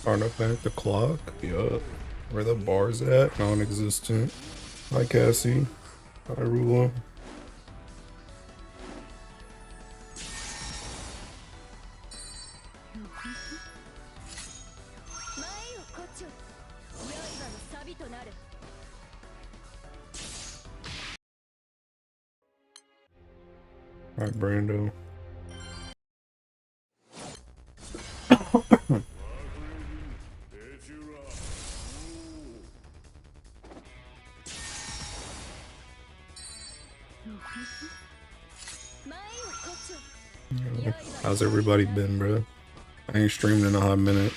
Artifact the clock. Yup. Where the bar's at? Non-existent. Hi Cassie. Hi Rula. Hi Brando. How's everybody been, bro? I ain't streamed in a hot minute.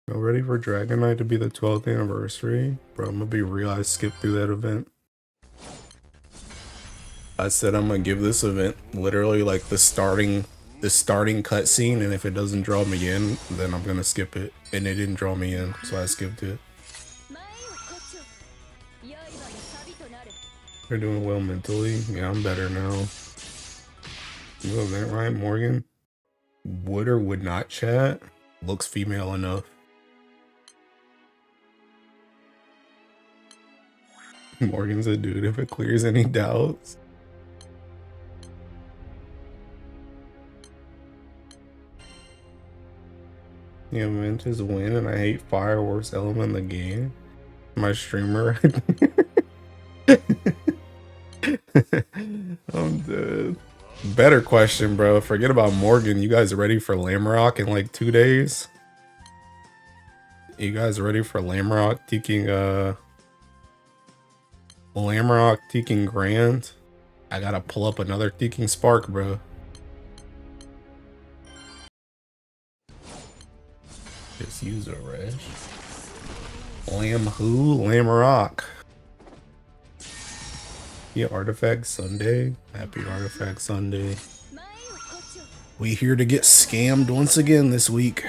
Y'all ready for Dragon Knight to be the 12th anniversary? Bro, I'm gonna be real, I skipped through that event. I said I'm gonna give this event literally like the starting cutscene, and if it doesn't draw me in, then I'm gonna skip it. And it didn't draw me in, so I skipped it. They're doing well mentally. Yeah, I'm better now. You event right, Morgan? Would or would not chat? Looks female enough. Morgan's a dude if it clears any doubts. The event is win, and I hate fireworks element in the game. My streamer. I'm dead. Better question, bro. Forget about Morgan. You guys ready for Lamrock in like 2 days? You guys ready for Lamrock taking Grand? I gotta pull up another Taking Spark, bro. Just use a Resh. Lamb who? Lamrock. Yeah, Artifact Sunday. Happy Artifact Sunday. We here to get scammed once again this week.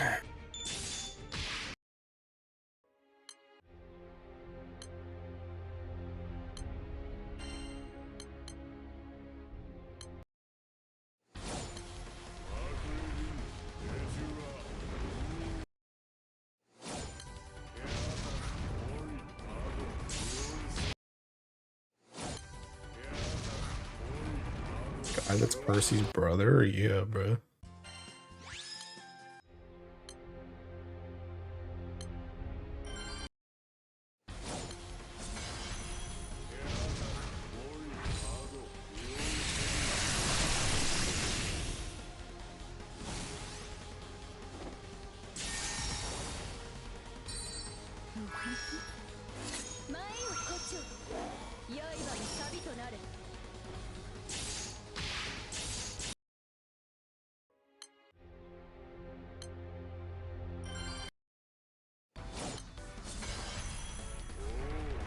Guy that's Percy's brother? Yeah, bro.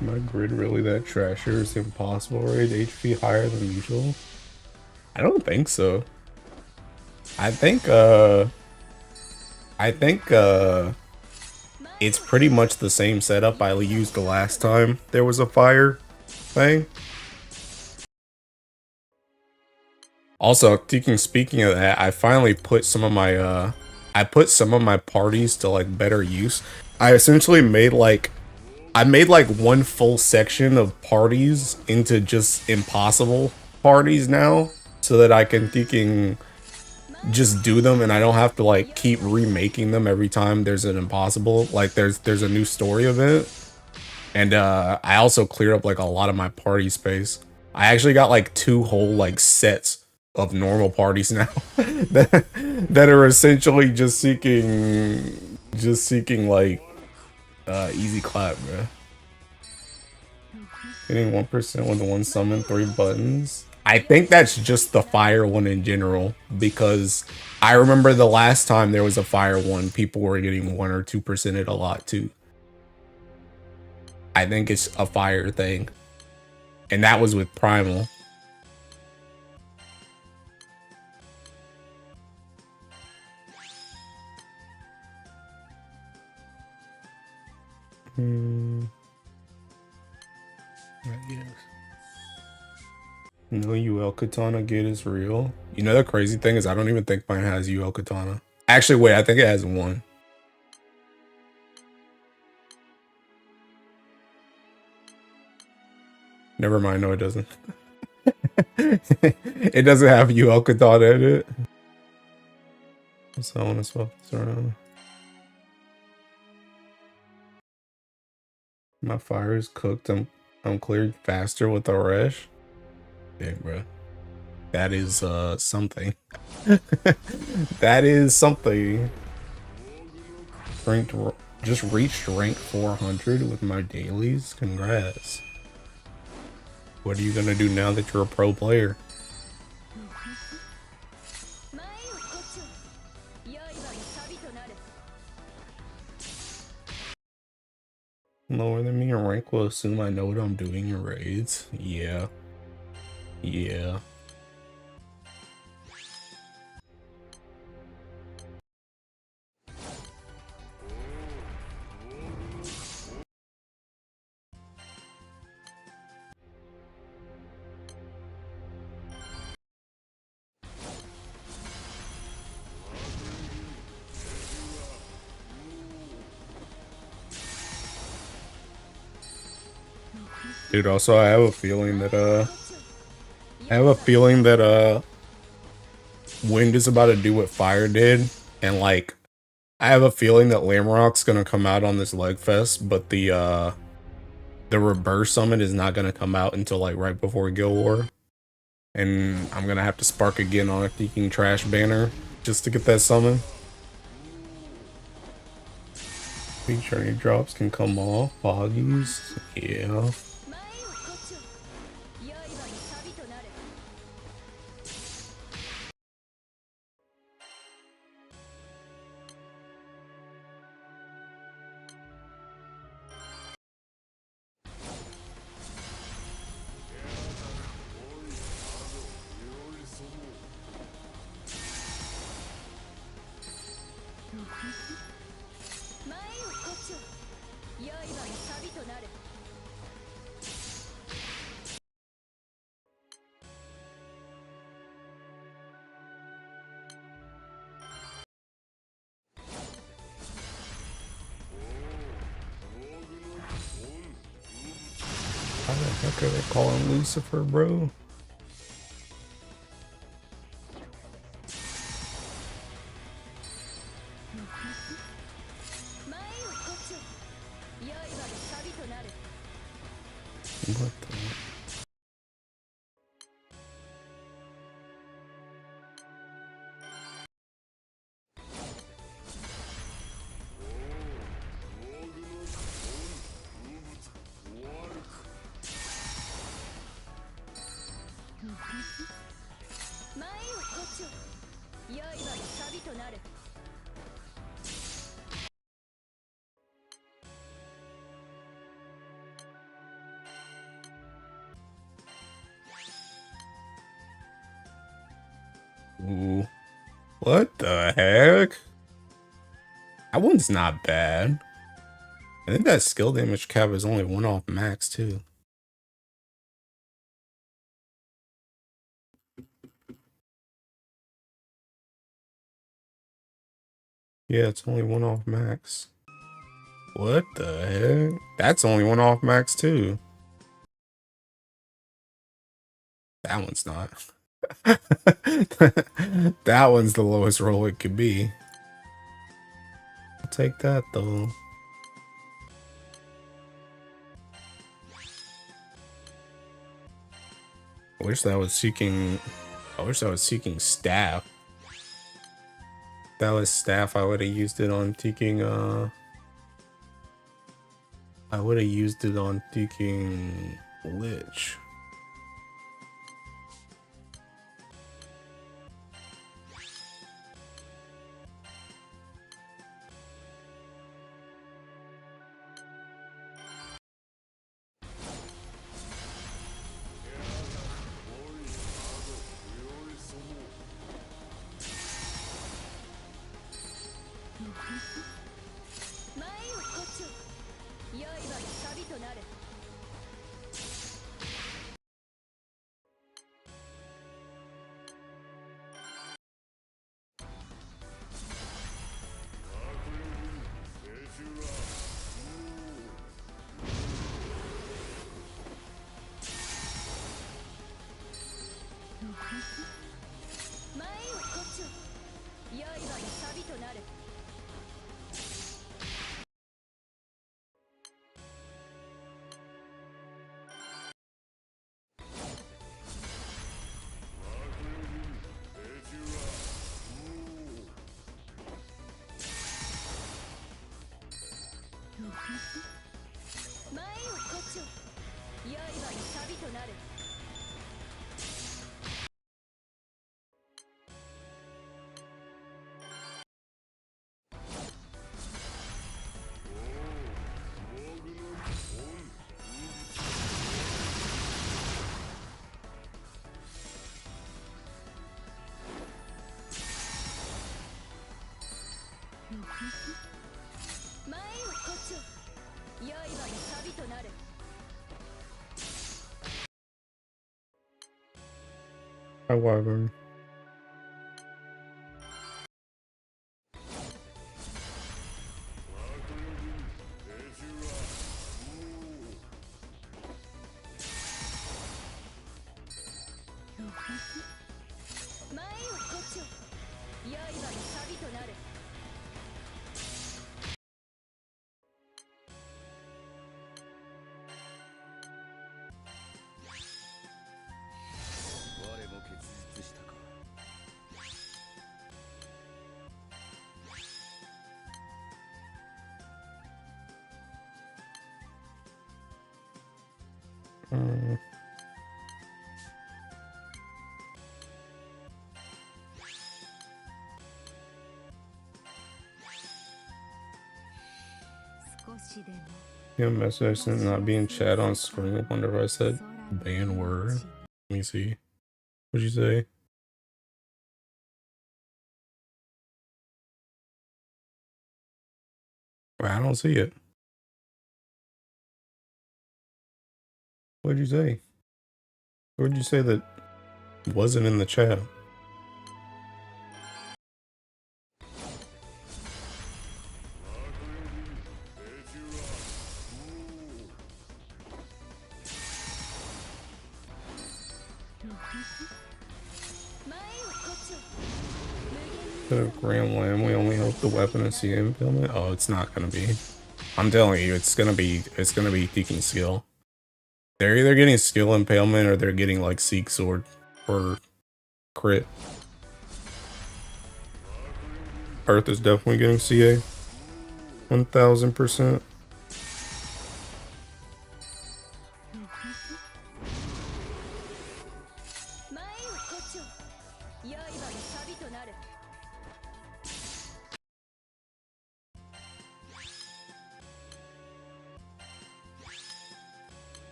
My grid really that trasher? Is impossible raid HP higher than usual? I don't think so. I think it's pretty much the same setup I used the last time there was a fire thing. Also, speaking of that, I finally put some of my parties to like better use. I essentially made like one full section of parties into just impossible parties now, so that I can just do them and I don't have to like keep remaking them every time there's an impossible, like there's a new story event. And I also cleared up like a lot of my party space. I actually got like 2 whole like sets of normal parties now that are essentially just seeking like easy clap, bro. Getting 1% with the 1 summon 3 buttons. I think that's just the fire one in general, because I remember the last time there was a fire one, people were getting 1 or 2% it a lot too. I think it's a fire thing. And that was with Primal. I guess. No UL Katana get is real. You know the crazy thing is I don't even think mine has UL Katana. Actually, wait, I think it has one. Never mind, no it doesn't. It doesn't have UL Katana in it. So I want to swap this around. My fire is cooked. I'm cleared faster with the rush. Yeah, bro. That is something. That is something. Ranked, just reached rank 400 with my dailies. Congrats. What are you gonna do now that you're a pro player? Lower than me in rank will assume I know what I'm doing in raids. Yeah. Yeah. Dude, also I have a feeling that Wind is about to do what Fire did, and like I have a feeling that Lamrock's gonna come out on this leg fest, but the reverse summon is not gonna come out until like right before Guild War. And I'm gonna have to spark again on a Thinking Trash banner just to get that summon. Big journey drops can come off. Foggies, yeah. How the heck are they calling Lucifer, bro? What the? Ooh. What the heck? That one's not bad. I think that skill damage cap is only 1 off max too. Yeah, it's only 1 off max. What the heck? That's only 1 off max too. That one's not. That one's the lowest roll it could be. I'll take that though. I wish that was seeking staff. If that was staff, I would have used it on taking I would have used it on taking Lich. However, your message and not being chat on screen. I wonder if I said ban word. Let me see. What'd you say? Well, I don't see it. What'd you say? What'd you say that wasn't in the chat? The Grand Lamb, we only hope the weapon and CA implement. Oh, it's not gonna be. I'm telling you, it's gonna be seeking skill. They're either getting skill impalement or they're getting like Seek Sword or crit. Earth is definitely getting CA. 1000%.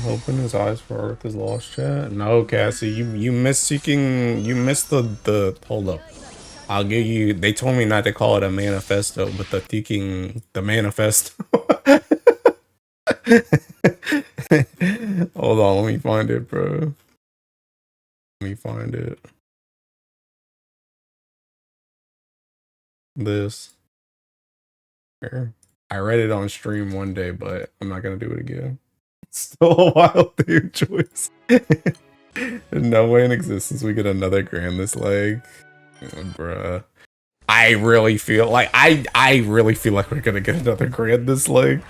Open his eyes for Earth is lost, chat. No, Cassie, you missed seeking. You missed the. Hold up. I'll give you. They told me not to call it a manifesto, but the seeking the manifesto. Hold on, let me find it, bro. Let me find it. This. Here. I read it on stream one day, but I'm not gonna do it again. Still a wild dude choice. No way in existence we get another grand this leg. Oh, bruh. I really feel like I really feel like we're gonna get another grand this leg.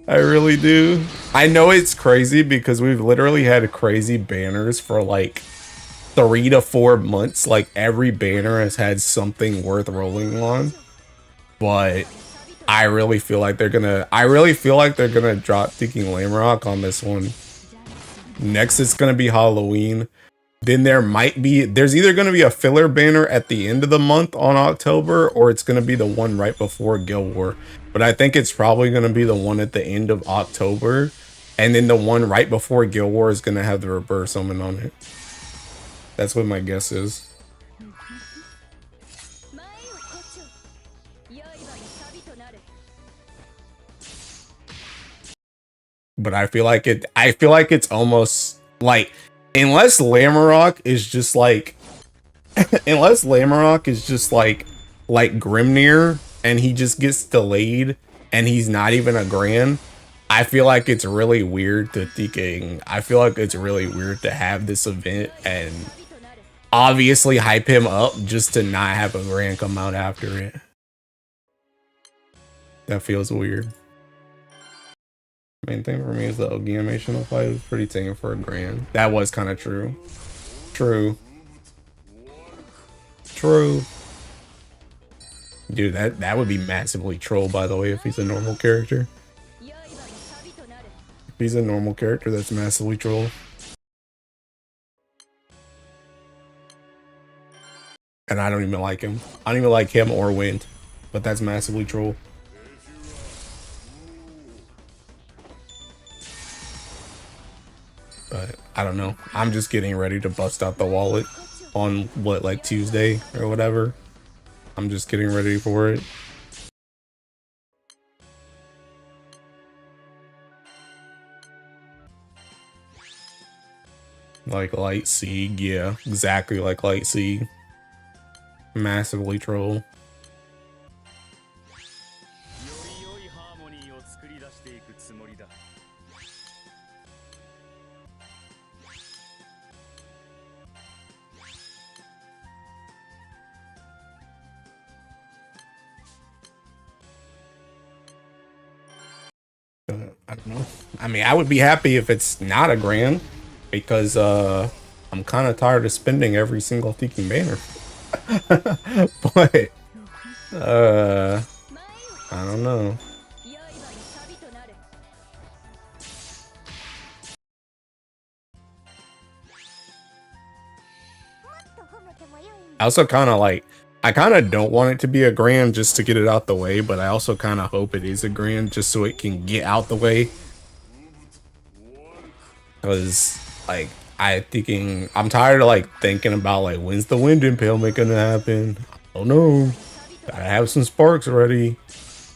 I really do. I know it's crazy because we've literally had crazy banners for like 3 to 4 months. Like every banner has had something worth rolling on. But I really feel like they're gonna drop Thinking Lamrock on this one. Next it's gonna be Halloween. Then there's either gonna be a filler banner at the end of the month on October, or it's gonna be the one right before Guild War. But I think it's probably gonna be the one at the end of October, and then the one right before Guild War is gonna have the reverse summon on it. That's what my guess is. But I feel like it's almost like, unless Lamarok is just like unless Lamarok is just like Grimnir and he just gets delayed and he's not even a grand, I feel like it's really weird to thinking. I feel like it's really weird to have this event and obviously hype him up just to not have a grand come out after it. That feels weird. Main thing for me is the OG animation of fight is pretty tame for a grand. That was kind of true. True. True. Dude, that would be massively troll, by the way, if he's a normal character. If he's a normal character, that's massively troll. And I don't even like him. I don't even like him or Wind, but that's massively troll. But I don't know. I'm just getting ready to bust out the wallet on what, like Tuesday or whatever. I'm just getting ready for it. Like Light Sieg, yeah, exactly like Light Sieg. Massively troll. I don't know. I mean, I would be happy if it's not a grand, because I'm kind of tired of spending every single Tiki banner. But I don't know. I also kind of like, I kind of don't want it to be a grand just to get it out the way, but I also kind of hope it is a grand just so it can get out the way. Because, like, I'm tired of, like, thinking about, like, when's the wind impalement gonna happen? I don't know. Gotta have some sparks ready.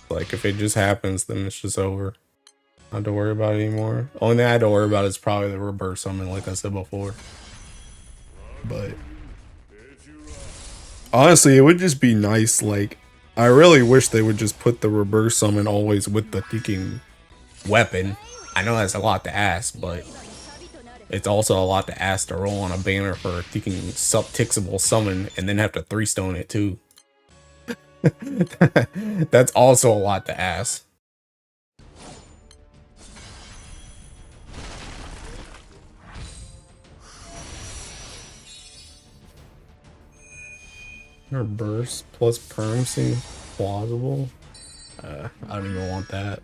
Like, if it just happens, then it's just over. I don't have to worry about it anymore. Only thing I have to worry about is probably the reverse summon, like I said before. But honestly, it would just be nice, like, I really wish they would just put the reverse summon always with the thinking weapon. I know that's a lot to ask, but it's also a lot to ask to roll on a banner for a thinking sub-tixable summon and then have to 3-stone it too. That's also a lot to ask. Reverse plus perm seems plausible. I don't even want that.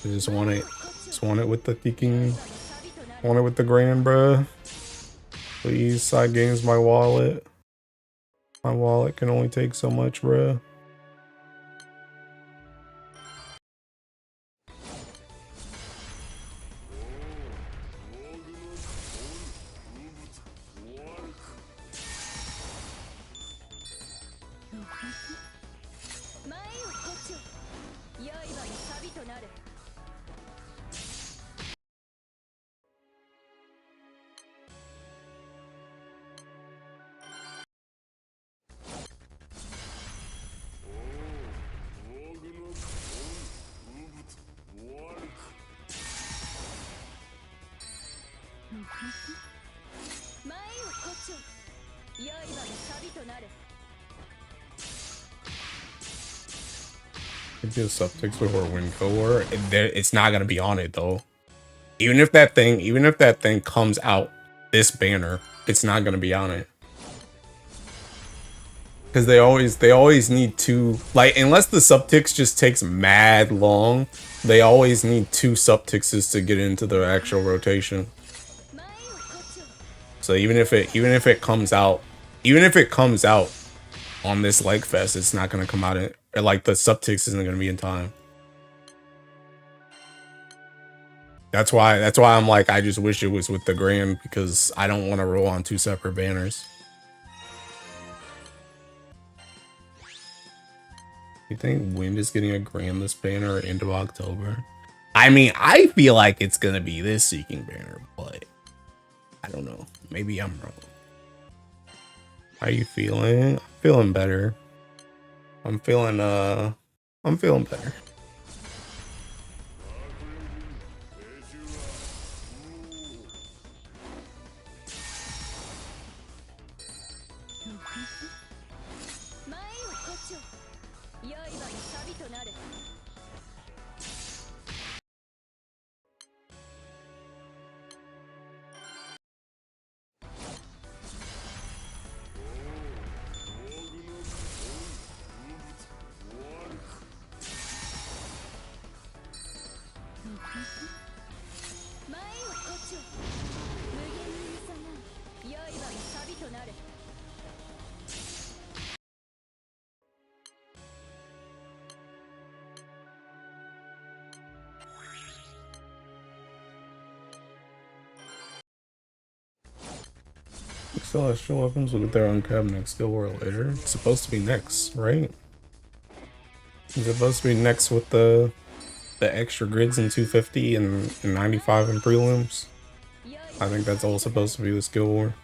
I just want it. Just want it with the thinking. Want it with the grand, bruh. Please, side games my wallet. My wallet can only take so much, bruh. It just subtext before win core. It's not gonna be on it though. Even if that thing comes out this banner, it's not gonna be on it. Because they always need to, like, unless the subtext just takes mad long, they always need 2 subtexts to get into the actual rotation. So even if it comes out on this leg fest, it's not gonna come out in, or like the subtext isn't gonna be in time. That's why I'm like, I just wish it was with the grand, because I don't want to roll on 2 separate banners. You think Wind is getting a grand this banner into October? I mean, I feel like it's gonna be this Seeking banner, but I don't know. Maybe I'm wrong. How you feeling? I'm feeling better. I'm feeling better. Celestial weapons with their uncapped next skill or later. It's supposed to be next, right? It's supposed to be next with the extra grids in 250 and 95 in prelims. I think that's all supposed to be the skill war.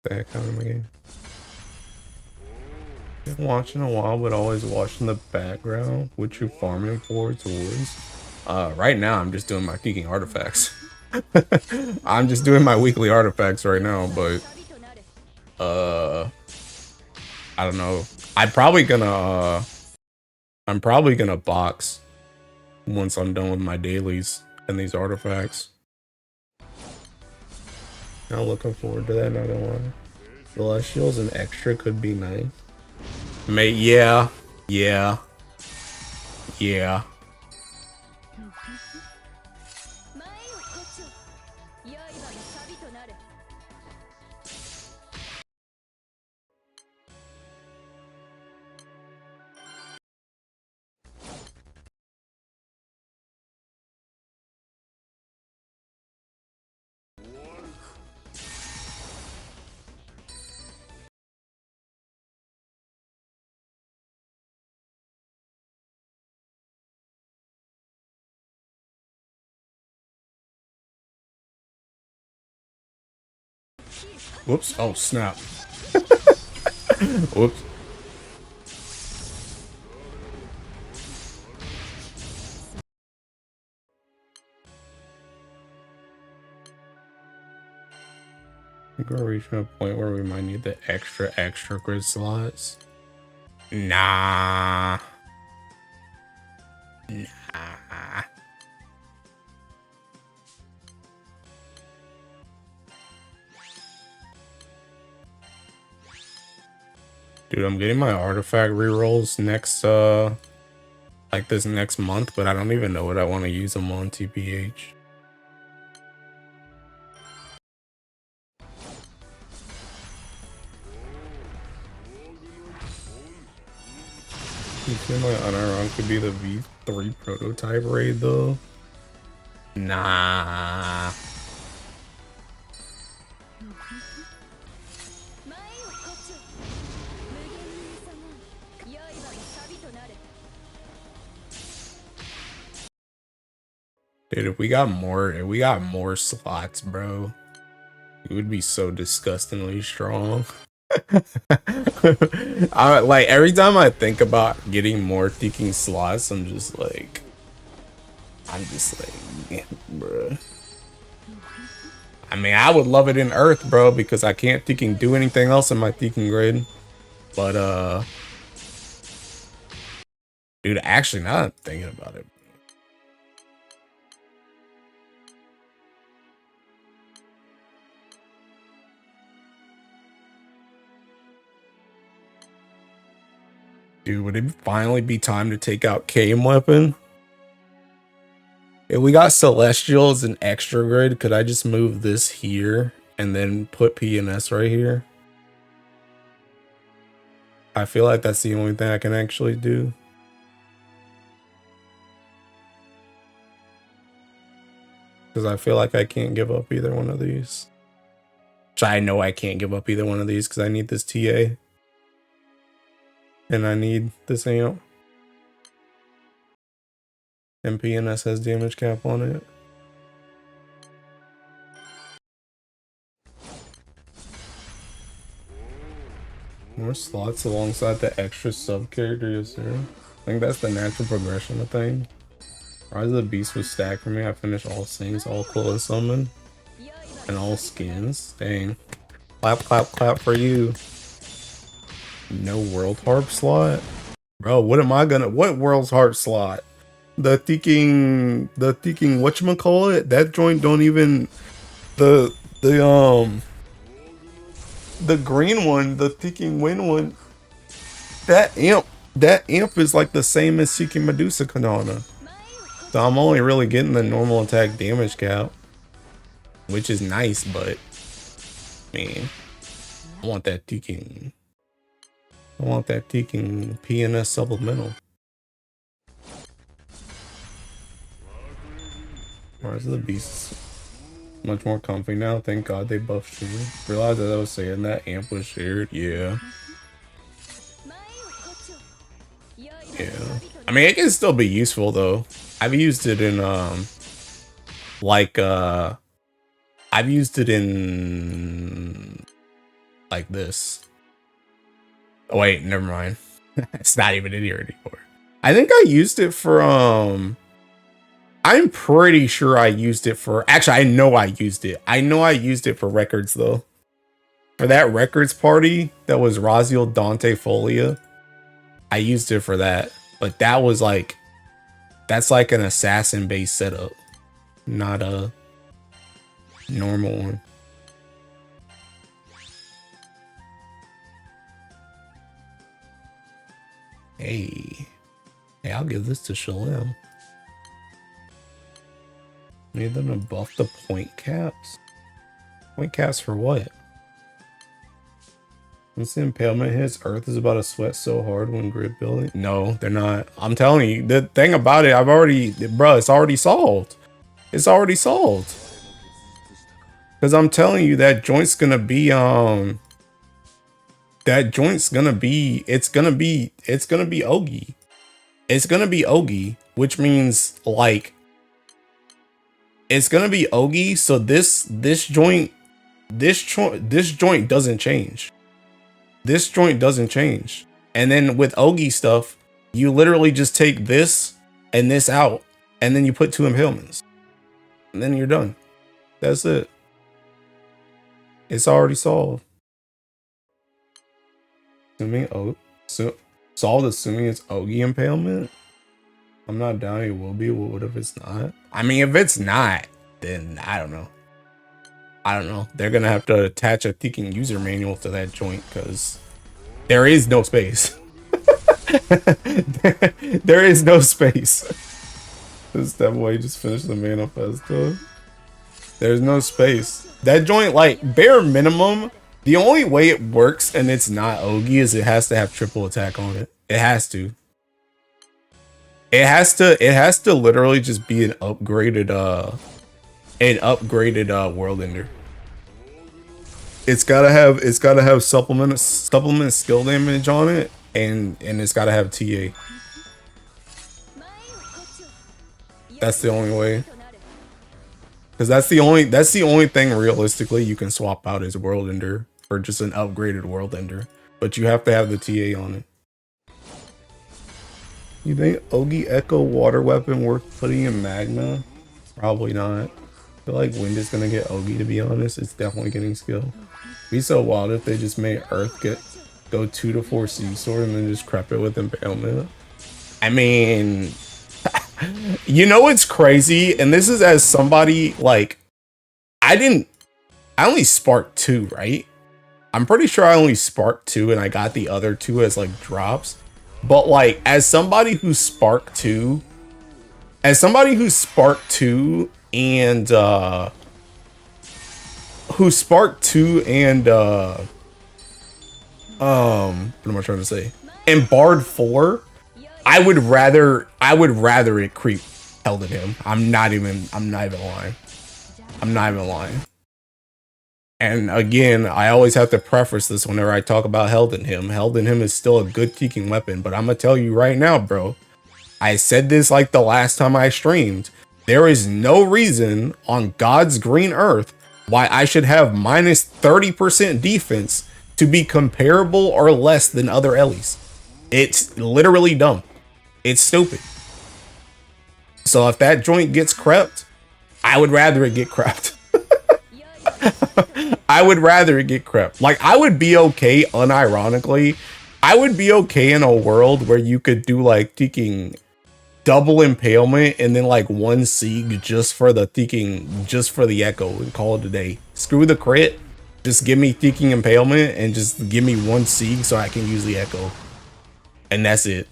The heck out of my game. Been watching a while, but always watching the background. What you farming for towards? Right now I'm just doing my geeking artifacts. I'm just doing my weekly artifacts right now, but I don't know. I'm probably gonna box once I'm done with my dailies and these artifacts. I'm looking forward to that, not gonna lie. Celestials and extra could be nice. Yeah. Whoops. Oh, snap. Whoops. We're reaching a point where we might need the extra grid slots. Nah. Dude, I'm getting my artifact rerolls next, like this next month, but I don't even know what I want to use them on, TPH. You feel my uniron could be the V3 prototype raid though? Nah. Dude, if we got more slots, bro, it would be so disgustingly strong. Like every time I think about getting more thinking slots, I'm just like, yeah, bro. I mean, I would love it in Earth, bro, because I can't thinking do anything else in my thinking grid. But dude, actually, now that I'm thinking about it. Dude, would it finally be time to take out Kame weapon? If we got Celestials and extra grid, could I just move this here and then put PNS right here? I feel like that's the only thing I can actually do. Because I feel like I can't give up either one of these. Which I know I can't give up either one of these because I need this TA. And I need this amp. And PNS has damage cap on it. More slots alongside the extra sub characters here. I think that's the natural progression of thing. Rise of the Beast was stacked for me. I finished all things, all clothes summon, and all skins. Dang. Clap, clap, clap for you. No World Harp slot? Bro, what am I gonna, what World's Harp slot? The thinking whatchamacallit? That joint don't even, the green one, the Thinking Wind one, that amp is like the same as Seeking Medusa Kanana. So I'm only really getting the normal attack damage cap, which is nice, but man, I want that Thinking PNS supplemental. Rise of the Beast is much more comfy now. Thank God they buffed you. Realized that I was saying that amp was shared. Yeah. Yeah. I mean, it can still be useful though. I've used it in I've used it in like this. Oh wait, never mind. It's not even in here anymore. I think I used it for I'm pretty sure I used it for, actually I know I used it. I know I used it for records though. For that records party that was Raziel Dante Folia. I used it for that. But that was like, that's like an assassin based setup, not a normal one. Hey, I'll give this to Shalem. Need them to buff the point caps? Point caps for what? Once the impalement hits, Earth is about to sweat so hard when grid building. No, they're not. I'm telling you, the thing about it, bro, it's already solved. It's already solved. Because I'm telling you, that joint's gonna be, it's gonna be Ogi. It's gonna be Ogi, which means like, it's gonna be Ogi. So this joint doesn't change. This joint doesn't change. And then with Ogi stuff, you literally just take this and this out, and then you put two impalements, and then you're done. That's it. It's already solved. Solved assuming it's Ogi impalement. I'm not down, it will be. What if it's not? I mean, if it's not, then I don't know. They're gonna have to attach a Thinking user manual to that joint because there is no space. there is no space. This boy just finished the manifesto. There's no space. That joint, like, bare minimum, the only way it works and it's not Ogi is it has to have triple attack on it. It has to. It has to literally just be an upgraded world ender. It's gotta have supplement skill damage on it, and it's gotta have TA. That's the only way. Because that's the only thing realistically you can swap out as world ender for just an upgraded world ender. But you have to have the TA on it. You think Ogi Echo water weapon worth putting in Magma? Probably not. I feel like Wind is gonna get Ogi, to be honest. It's definitely getting skill. It'd be so wild if they just made Earth go 2 to 4 Sea Sword and then just crep it with Impalement. I mean, you know what's crazy? And this is as somebody, like, I only sparked 2, right? I'm pretty sure I only sparked 2 and I got the other 2 as like drops. But like, as somebody who sparked 2 and what am I trying to say? And barred 4, I would rather it creep held at him. I'm not even lying. And again, I always have to preface this whenever I talk about Held in Him. Held in Him is still a good Teaking weapon, but I'm gonna tell you right now, bro. I said this like the last time I streamed. There is no reason on God's green earth why I should have minus 30% defense to be comparable or less than other Ellies. It's literally dumb. It's stupid. So if that joint gets crept, I would rather it get crept. I would rather it get crept. Like, I would be okay, unironically, I would be okay in a world where you could do like thinking double impalement and then like one siege just for the thinking, just for the echo and call it a day. Screw the crit. Just give me thinking impalement and just give me one siege so I can use the echo. And that's it.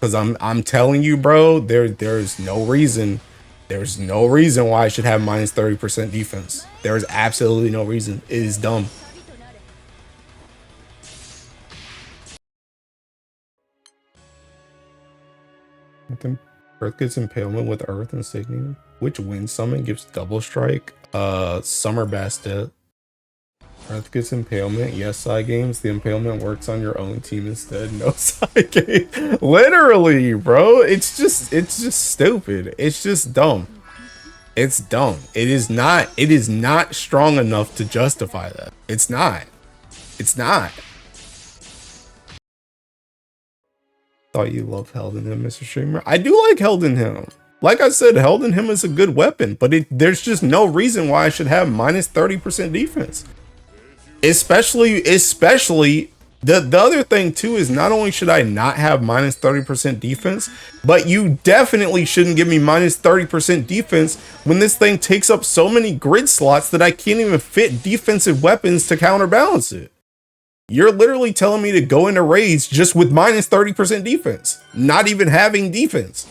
Cause I'm telling you, bro, there's no reason. There's no reason why I should have minus 30% defense. There is absolutely no reason. It is dumb. Earth gets impalement with Earth insignia. Which wind summon gives double strike? Summer Bastet. Earth gets impalement. Yes, side games. The impalement works on your own team instead. No side game. Literally, bro. It's just stupid. It's just dumb. It's dumb. It is not strong enough to justify that. It's not. It's not. Thought you loved Held in Him, Mr. Streamer. I do like Held in Him. Like I said, Held in Him is a good weapon, but there's just no reason why I should have minus 30% defense. Especially the other thing too is not only should I not have minus 30% defense, but you definitely shouldn't give me minus 30% defense when this thing takes up so many grid slots that I can't even fit defensive weapons to counterbalance it. You're literally telling me to go into raids just with minus 30% defense, not even having defense.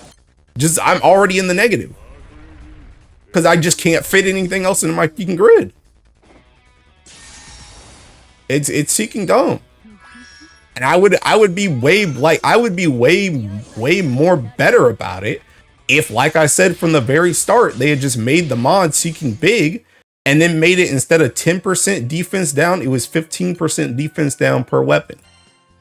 Just I'm already in the negative because I just can't fit anything else into my fucking grid. It's seeking dumb. And I would be way more better about it if, like I said from the very start, they had just made the mod seeking big and then made it, instead of 10% defense down, it was 15% defense down per weapon.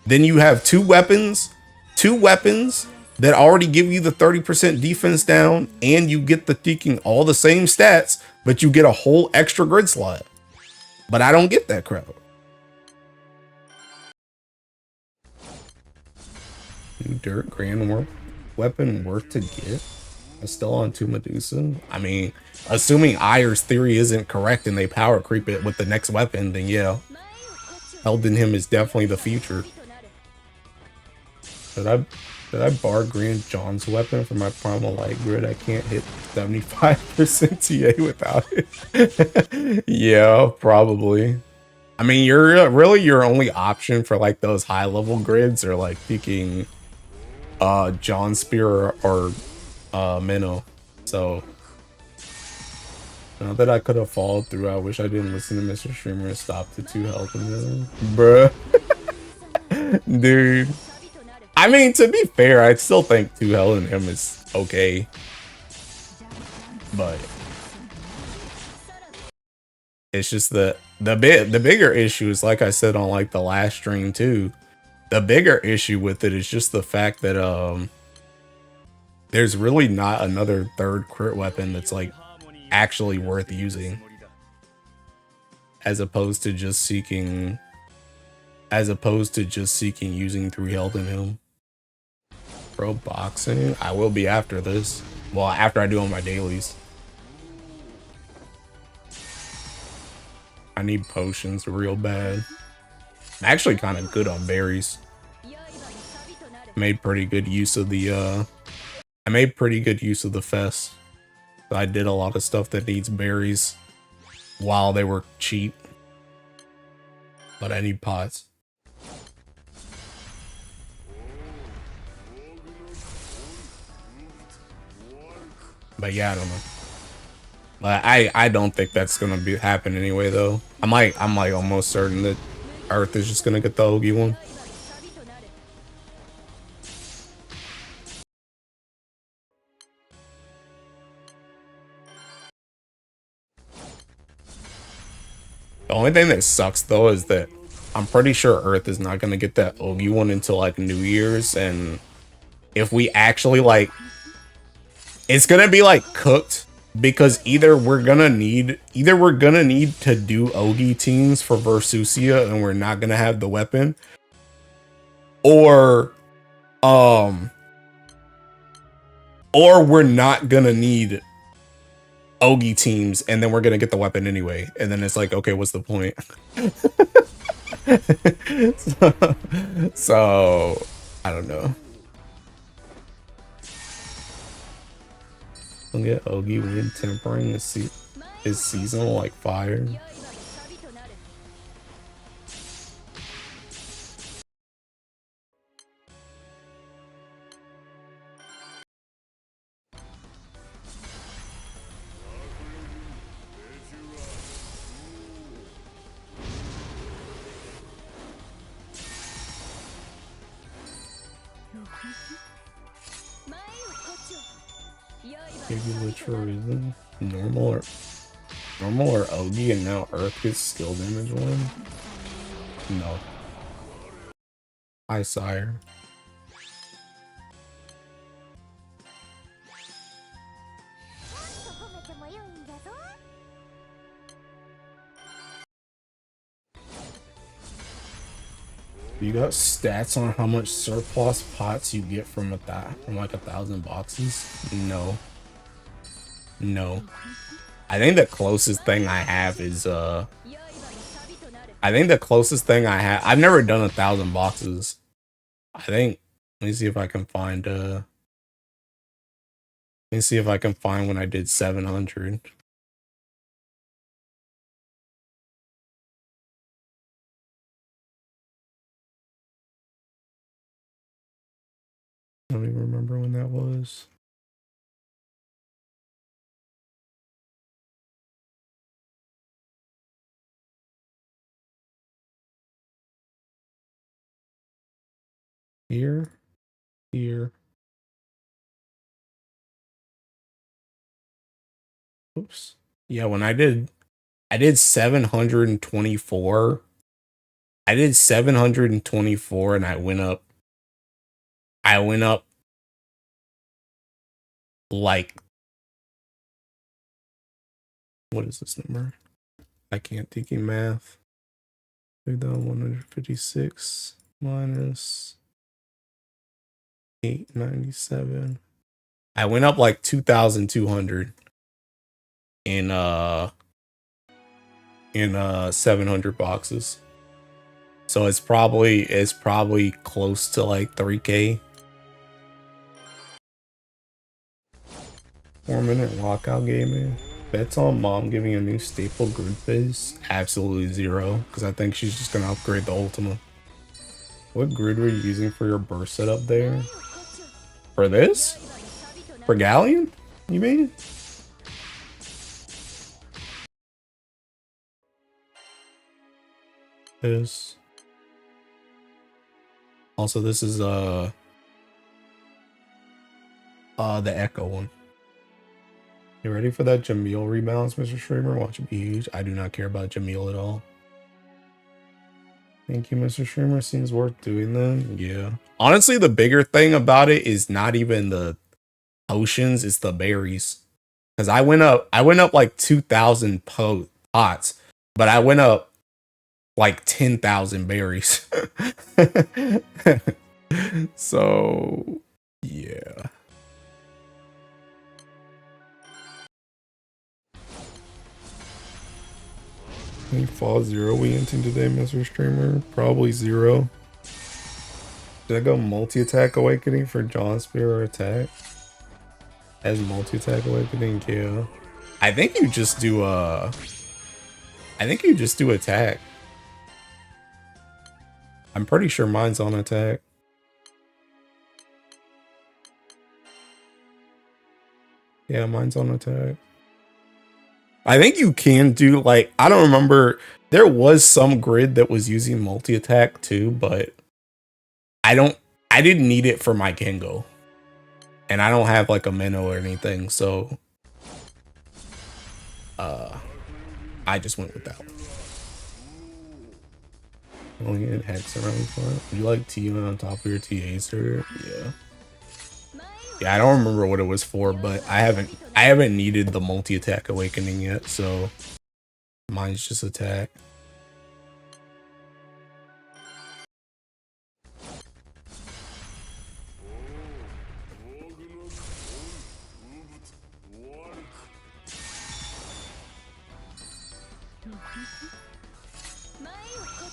Then you have two weapons that already give you the 30% defense down, and you get the thinking all the same stats, but you get a whole extra grid slot. But I don't get that crowd. New dirt grand weapon worth to get. I'm still on 2 Medusa. I mean, assuming Ayer's theory isn't correct and they power creep it with the next weapon, then yeah, Held in Him is definitely the future. Did I bar Grand John's weapon for my Primal Light grid? I can't hit 75% TA without it. Yeah, probably. I mean, really your only option for like those high level grids are like picking John Spear or Minnow. So now that I could have followed through, I wish I didn't listen to Mr. Streamer and stop the 2 health in them. Bruh. Dude. I mean, to be fair, I still think 2 health in him is okay. But it's just the bigger issue is, like I said on like the last stream too, the bigger issue with it is just the fact that there's really not another third crit weapon that's like actually worth using, as opposed to just seeking using 3 health in him. Pro boxing, I will be after this. Well, after I do all my dailies. I need potions real bad. I'm actually kind of good on berries. Made pretty good use of the fest. So I did a lot of stuff that needs berries while they were cheap. But I need pots. But yeah, I don't know. But I don't think that's gonna happen anyway though. I'm like almost certain that Earth is just gonna get the Ogi one. The only thing that sucks though is that I'm pretty sure Earth is not gonna get that Ogi one until like New Year's, and if we actually like, it's gonna be like cooked because either we're gonna need to do Ogi teams for Versusia and we're not gonna have the weapon, or or we're not gonna need Ogi teams and then we're gonna get the weapon anyway, and then it's like, okay, what's the point? so I don't know. I'll get Ogi when tempering is seasonal like fire. Maybe literal reason. Normal or Ogi and now Earth gets skill damage one? No. Hi, sire. You got stats on how much surplus pots you get from like 1,000 boxes? No. No. I think the closest thing I have is I've never done 1,000 boxes. I think, let me see if I can find when I did 700. I don't even remember when that was. Here. Oops. Yeah, when I did 724. I did 724 and I went up like, what is this number? I can't think in math. 3,156 minus 897. I went up like 2,200 in 700 boxes. So it's probably close to like 3K. 4-minute lockout gaming. Bets on mom giving a new staple grid phase? Absolutely zero, because I think she's just gonna upgrade the Ultima. What grid were you using for your burst setup there? For this? For Galleon? You mean? This. Also, this is the Echo one. You ready for that Jamil rebalance, Mr. Streamer? Watch it be huge. I do not care about Jamil at all. Thank you, Mr. Streamer. Seems worth doing them. Yeah. Honestly, the bigger thing about it is not even the potions, it's the berries. Because I went up like 2,000 pots, but I went up like 10,000 berries. So, yeah. Any fall 0 we into today, Mr. Streamer? Probably 0. Did I go multi-attack awakening for John Spear or attack? As multi-attack awakening, yeah. I think you just do attack. I'm pretty sure mine's on attack. Yeah, mine's on attack. I think you can do, like, I don't remember. There was some grid that was using multi-attack too, but I didn't need it for my Gengo. And I don't have like a Minnow or anything, so I just went with that one. Only in Hex around front. Would you like T on top of your TA, sir? Yeah. Yeah, I don't remember what it was for, but I haven't needed the multi-attack awakening yet, so mine's just attack.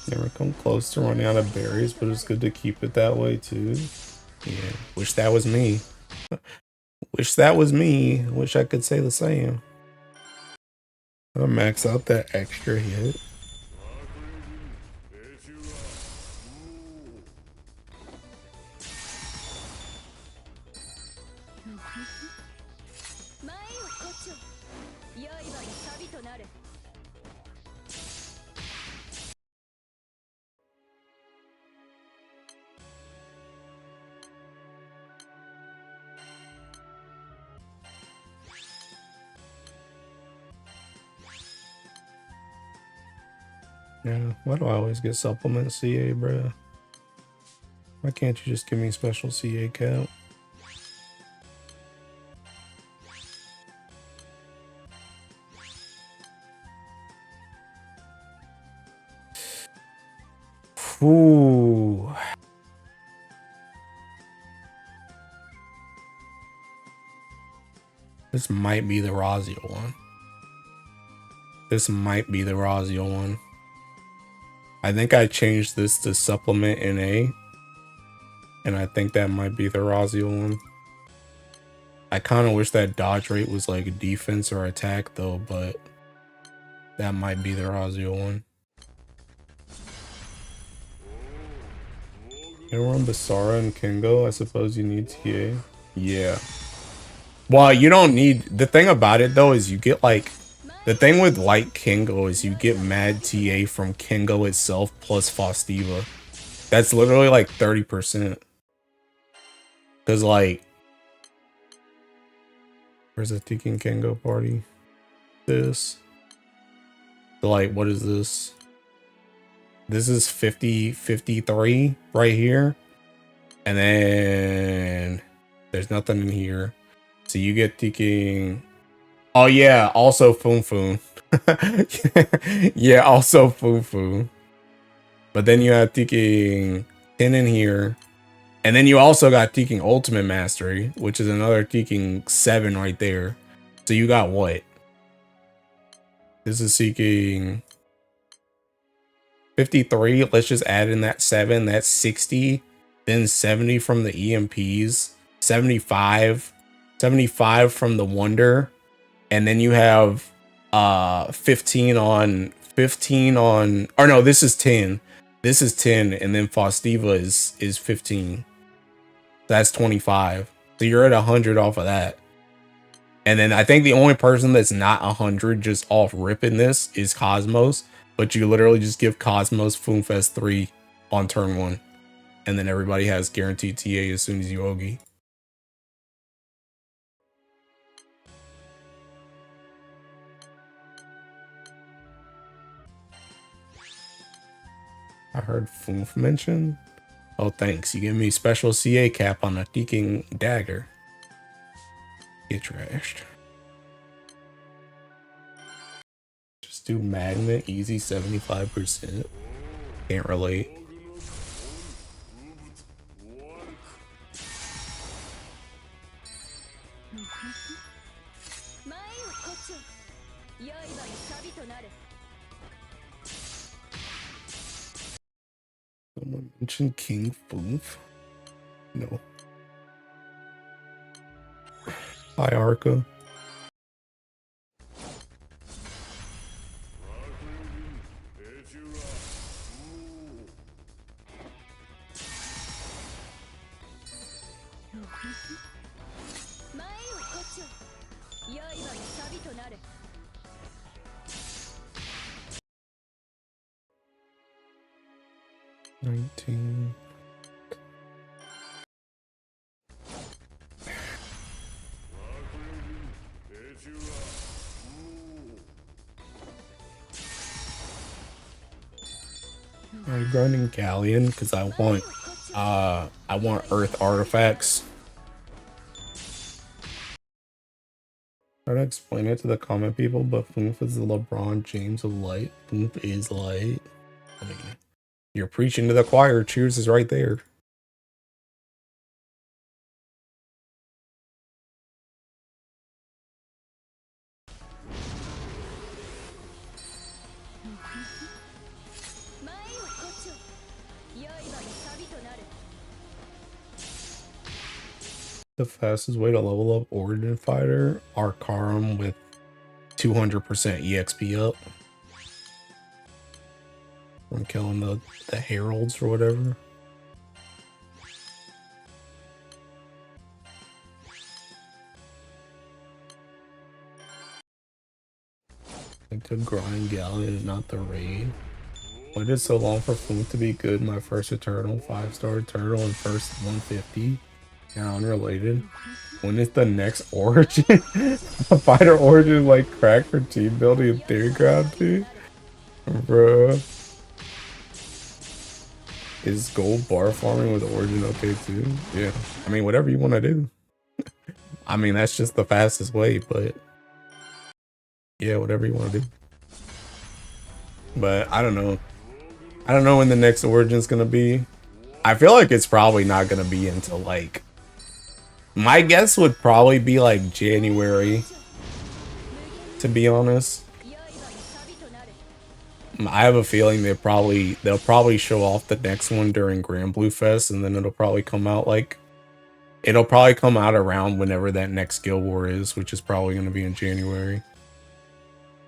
Never come close to running out of berries, but it's good to keep it that way too. Yeah, wish that was me. Wish that was me. Wish I could say the same. I'll max out that extra hit. Yeah, why do I always get supplement CA, bruh? Why can't you just give me special CA cap? Ooh. This might be the Razio one. This might be the Razio one. I think I changed this to supplement in A. And I think that might be the Razio one. I kind of wish that dodge rate was like defense or attack though, but that might be the Razio one. You run Basara and Kingo, I suppose you need TA. Yeah. Well, you don't need... The thing about it, though, is you get, like... The thing with Light Kingo is you get mad TA from Kingo itself plus Faustiva. That's literally, like, 30%. Because, like... Where's the Tekken Kingo party? This. So, like, what is this? This is 53 right here. And then... There's nothing in here. So you get Tekken... Oh yeah, also Foon Foon. Yeah, also Foon Foon. But then you have Tekken 10 in here. And then you also got Tekken Ultimate Mastery, which is another Tekken 7 right there. So you got what? This is seeking 53. Let's just add in that 7. That's 60. Then 70 from the EMPs. 75. 75 from the Wonder. And then you have 15 on, or no, this is 10. This is 10, and then Faustiva is 15. That's 25. So you're at 100 off of that. And then I think the only person that's not 100 just off ripping this is Cosmos. But you literally just give Cosmos Foonfest 3 on turn 1. And then everybody has guaranteed TA as soon as you Ogi. I heard Foonf mention. Oh, thanks. You give me special CA cap on a Tekken dagger. Get trashed. Just do magnet, easy 75%. Can't relate. Someone mentioned King Foof? No. Hi, Arca. I'm grinding Galleon because I want Earth artifacts. Try to explain it to the comment people, but Foof is the LeBron James of light. Foof is light. I mean, you're preaching to the choir. Cheers is right there. The fastest way to level up Origin Fighter, Arcarum with 200% EXP up. From killing the heralds or whatever. Like to grind Galleon, not the raid. Waited so long for Fluke to be good. My first Eternal, 5-star Eternal, and first 150. Yeah, unrelated. When is the next Origin? A fighter Origin like crack for team building and theory ground too? Bruh. Is gold bar farming with Origin okay too? Yeah. I mean, whatever you want to do. I mean, that's just the fastest way, but yeah, whatever you want to do. But I don't know. I don't know when the next Origin's gonna be. I feel like it's probably not gonna be until like, my guess would probably be like January, to be honest. I have a feeling they'll probably show off the next one during Grand Blue Fest, and then it'll probably come out around whenever that next Guild War is, which is probably going to be in January.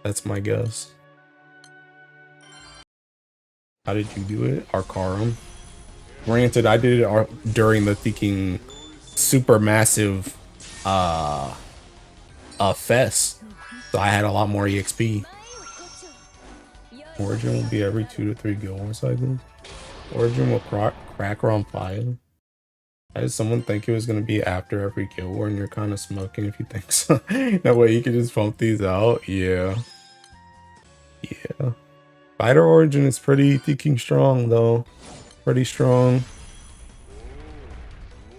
That's my guess. How did you do it? Arcarum. Granted, I did it during the freaking super massive fest, so I had a lot more EXP. Origin will be every 2 to 3 Guild War cycles. Origin will crack around 5. Did someone think it was going to be after every Guild War, and you're kind of smoking if you think so? That way you can just pump these out. Yeah. Yeah. Fighter Origin is pretty freaking strong, though. Pretty strong.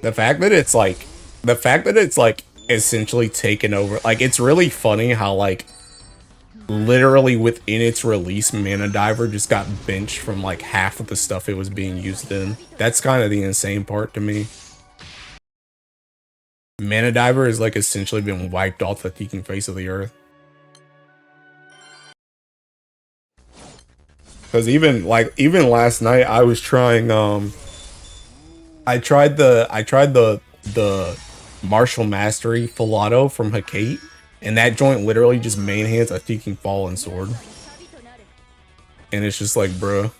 The fact that it's like essentially taken over, like, it's really funny how like literally within its release, Mana Diver just got benched from like half of the stuff it was being used in. That's kind of the insane part to me. Mana Diver has like essentially been wiped off the freaking face of the earth. Because even last night I was trying I tried the Martial Mastery full auto from Hecate, and that joint literally just main hands a freaking fallen sword. And it's just like, bruh.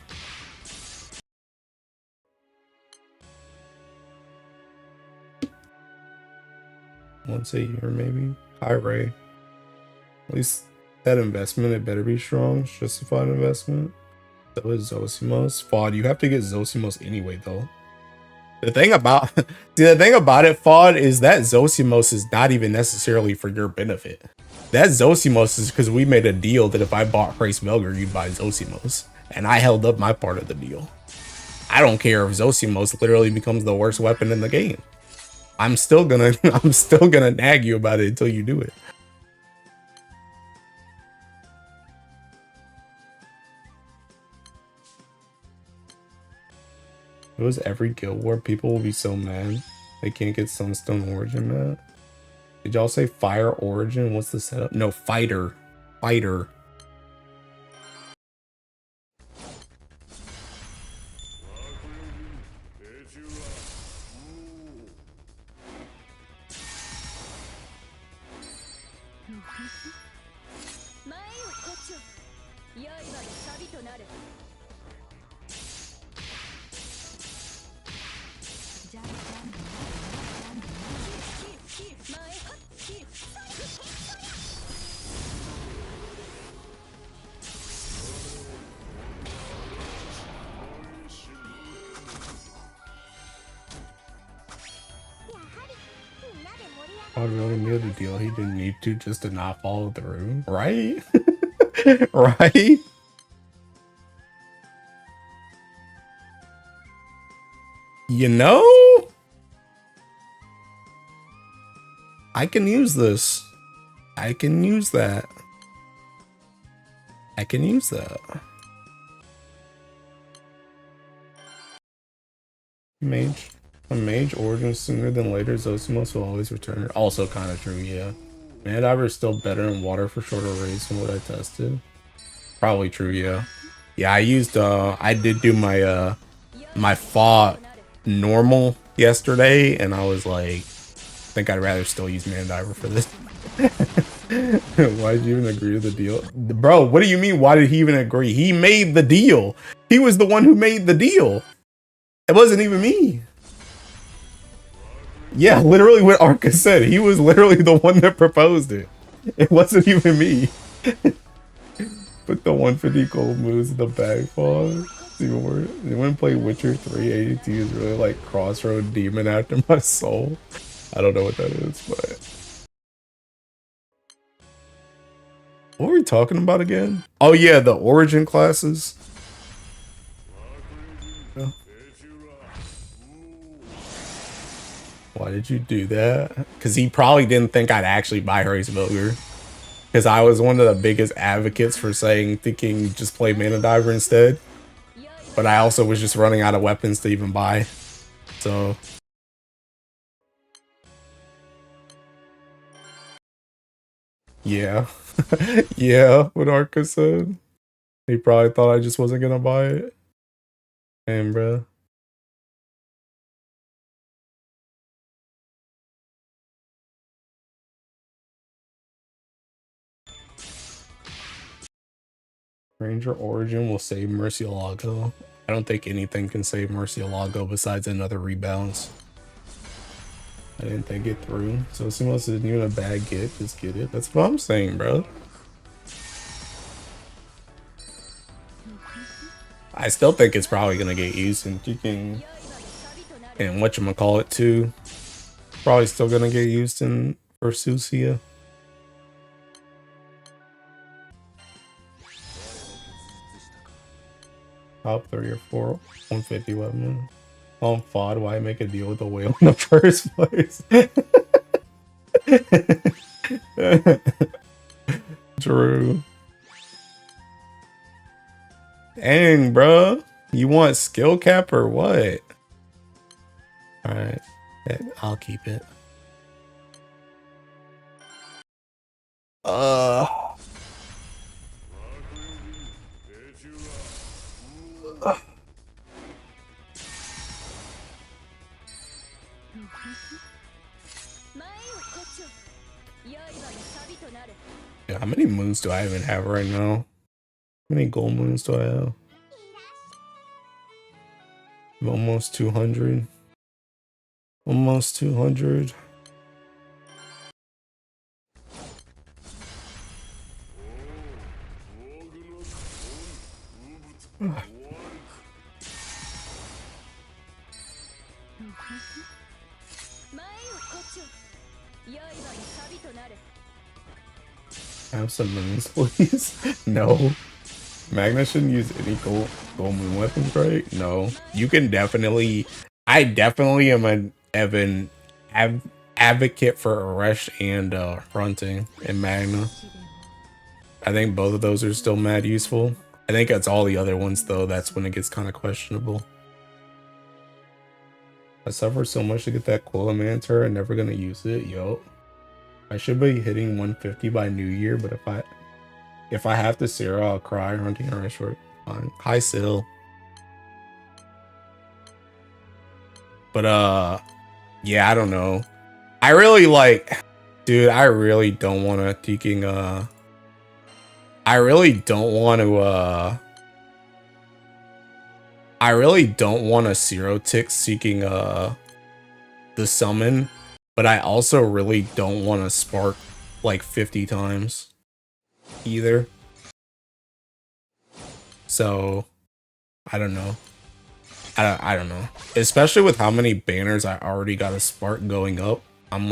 Once a year, maybe. High Ray. At least that investment, it better be strong. It's justified investment. So is Zosimos. FOD, you have to get Zosimos anyway, though. The thing about it, FOD, is that Zosimos is not even necessarily for your benefit. That Zosimos is because we made a deal that if I bought Hrace Melgar, you'd buy Zosimos. And I held up my part of the deal. I don't care if Zosimos literally becomes the worst weapon in the game. I'm still gonna nag you about it until you do it. If it was every Guild War, people will be so mad they can't get Sunstone Origin map. Did y'all say Fire Origin? What's the setup? No, Fighter. Fighter. I really made a deal he didn't need to just to not follow through, right? Right? You know, I can use this. I can use that. I can use that. Mage. A mage origin sooner than later, Zosimos will always return. Also kind of true, yeah. Mandiver is still better in water for shorter rates than what I tested. Probably true, yeah. Yeah, I used, I did do my, my fought normal yesterday, and I was like, I think I'd rather still use Mandiver for this. Why did you even agree to the deal? Bro, what do you mean, why did he even agree? He made the deal. He was the one who made the deal. It wasn't even me. Yeah, literally what Arca said. He was literally the one that proposed it. It wasn't even me. Put the 150 gold moves in the bag pause. Even worse. Anyone play Witcher 382 is really like Crossroad Demon after my soul. I don't know what that is, but what were we talking about again? Oh yeah, the origin classes. Why did you do that? Because he probably didn't think I'd actually buy Hraesvelgr. Because I was one of the biggest advocates for thinking just play Mana Diver instead. But I also was just running out of weapons to even buy. So yeah. Yeah, what Arca said. He probably thought I just wasn't gonna buy it. Damn, bro. Ranger Origin will save Murcielago. I don't think anything can save Murcielago besides another rebalance. I didn't think it through. So Simos isn't even a bad get. Just get it. That's what I'm saying, bro. I still think it's probably gonna get used in Teking and whatchamacallit too. Probably still gonna get used in Ursusia. Top 3 or 4, 150 weapon. On FOD, why make a deal with the whale in the first place? True. Dang, bro. You want skill cap or what? Alright. I'll keep it. Yeah, how many moons do I even have right now? How many gold moons do I have? I'm almost 200. Almost 200. Have some moons, please. No. Magnus shouldn't use any gold moon weapons, right? No. You can definitely. I definitely am an advocate for Aresh and Fronting and Magna. I think both of those are still mad useful. I think it's all the other ones though. That's when it gets kind of questionable. I suffered so much to get that Quilla Mantar and never gonna use it. Yo. I should be hitting 150 by New Year, but if I have to Sarah, I'll cry. Hunting or short. Fine. Hi, Sil. But yeah, I don't know. I really like, dude. I really don't want to taking I really don't want to zero tick seeking the summon. But I also really don't want to spark like 50 times either. So I don't know. I don't know. Especially with how many banners I already got a spark going up. I'm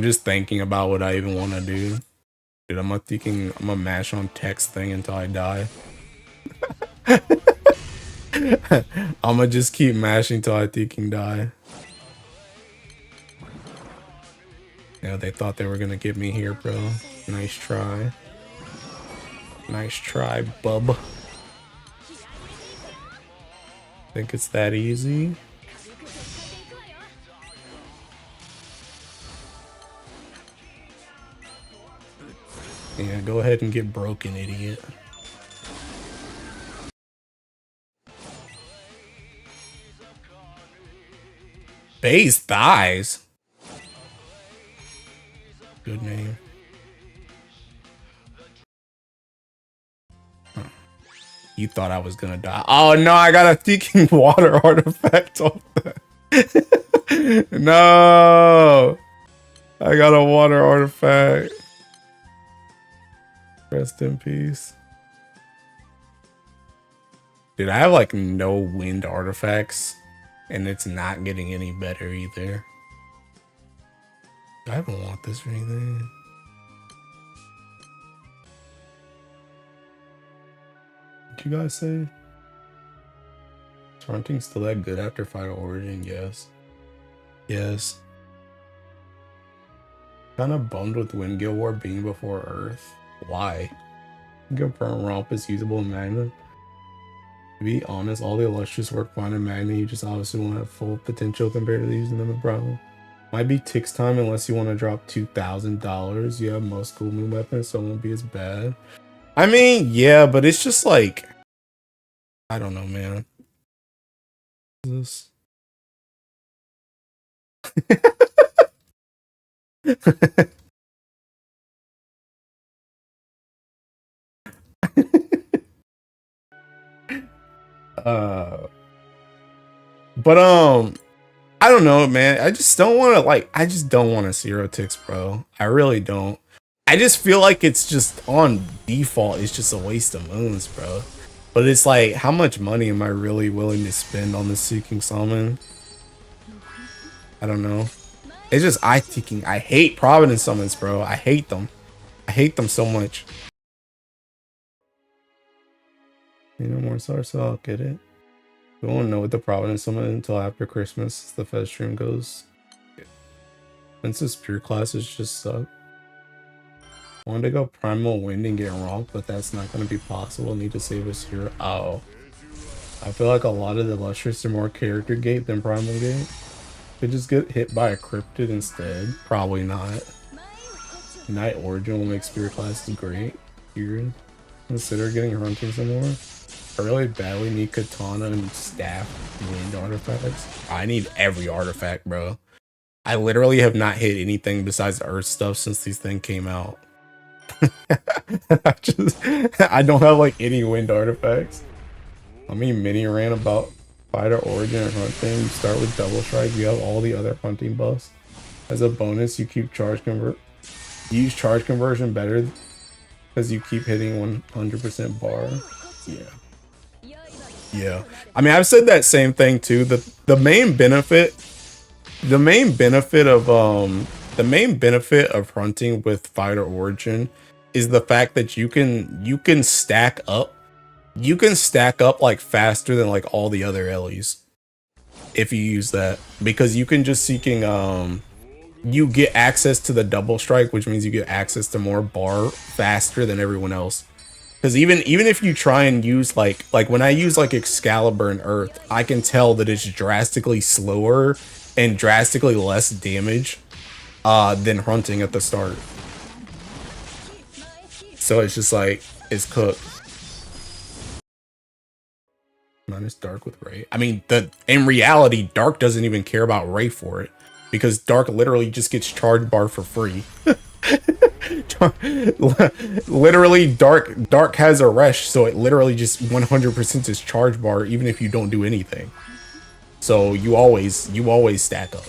just thinking about what I even want to do. Dude, I'm gonna mash on text thing until I die. I'm gonna just keep mashing till I die. Yeah, they thought they were gonna get me here, bro. Nice try. Nice try, bub. Think it's that easy? Yeah, go ahead and get broken, idiot. Bay's thighs. Good name. Huh. You thought I was gonna die. Oh no, I got a seeking water artifact off that. No! I got a water artifact. Rest in peace. Dude, I have like no wind artifacts, and it's not getting any better either. I don't want this or anything. What you guys say? Is Fronting still that good after Final Origin? Yes. Yes. Kind of bummed with Wind Guild War being before Earth. Why? Confirm Romp is usable in Magna. To be honest, all the illustrious work fine in Magna, you just obviously won't have full potential compared to using them in problem. Might be Tix time unless you want to drop $2,000. You have most cool moon weapons, so it won't be as bad. I mean, yeah, but it's just like, I don't know, man. This. But I don't know, man. I just don't want to I just don't want to zero ticks, bro. I really don't. I just feel like it's just on default. It's just a waste of moons, bro. But it's like, how much money am I really willing to spend on the Seeking Summon? I don't know. It's just eye-ticking. I hate Providence Summons, bro. I hate them. I hate them so much. You know more stars, so I'll get it. We won't know what the Providence Summon until after Christmas. The Fed stream goes. Princess Pure classes just suck. I wanted to go Primal Wind and get Romp, but that's not going to be possible. Need to save us here. Oh. I feel like a lot of the Illustrious are more Character Gate than Primal Gate. Could just get hit by a Cryptid instead. Probably not. Night Origin will make Spirit classes great. Here. Consider getting Hunting some more. I really badly need Katana and Staff Wind artifacts. I need every artifact, bro. I literally have not hit anything besides Earth stuff since these things came out. I don't have like any wind artifacts. I mean, mini ran about Fighter Origin and Hunting. You start with Double Strike, you have all the other hunting buffs. As a bonus, you keep use charge conversion better because you keep hitting 100% bar. Yeah. I mean, I've said that same thing too. The main benefit of hunting with Fighter Origin is the fact that you can stack up. You can stack up like faster than like all the other Ellies if you use that, because you can just seeking you get access to the double strike, which means you get access to more bar faster than everyone else. Because even if you try and use like when I use like Excalibur and Earth, I can tell that it's drastically slower and drastically less damage than hunting at the start. So it's just like, it's cooked. Minus Dark with Ray. I mean, in reality, Dark doesn't even care about Ray for it, because Dark literally just gets charge bar for free. Literally, Dark has a rush, so it literally just 100% is charge bar even if you don't do anything. So you always stack up.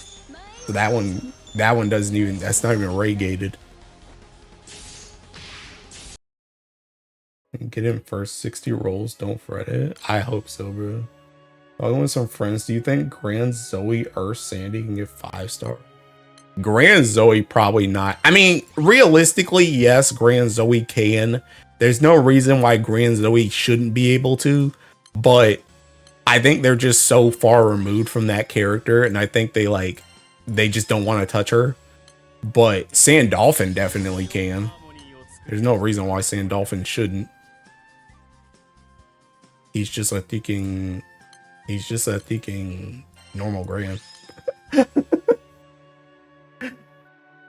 So that one doesn't even, that's not even Ray gated. Get in first 60 rolls, don't fret it. I hope so, bro. Talking with some friends, do you think Grand Zoe Earth Sandy can get 5-star? Grand Zoe probably not. I mean, realistically, yes, Grand Zoe can. There's no reason why Grand Zoe shouldn't be able to, but I think they're just so far removed from that character, and I think they just don't want to touch her. but Sandolphin definitely can. There's no reason why Sandolphin shouldn't. He's just a thinking normal Grand.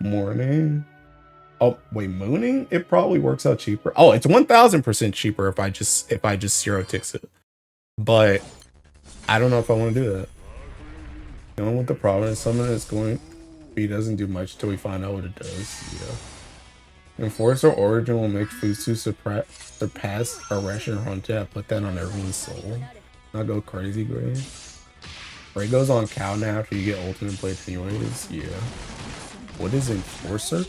Morning. Oh wait, mooning? It probably works out cheaper. Oh, it's 1000% cheaper if I just zero ticks it. But I don't know if I want to do that. Going with the providence summon is going. He doesn't do much till we find out what it does. Yeah. Enforcer Origin will make Fusu surpass a ration hunter. Put that on everyone's soul. Not go crazy, Gray. Ray goes on cow now after you get ultimate blade anyways. Yeah. What is Enforcer?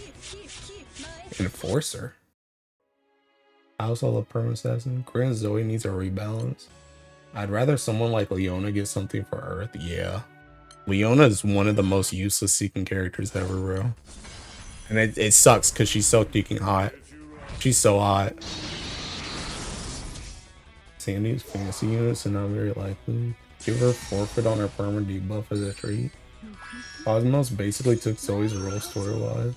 Enforcer? Household of Perma Assassin. Grand Zoe needs a rebalance. I'd rather someone like Leona get something for Earth. Yeah. Leona is one of the most useless seeking characters ever, bro. And it sucks because she's so freaking hot. She's so hot. Sandy's fantasy units are not very likely. Give her forfeit on her perma debuff as a treat. Cosmos basically took Zoe's role story-wise.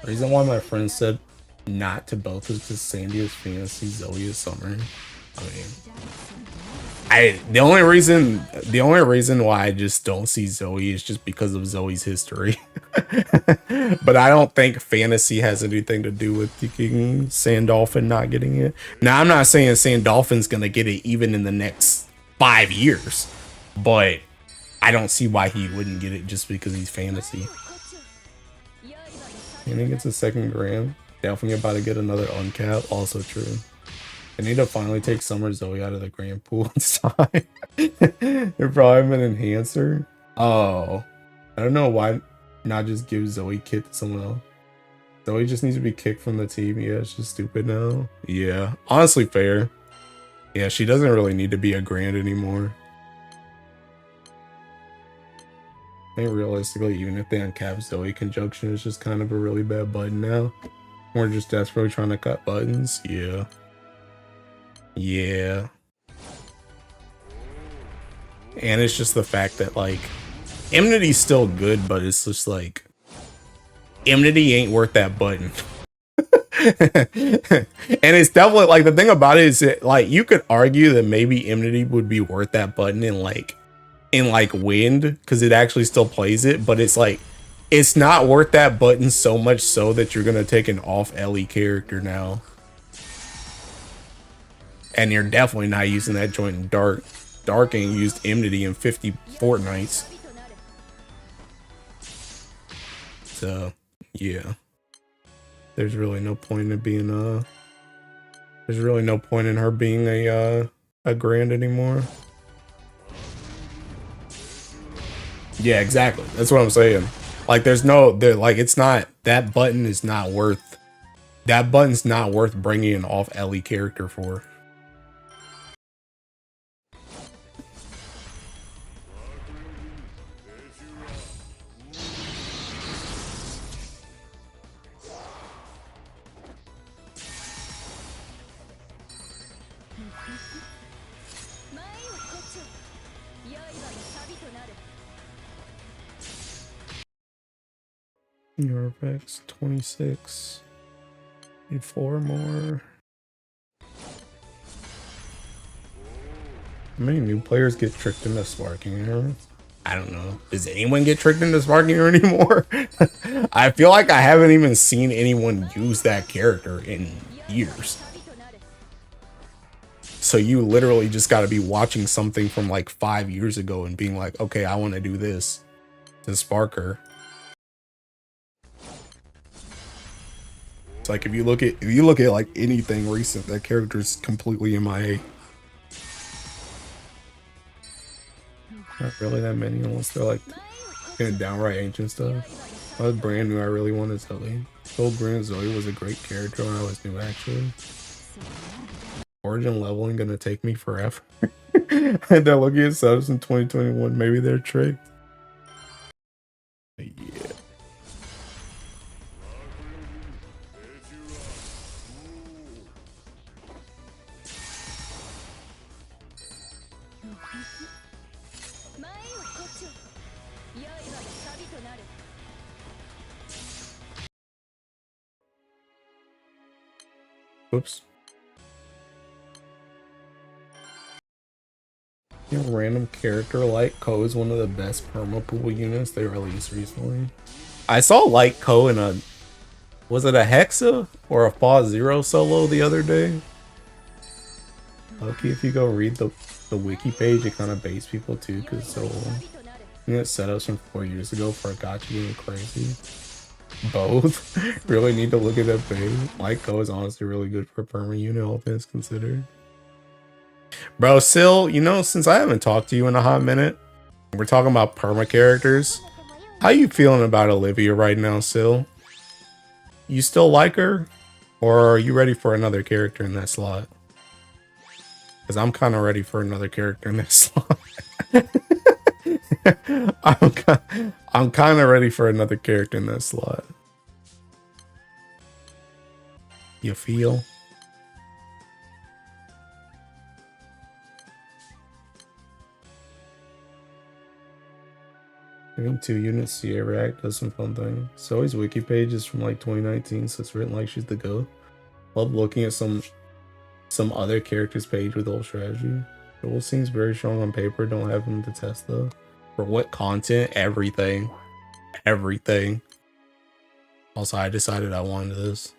Reason why my friend said not to both is because Sandy is fantasy, Zoe is summer. I mean, the only reason why I just don't see Zoe is just because of Zoe's history. But I don't think fantasy has anything to do with thinking Sandolphin not getting it. Now, I'm not saying Sandolphin's gonna get it even in the next 5 years, but I don't see why he wouldn't get it just because he's fantasy. And he gets a second Grand. Definitely about to get another uncap. Also true. I need to finally take Summer Zoe out of the Grand Pool inside. It'd probably been an enhancer. Oh. I don't know why not just give Zoe kit to someone else. Zoe just needs to be kicked from the team. Yeah, it's just stupid now. Yeah. Honestly fair. Yeah, she doesn't really need to be a Grand anymore. I think realistically, even if they uncap Zoe, Conjunction is just kind of a really bad button now. We're just desperately trying to cut buttons. Yeah. Yeah. And it's just the fact that, like, Enmity's still good, but it's just like, Enmity ain't worth that button. And it's definitely, like, the thing about it is that, like, you could argue that maybe Enmity would be worth that button in Wind, because it actually still plays it, but it's like, it's not worth that button so much so that you're gonna take an off Ellie character now. And you're definitely not using that joint in Dark. Dark ain't used Enmity in 50 Fortnites. So, yeah. There's really no point in being, there's really no point in her being a Grand anymore. Yeah, exactly. That's what I'm saying. Like, it's not, that button's not worth bringing an off Ellie character for. Your effects 26. Need 4 more. How many new players get tricked into sparking her? I don't know. Does anyone get tricked into sparking her anymore? I feel like I haven't even seen anyone use that character in years. So you literally just got to be watching something from like 5 years ago and being like, okay, I want to do this to spark her. It's like if you look at like anything recent, that character's completely MIA. Not really that many unless they're like in downright ancient stuff. I was brand new. I really wanted Zoe. Old Grand Zoe was a great character when I was new, actually. Origin leveling gonna take me forever. And they're looking at subs in 2021. Maybe they're tricked. Yeah. Oops. You know, random character like Ko is one of the best perma pool units they released recently. I saw Light Ko in a, was it a Hexa or a Fa Zero solo the other day? Okay, if you go read the wiki page, it kind of baits people too, because it's so old. You know, it setups from 4 years ago for a gacha getting crazy. Both. Really need to look at that page. Light Ko is honestly really good for a perma unit, all things considered. Bro, Sil, you know, since I haven't talked to you in a hot minute, we're talking about perma characters. How you feeling about Olivia right now, Sil? You still like her? Or are you ready for another character in that slot? Because I'm kind of ready for another character in that slot. I'm kind of ready for another character in that slot. You feel? Giving 2 units Sierra Act does some fun thing. Zoe's wiki page is from like 2019, so it's written like she's the GOAT. Love looking at some other characters page with old strategy. Joel seems very strong on paper, don't have him to test though. For what content? Everything. Everything. Also, I decided I wanted this.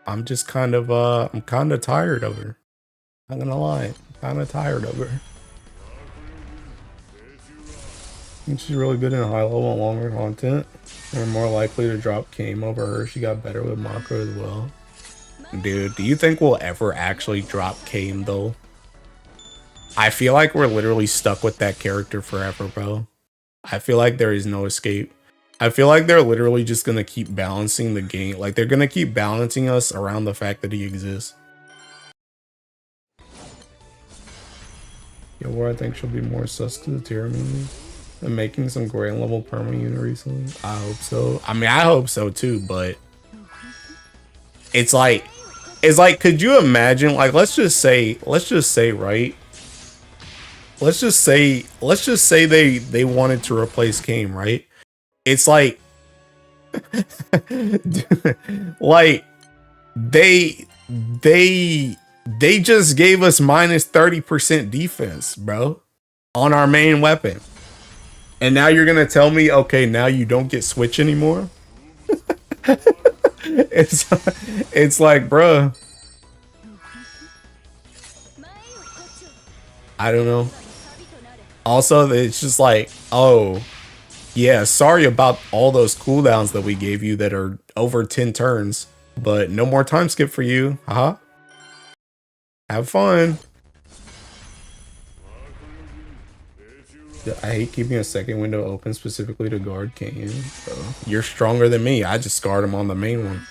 I'm just kind of I'm kind of tired of her. Not gonna lie, I'm kind of tired of her. I think she's really good in high level and longer content. We're more likely to drop Kame over her. She got better with Macro as well. Dude, do you think we'll ever actually drop Kame though? I feel like we're literally stuck with that character forever, bro. I feel like there is no escape. I feel like they're literally just gonna keep balancing the game. Like they're gonna keep balancing us around the fact that he exists. Yo, where I think she'll be more sus to the tier movie. And making some grand level perma unit recently. I hope so. I mean, I hope so too, but it's like, could you imagine, like, let's just say, right? Let's just say they wanted to replace Kame, right? It's like, like, they just gave us minus 30% defense, bro, on our main weapon. And now you're gonna tell me, okay, now you don't get switch anymore? it's like, bruh. I don't know. Also, it's just like, oh, yeah, sorry about all those cooldowns that we gave you that are over 10 turns, but no more time skip for you. Haha. Have fun. I hate keeping a second window open specifically to guard Kane. Bro, you're stronger than me. I just guard him on the main one.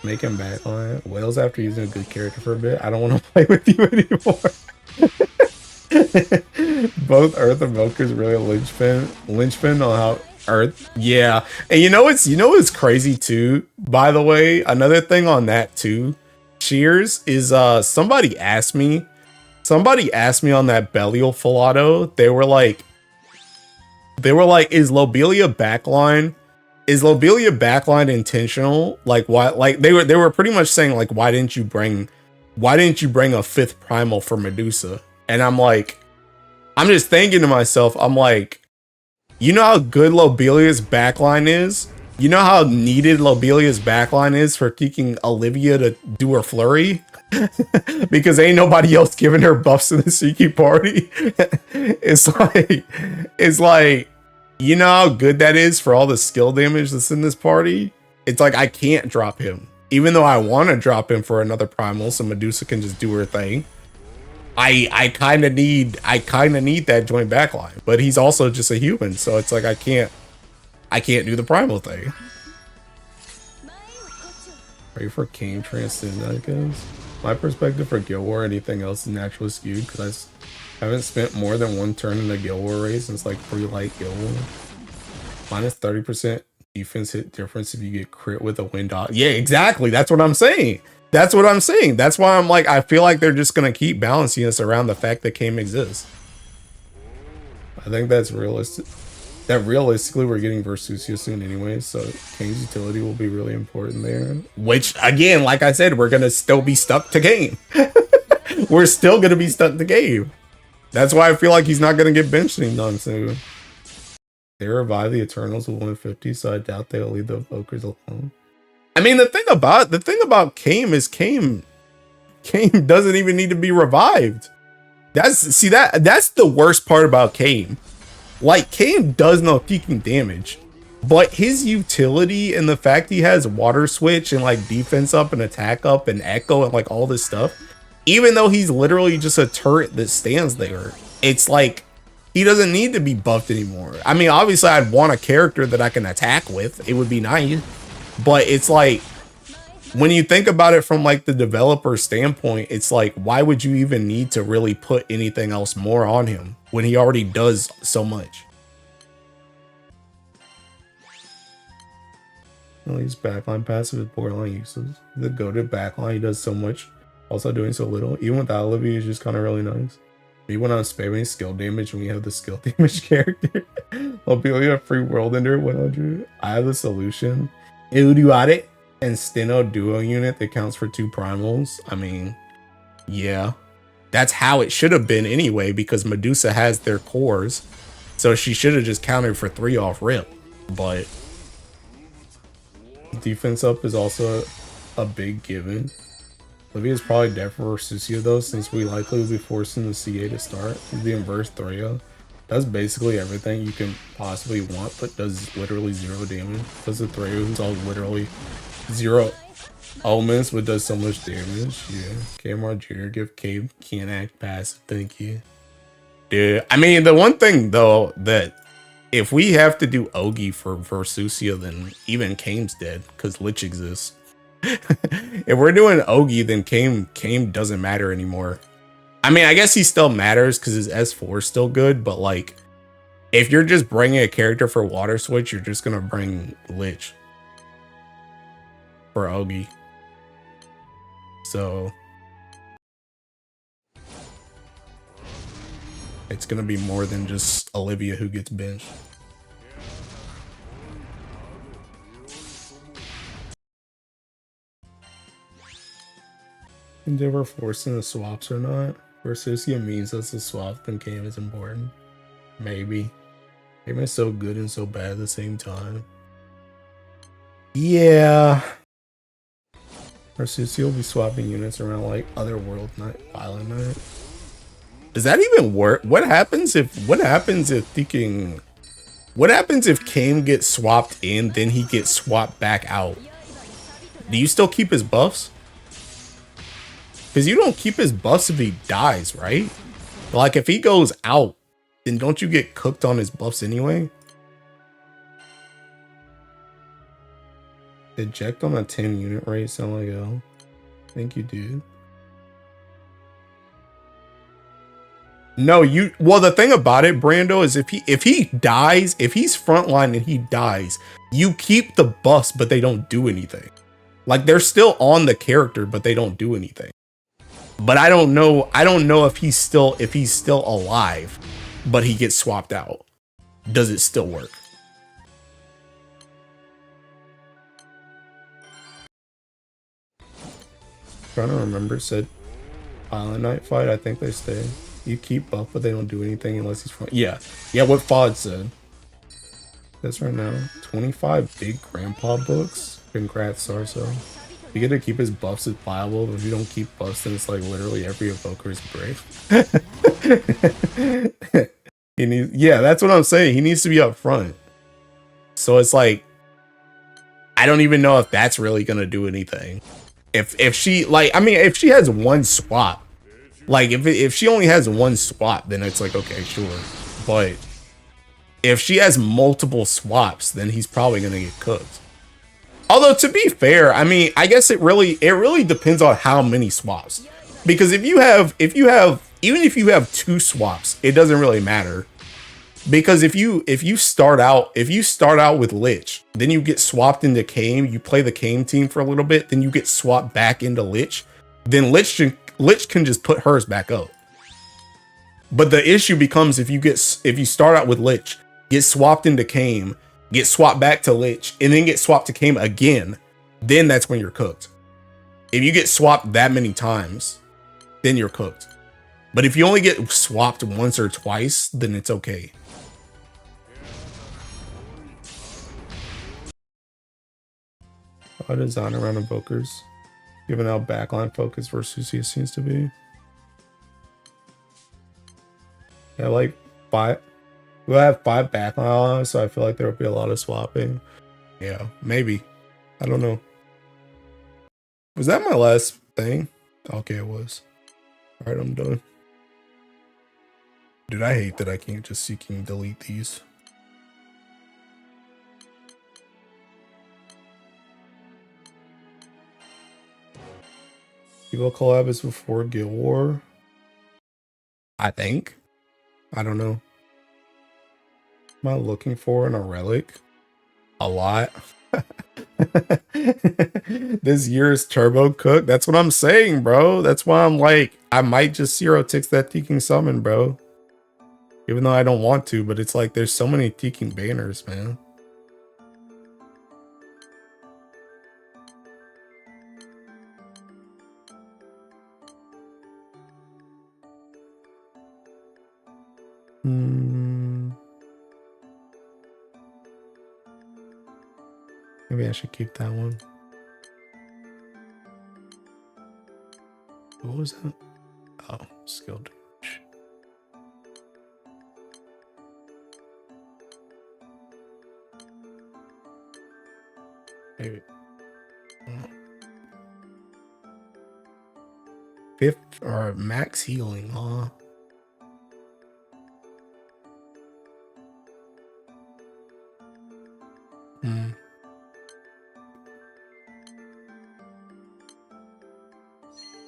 Make him backline. Whales after using a good character for a bit. I don't want to play with you anymore. Both Earth and Milkers really linchpin on how Earth. Yeah. And you know what's crazy too, by the way, another thing on that too, Cheers, is somebody asked me on that Belial full auto, they were like, is Lobelia backline intentional? Like, why? Like they were pretty much saying like, why didn't you bring a 5th primal for Medusa? And I'm like, I'm just thinking to myself, I'm like, you know how good Lobelia's backline is? You know how needed Lobelia's backline is for kicking Olivia to do her flurry? Because ain't nobody else giving her buffs in the Suki party. It's like, you know how good that is for all the skill damage that's in this party? It's like, I can't drop him. Even though I want to drop him for another primal so Medusa can just do her thing. I kind of need that joint backline, but he's also just a human, so it's like I can't do the primal thing. Are you for Kame Transcend, I guess? My perspective for Guild War or anything else is naturally skewed because I haven't spent more than 1 turn in the Guild War race since like pre-light Guild War. Minus 30% defense hit difference if you get crit with a wind dot. Yeah, exactly. That's what I'm saying. That's why I'm like, I feel like they're just gonna keep balancing us around the fact that Kame exists. I think that's realistic. that realistically we're getting Versusia soon anyway, so Kane's utility will be really important there. Which, again, like I said, we're gonna still be stuck to game. We're still gonna be stuck to game. That's why I feel like he's not gonna get benched anytime soon. They revive the Eternals with 150, so I doubt they'll leave the Evokers alone. I mean, the thing about Kame is Kame doesn't even need to be revived. That's the worst part about Kame. Like, Kame does no peaking damage, but his utility and the fact he has water switch and like defense up and attack up and echo and like all this stuff, even though he's literally just a turret that stands there, it's like he doesn't need to be buffed anymore. I mean, obviously I'd want a character that I can attack with. It would be nice, but it's like, when you think about it from like the developer standpoint, it's like, why would you even need to really put anything else more on him when he already does so much? Well, his backline passive is borderline useless. The goated backline, he does so much, also doing so little. Even without Olivia, he's just kind of really nice. He went on spamming skill damage when we have the skill damage character. Ophelia free world ender 100. I have the solution. Uduade and Steno duo unit that counts for 2 primals. I mean, yeah, that's how it should have been anyway, because Medusa has their cores, so she should have just counted for 3 off rip. But defense up is also a big given. Olivia is probably dead for Versusia though, since we likely will be forcing the CA to start. He's the inverse Threa. Does basically everything you can possibly want, but does literally 0 damage. Does the Threa, who's all literally 0 elements, but does so much damage. Yeah. KMR Jr. give Cave can't act passive. Thank you. Dude, I mean, the one thing though, that if we have to do Ogi for Versusia, then even Kame's dead, because Lich exists. If we're doing Ogi, then Kame doesn't matter anymore. I mean, I guess he still matters because his S4 is still good, but like, if you're just bringing a character for Water Switch, you're just gonna bring Lich for Ogi. So it's gonna be more than just Olivia who gets benched. They were forcing the swaps or not. Versusia means that's the swap, then Kame is important. Maybe. Kame is so good and so bad at the same time. Yeah. Versusia will be swapping units around like Otherworld Night, Violent Night. Does that even work? What happens if thinking, what happens if Kame gets swapped in, then he gets swapped back out? Do you still keep his buffs? Because you don't keep his buffs if he dies, right? Like, if he goes out, then don't you get cooked on his buffs anyway? Eject on a 10 unit rate sound like hell? I think you do. No, you, well, the thing about it, Brando, is if he dies, if he's frontline and he dies, you keep the buffs, but they don't do anything. Like, they're still on the character, but they don't do anything. But I don't know if he's still alive, but he gets swapped out. Does it still work? Trying to remember, said Island Night fight, I think they stay. You keep buff, but they don't do anything unless he's front. Yeah, what Fod said. That's right now. 25 big grandpa books. Congrats, Sarso. You get to keep his buffs as viable, but if you don't keep buffs, then it's like literally every evoker is brave. He needs, yeah, that's what I'm saying. He needs to be up front. So it's like, I don't even know if that's really gonna do anything. If she, like, I mean, if she has one swap, like if she only has one swap, then it's like, okay, sure. But if she has multiple swaps, then he's probably gonna get cooked. Although, to be fair, I mean, I guess it really depends on how many swaps. Because even if you have 2 swaps, it doesn't really matter. Because if you start out with Lich, then you get swapped into Kame, you play the Kame team for a little bit, then you get swapped back into Lich, then Lich can just put hers back up. But the issue becomes if you start out with Lich, get swapped into Kame, get swapped back to Lich, and then get swapped to Kame again, then that's when you're cooked. If you get swapped that many times, then you're cooked. But if you only get swapped once or twice, then it's okay. Design around invokers, given how backline focused Versusia seems to be. Yeah, like 5. We'll have 5 backline, so I feel like there will be a lot of swapping. Yeah, maybe. I don't know. Was that my last thing? Okay, it was. All right, I'm done. Dude, I hate that I can't just seeking delete these. Evo collab is before Guild War. I think. I don't know. Am I looking for in a relic? A lot. This year's turbo cook. That's what I'm saying, bro. That's why I'm like, I might just 0-tix that Teeking summon, bro. Even though I don't want to, but it's like there's so many Teeking banners, man. Maybe I should keep that one. What was that? Oh, skill damage. Maybe. 5th or max healing, huh?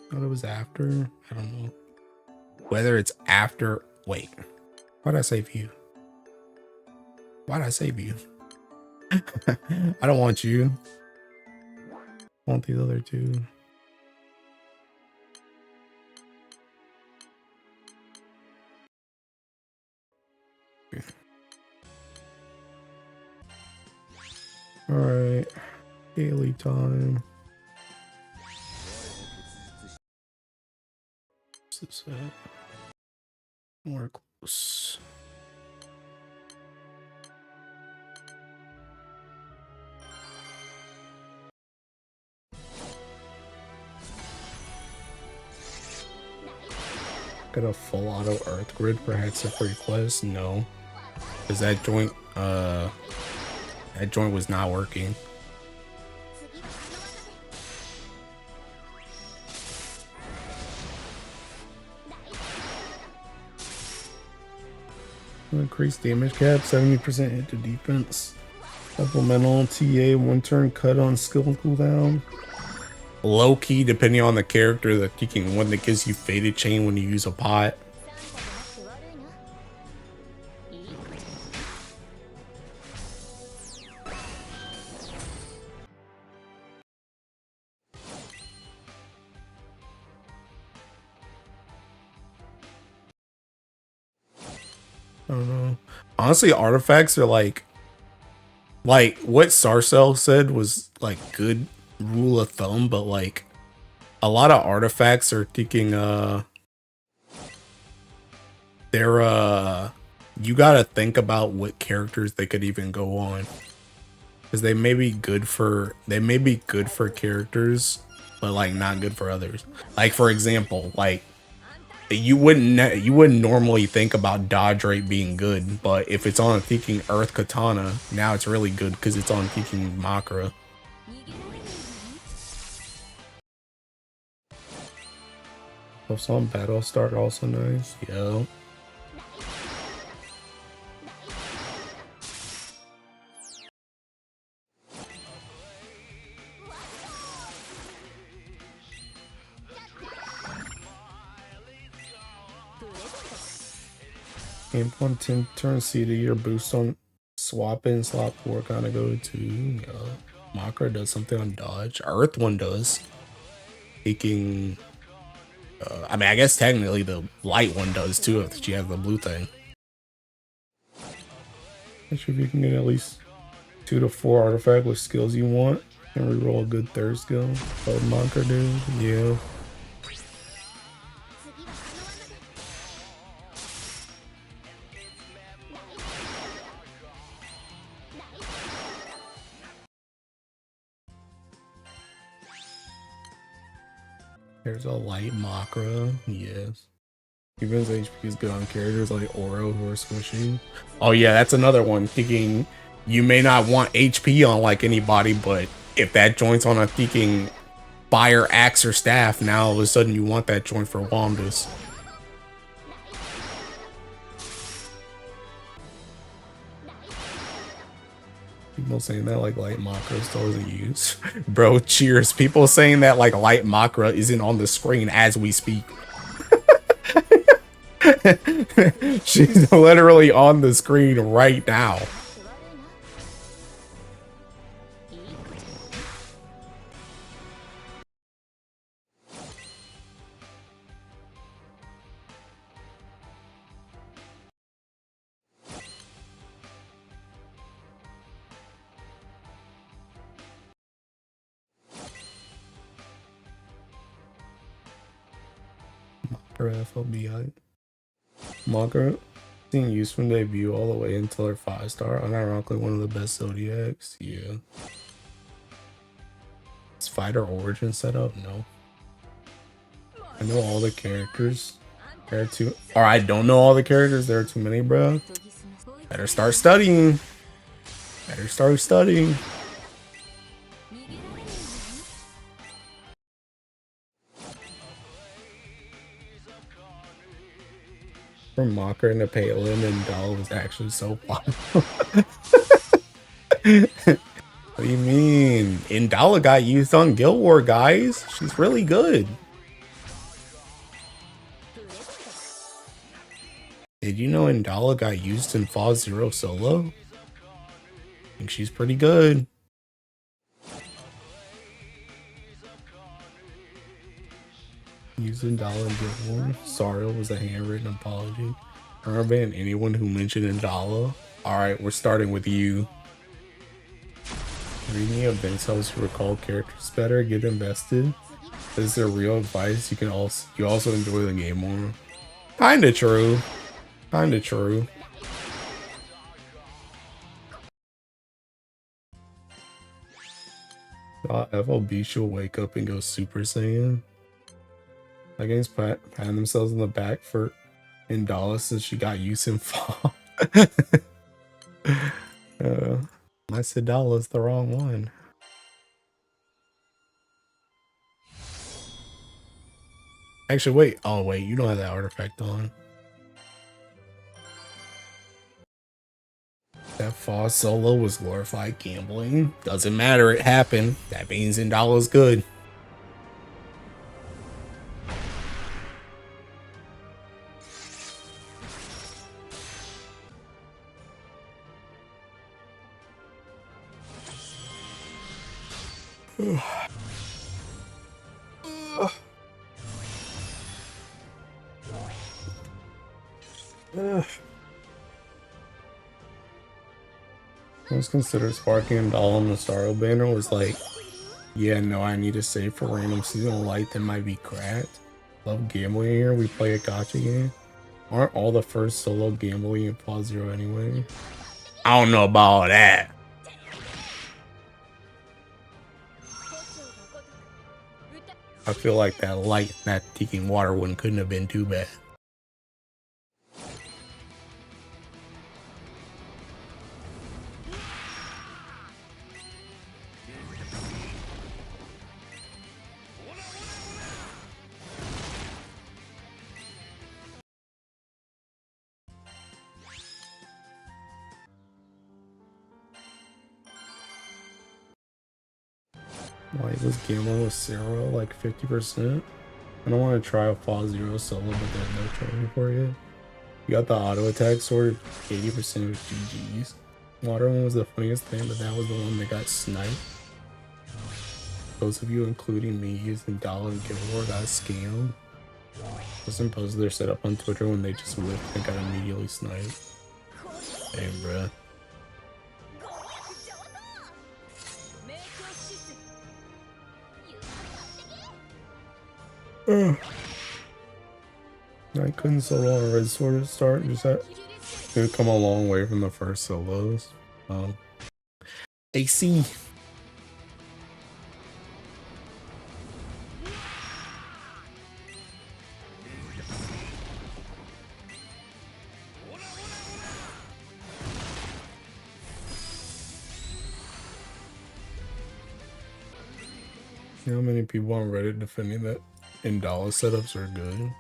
Thought it was after. I don't know. Whether it's after. Wait. Why'd I save you? Why'd I save you? I don't want you. I want these other two. All right. Daily time. This is more close. Got a full auto earth grid for Hexa request? No. Because that joint was not working. Increase damage cap, 70% hit to defense. Supplemental TA, 1 turn cut on skill cooldown. Low key, depending on the character, the kicking one that gives you faded chain when you use a pot. I don't know. Honestly, artifacts are like what Sarcel said was like good rule of thumb, but like a lot of artifacts are thinking they're you gotta think about what characters they could even go on, because they may be good for characters, but like not good for others. Like for example, like you wouldn't normally think about dodge rate being good, but if it's on a Thinking Earth Katana, now it's really good because it's on Thinking Makara. Some battle start also nice. Yo. Game 1 10 turn C to your boost on swap in, slot 4 kind of go to Makara does something on dodge. Earth one does. Taking I mean, I guess technically the light one does too if she has the blue thing. Not sure if you can get at least 2 to 4 artifact with skills you want. And reroll a good third skill. Oh, Monker dude. Yeah. There's a light Makra. Yes. Even HP is good on characters like Oro who are squishy. Oh yeah, that's another one. Thinking you may not want HP on like anybody, but if that joint's on a thinking fire, axe, or staff, now all of a sudden you want that joint for Wambus. People saying that like light Makra still isn't used. Bro, cheers. People saying that like light Makra isn't on the screen as we speak. She's literally on the screen right now. FLBI. Makra being used from debut all the way until her 5-star. Unironically one of the best Zodiacs. Yeah. Is fighter origin setup? No. I know all the characters. There are too, or I don't know all the characters. There are too many, bro. Better start studying. Better start studying. From Mocker into Palin and Doll was actually so fun. What do you mean? Indala got used on Guild War, guys. She's really good. Did you know Indala got used in Fall Zero solo? I think she's pretty good. Using Indala in Guild War. Sorry, it was a handwritten apology. I remember banning anyone who mentioned Indala. Alright, we're starting with you. Reading events helps you recall characters better, get invested. This is their real advice. You also enjoy the game more. Kinda true. Kinda true. FLB she'll wake up and go Super Saiyan. That game's patting themselves in the back for Indala since she got used in Fall. My Sidala's the wrong one. Actually, wait. Oh, wait. You don't have that artifact on. That Fall solo was glorified gambling. Doesn't matter. It happened. That means Indala's good. I was considered sparking and Doll on the Starro banner was like, yeah, no, I need to save for random seasonal light that might be cracked. Love gambling here. We play a gacha game. Aren't all the first solo gambling in Fall Zero anyway? I don't know about all that. I feel like that light, that taking water one couldn't have been too bad. Why was gambling with Zero like 50%? I don't want to try a Fall Zero solo, but there's no training for you. You got the auto attack sword, 80% with GG's. Water one was the funniest thing, but that was the one that got sniped. Those of you, including me, using Dollar and Guild War got scammed. Person posted their setup on Twitter when they just whipped and got immediately sniped. Damn, bruh. Ugh. I couldn't solo on Red Sword at start. Just had to come a long way from the first solos. AC. You know how many people on Reddit defending that Indala setups are good?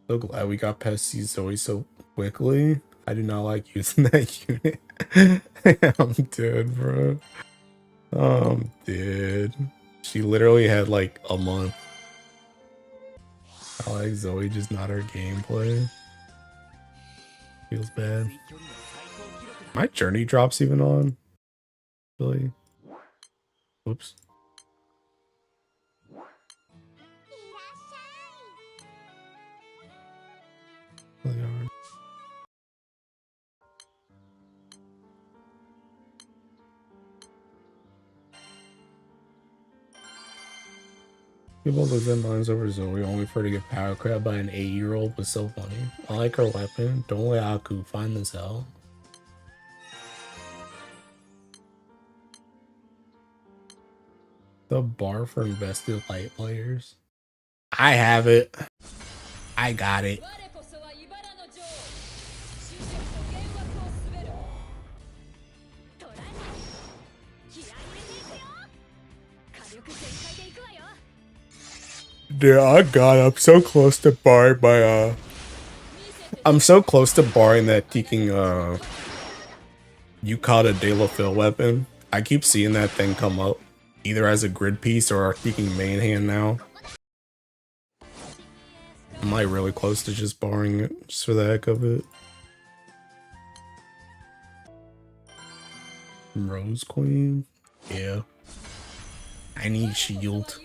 So glad we got past Zoe so quickly. I do not like using that unit. I'm dead, bro. I'm dead. She literally had like a month. I like Zoe, just not her gameplay. Feels bad. My journey drops even on. Really? Whoops. People lose their minds over Zoe only for her to get power crab by an 8-year-old was so funny. I like her weapon. Don't let Aku find this out. The bar for invested light players. I have it. I got it. Dude, I got it. I'm so close to barring my I'm so close to barring that teaking Yukata De La Phil weapon. I keep seeing that thing come up. Either as a grid piece or teaking main hand now. I'm like really close to just barring it, just for the heck of it. Rose Queen? Yeah. I need shield.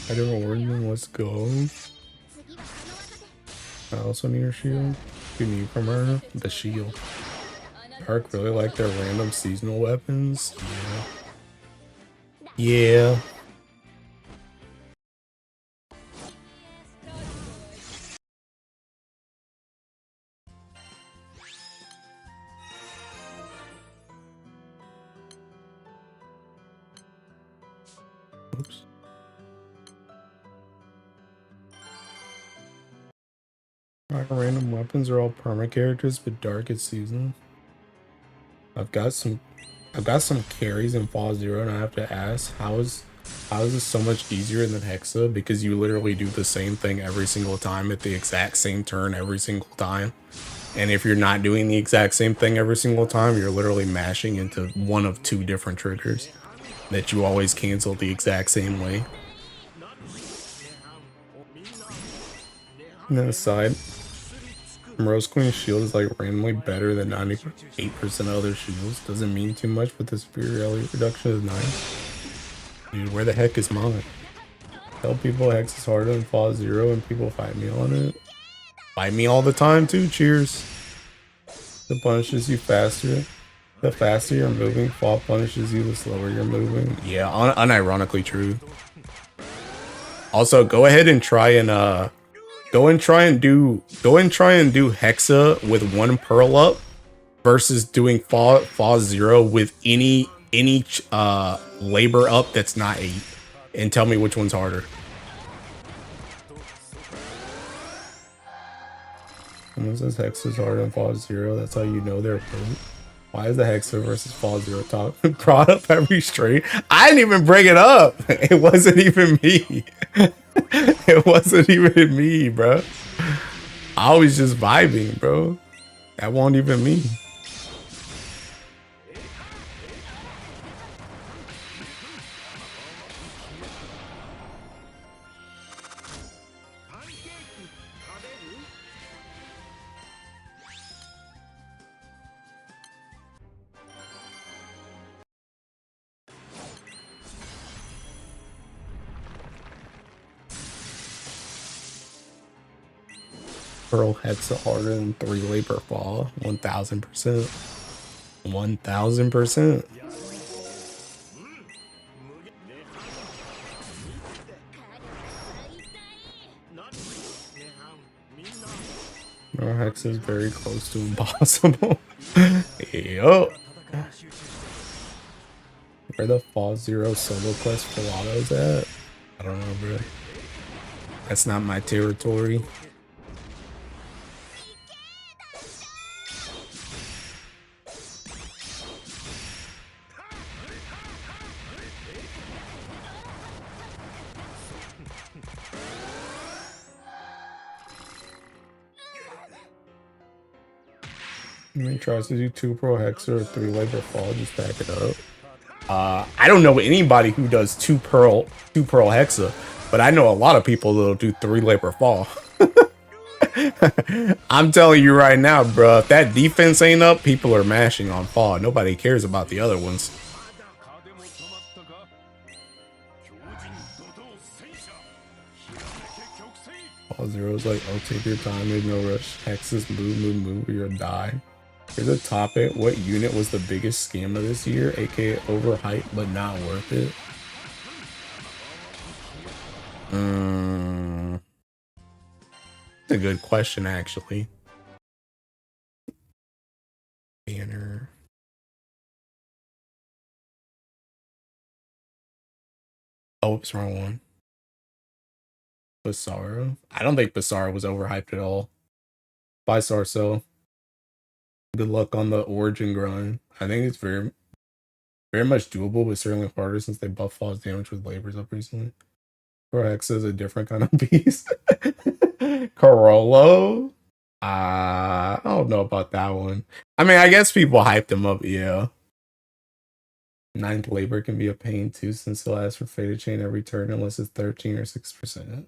I don't know, let's go. I also need her shield. You need from her the shield. Park really like their random seasonal weapons. Yeah. Yeah. Oops. My random weapons are all perma characters, but dark is seasonal. I've got some carries in Fall Zero, and I have to ask, how is this so much easier than Hexa? Because you literally do the same thing every single time at the exact same turn every single time. And if you're not doing the exact same thing every single time, you're literally mashing into one of 2 different triggers that you always cancel the exact same way. And then aside, Rose Queen's shield is like randomly better than 98% of other shields. Doesn't mean too much, but the superiority reduction is nice. Dude, where the heck is mine? Tell people Hex is harder than Fall Zero and people fight me on it. Fight me all the time too, cheers. The punishes you faster. The faster you're moving, Fall punishes you the slower you're moving. Yeah, unironically true. Also, go ahead and try and do Hexa with 1 pearl up versus doing Fall Zero with any labor up that's not 8, and tell me which one's harder. Someone says Hexa is harder than Fall Zero. That's how you know they're both. Why is the Hexa versus Fall Zero talk brought up every stream? I didn't even bring it up. It wasn't even me. It wasn't even me, bro. I was just vibing, bro. That wasn't even me. Pearl Hexa harder than 3 labor fall, 1000%. 1000%. No hex is very close to impossible. Yo. Where the Fall Zero solo quest Filado's at? I don't know, bro. That's not my territory. When he tries to do 2 Pro Hexa or 3 Labor Fall, just back it up. I don't know anybody who does 2 Pearl Hexa, but I know a lot of people that'll do 3 Labor Fall. I'm telling you right now, bro, if that defense ain't up, people are mashing on Fall. Nobody cares about the other ones. Fall Zero's like, oh, take your time, there's no rush. Hexes, move, you're gonna die. Here's a topic. What unit was the biggest scam of this year? AKA overhyped but not worth it. That's a good question, actually. Banner. Oh, oops, wrong one. Basara. I don't think Basara was overhyped at all. Bye, Sarso. Good luck on the origin grind. I think it's very much doable, but certainly harder since they buff Fall's damage with labors up recently. Hexa is a different kind of beast. Corollo? I don't know about that one. I mean, I guess people hyped him up, yeah. 9th labor can be a pain too, since he'll ask for faded chain every turn unless it's 13 or 6%.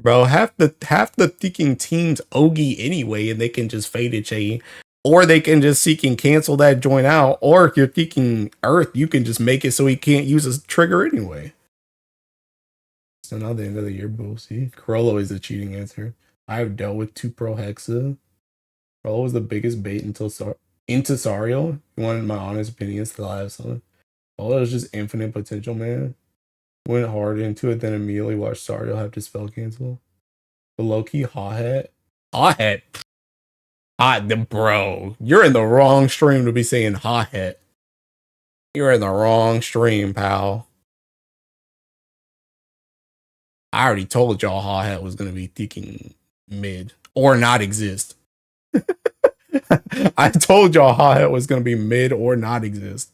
Bro, half the freaking team's Ogi anyway, and they can just faded chain. Or they can just seek and cancel that joint out. Or if you're thinking Earth, you can just make it so he can't use his trigger anyway. So now the end of the year, see. Corollo is a cheating answer. I have dealt with 2 Pro Hexa. Corollo was the biggest bait until into Sariel. You wanted my honest opinion, still have some. Corollo is just infinite potential, man. Went hard into it, then immediately watched Sariel have to spell cancel. The low-key Hot Hat. Bro, you're in the wrong stream to be saying Hot Hat. You're in the wrong stream, pal. I already told y'all Hot Hat was gonna be thinking mid or not exist. I told y'all Hot Hat was gonna be mid or not exist.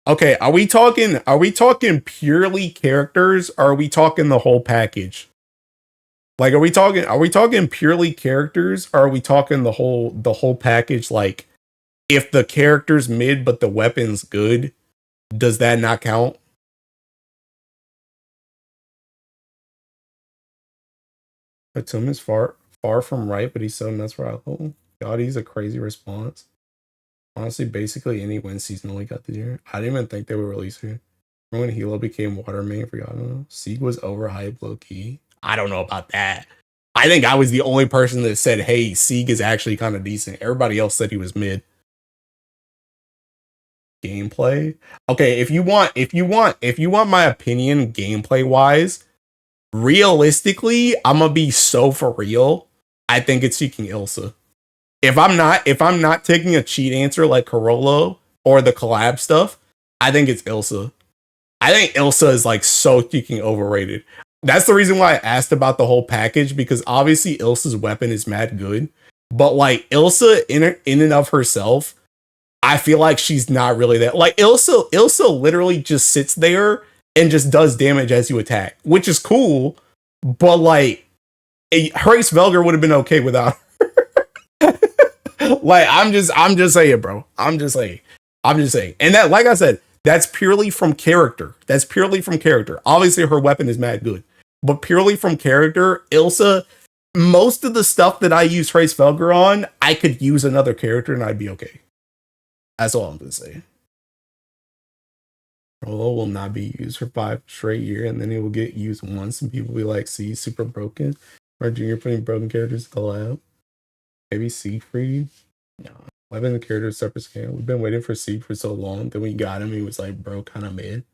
Okay, are we talking purely characters, or are we talking the whole package? Like, are we talking purely characters, or are we talking the whole package? Like, if the character's mid but the weapon's good, does that not count? Atum is far from right, but he's so nuts for alcohol. God, he's a crazy response. Honestly, basically any win season only got this year. I didn't even think they would release her. Remember when Hilo became water main? Forgot. Sieg was overhyped, low key. I don't know about that. I think I was the only person that said, "Hey, Sieg is actually kind of decent." Everybody else said he was mid. Gameplay. Okay, if you want my opinion, gameplay wise, realistically, I'm gonna be so for real. I think it's seeking Ilsa. If I'm not taking a cheat answer like Corollo or the collab stuff, I think it's Ilsa. I think Ilsa is like so freaking overrated. That's the reason why I asked about the whole package, because obviously Ilsa's weapon is mad good, but like Ilsa in and of herself, I feel like she's not really that. Like Ilsa literally just sits there and just does damage as you attack, which is cool, but like Hrace Velger would have been okay without her. Like, I'm just saying, bro. I'm just saying. And that, like I said, that's purely from character. Obviously, her weapon is mad good, but purely from character, Ilsa, most of the stuff that I use Hrace Velger on, I could use another character and I'd be okay. That's all I'm gonna say. Rolo will not be used for 5 straight years, and then it will get used once, and people will be like, "See, super broken." Or Junior putting broken characters in the lab. Maybe Siegfried. No, weapon the character separate scale. We've been waiting for Sieg for so long. Then we got him. He was like, bro, kind of mid.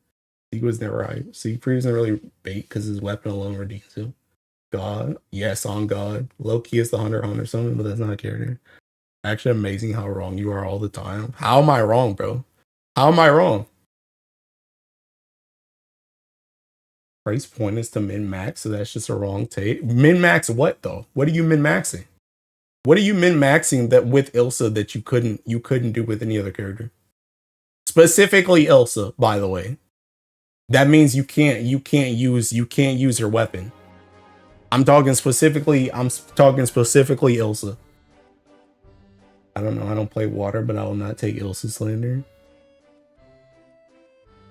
Sieg was never right. Siegfried isn't really bait because his weapon alone redeems him. God, yes, on God. Loki is the Hunter something, but that's not a character. Actually, amazing how wrong you are all the time. How am I wrong, bro? How am I wrong? Price point is to min max, so that's just a wrong take. Min max what though? What are you min maxing? What are you min maxing that with Ilsa that you couldn't do with any other character? Specifically Ilsa, by the way. That means you can't use her weapon. I'm talking specifically Ilsa. I don't know. I don't play water, but I will not take Ilsa slander.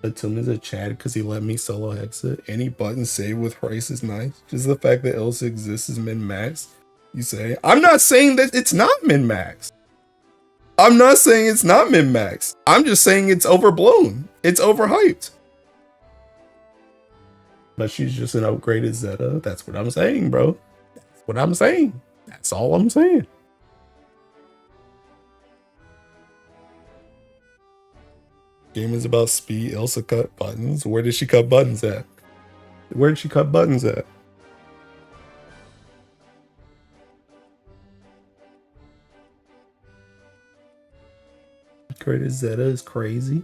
Atum is a Chad because he let me solo Hexa. Any button save with Rice is nice. Just the fact that Ilsa exists is min max. You say I'm not saying that it's not min max. I'm not saying it's not min max. I'm just saying it's overblown. It's overhyped. But she's just an upgraded Zeta. That's what I'm saying, bro. That's what I'm saying. That's all I'm saying. Game is about speed. Elsa cut buttons. Where did she cut buttons at? Where did she cut buttons at? Upgraded Zeta is crazy.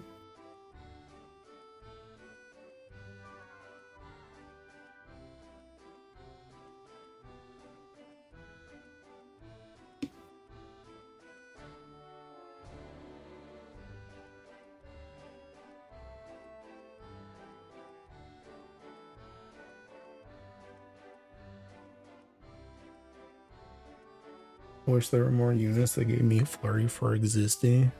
I wish there were more units that gave me a flurry for existing.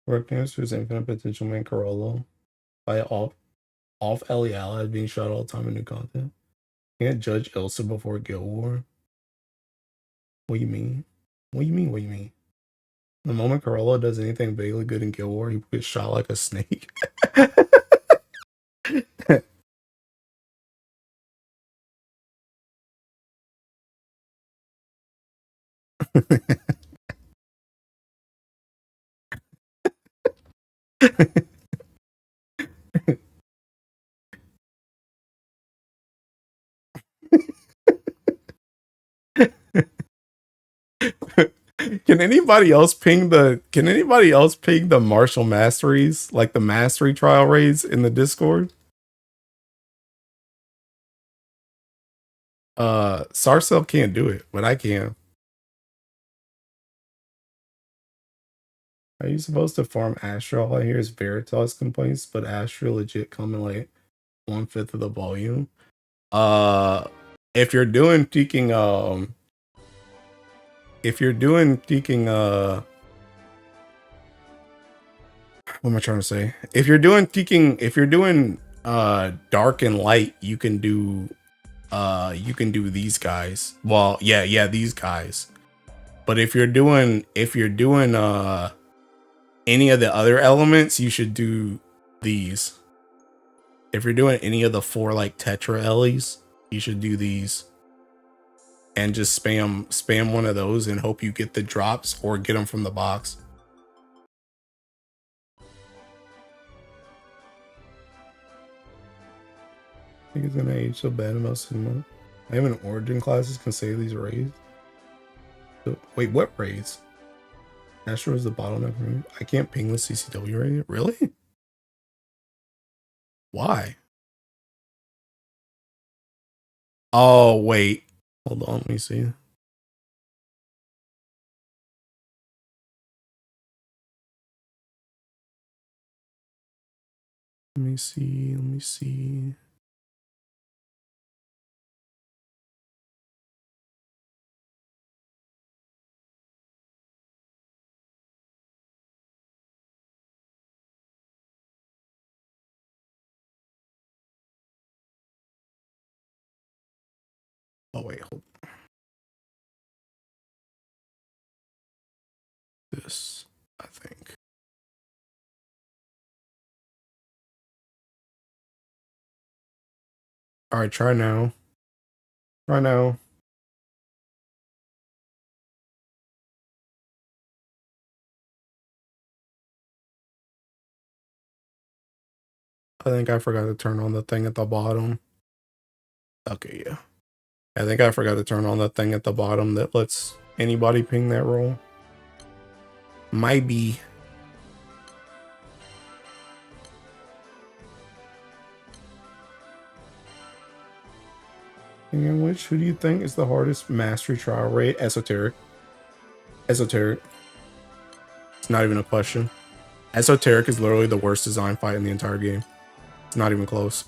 Work Dancer's infinite potential man Carollo by off Ellie Allied being shot all the time in new content. Can't judge Elsa before Guild War. What do you mean? What do you mean? What do you mean? The moment Carollo does anything vaguely good in Guild War, he gets shot like a snake. Can anybody else ping the martial masteries, like the mastery trial raids in the Discord? Sarcel can't do it, but I can. Are you supposed to farm Astra? All I hear is Veritas complaints, but Astra legit coming like 1/5 of the volume. Uh if you're doing peaking if you're doing peaking what am I trying to say? If you're doing dark and light, you can do these guys. Well, yeah, these guys. But if you're doing any of the other elements, you should do these. If you're doing any of the 4 like Tetra Ellies, you should do these. And just spam one of those and hope you get the drops or get them from the box. I think it's gonna age so bad about Sigma. I have an origin classes can save these raids. So, wait, what raids? Astro is the bottleneck raid. I can't ping the CCW raid. Really? Why? Oh wait. Hold on, let me see. Let me see. Oh wait, hold on. This, I think. All right, try now. Try now. I think I forgot to turn on the thing at the bottom. Okay, yeah. I think I forgot to turn on the thing at the bottom that lets anybody ping that role. Might be. In which, who do you think is the hardest mastery trial rate? Esoteric. Esoteric. It's not even a question. Esoteric is literally the worst design fight in the entire game. It's not even close.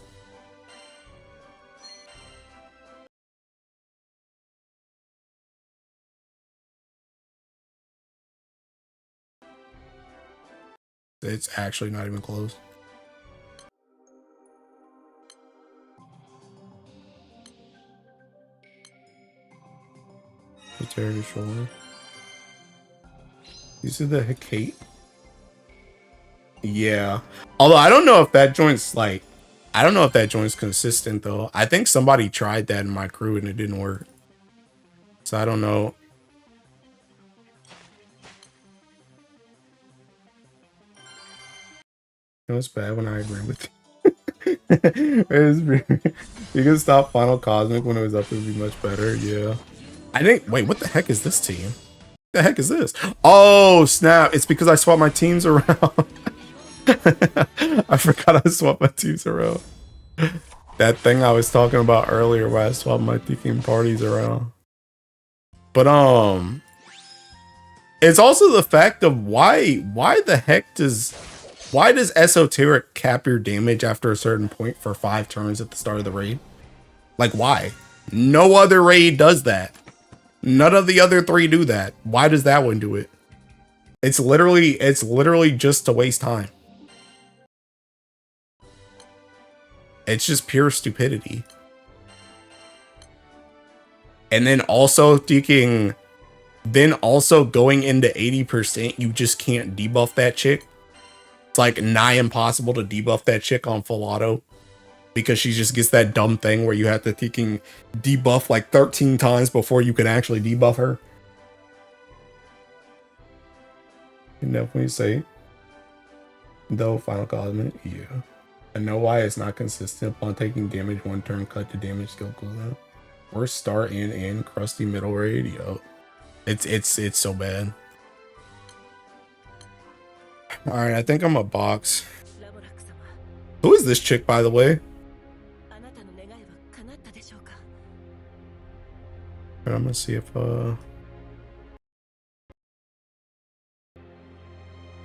It's actually not even close. Esoteric is showing. You see the Hecate? Yeah. Although I don't know if that joint's like, I don't know if that joint's consistent though. I think somebody tried that in my crew and it didn't work. So I don't know. It was bad when I agree with you. You can stop Final Cosmic when it was up, it would be much better. Yeah. I think, wait, what the heck is this team? What the heck is this? Oh, snap. It's because I swapped my teams around. I forgot I swapped my teams around. That thing I was talking about earlier where I swapped my team parties around. But it's also the fact of why the heck does Esoteric cap your damage after a certain point for 5 turns at the start of the raid? Like why? No other raid does that. None of the other 3 do that. Why does that one do it? It's literally just to waste time. It's just pure stupidity. And then also going into 80%, you just can't debuff that chick. It's like nigh impossible to debuff that chick on full auto because she just gets that dumb thing where you have to debuff like 13 times before you can actually debuff her. You know when you say though Final Cosmic, yeah. I know why it's not consistent upon taking damage 1 turn cut to damage skill cooldown. Worst start and end, crusty middle raid, yo. It's so bad. Alright, I think I'm a box. Who is this chick, by the way? I'm gonna see if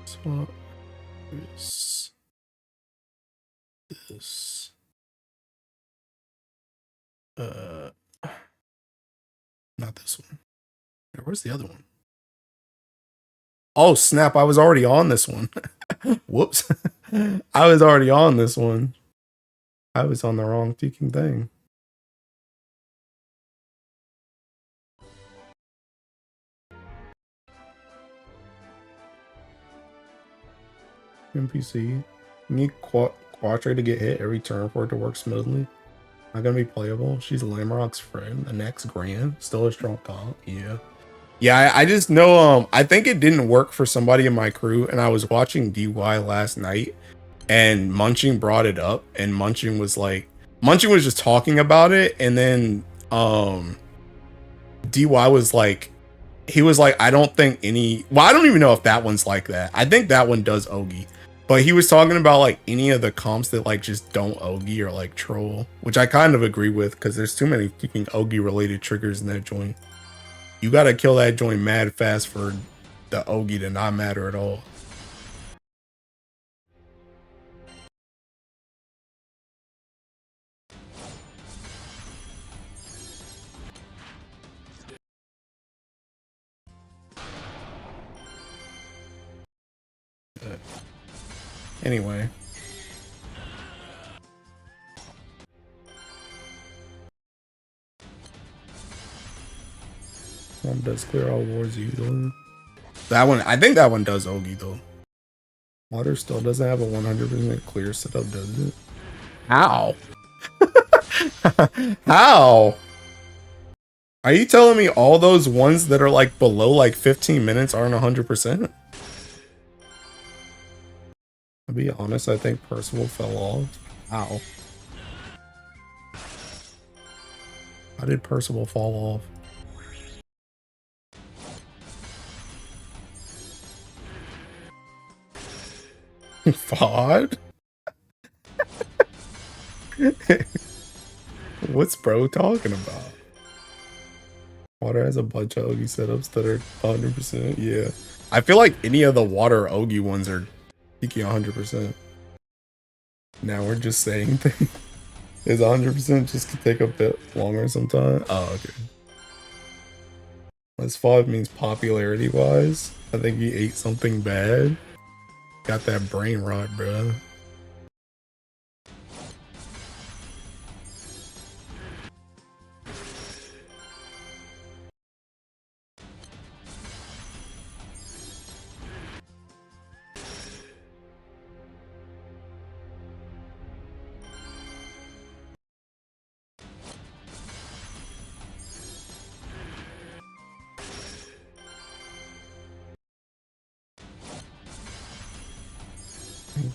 swap is this not this one. Where's the other one? Oh snap, I was already on this one. Whoops. I was already on this one. I was on the wrong freaking thing. NPC. Need Quattro to get hit every turn for it to work smoothly. Not gonna be playable. She's Lamrock's friend. The next Grand. Still a strong comp. Yeah. Yeah, I just know I think it didn't work for somebody in my crew, and I was watching DY last night and Munching brought it up, and Munching was just talking about it, and then DY was like, he was like, I don't think I don't even know if that one's like that. I think that one does Ogi. But he was talking about like any of the comps that like just don't Ogi or like troll, which I kind of agree with because there's too many freaking Ogi related triggers in that joint. You gotta kill that joint mad fast for the Ogi to not matter at all. Anyway. One does clear all wars usually. That one, I think that one does Ogi though. Water still doesn't have a 100% clear setup, does it? How? How? Are you telling me all those ones that are like below like 15 minutes aren't 100%? To be honest, I think Percival fell off. How? How did Percival fall off? FOD? What's bro talking about? Water has a bunch of Ogi setups that are 100%. Yeah. I feel like any of the water Ogi ones are peaking 100%. Now we're just saying things. Is 100% just to take a bit longer sometimes? Oh, okay. As FOD means popularity wise. I think he ate something bad. Got that brain rot, bruh.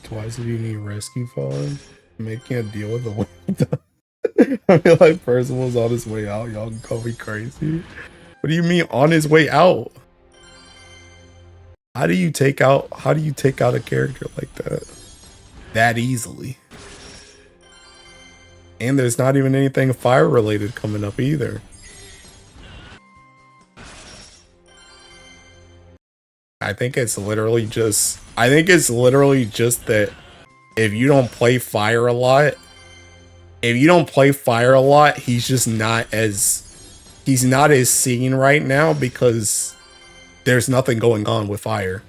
Twice if you need rescue FOD. Making a deal with the wind. I feel like Percival's on his way out. Y'all can call me crazy. What do you mean on his way out? How do you take out a character like that easily? And there's not even anything fire related coming up either. I think it's literally just that if you don't play fire a lot, he's not as seen right now because there's nothing going on with fire.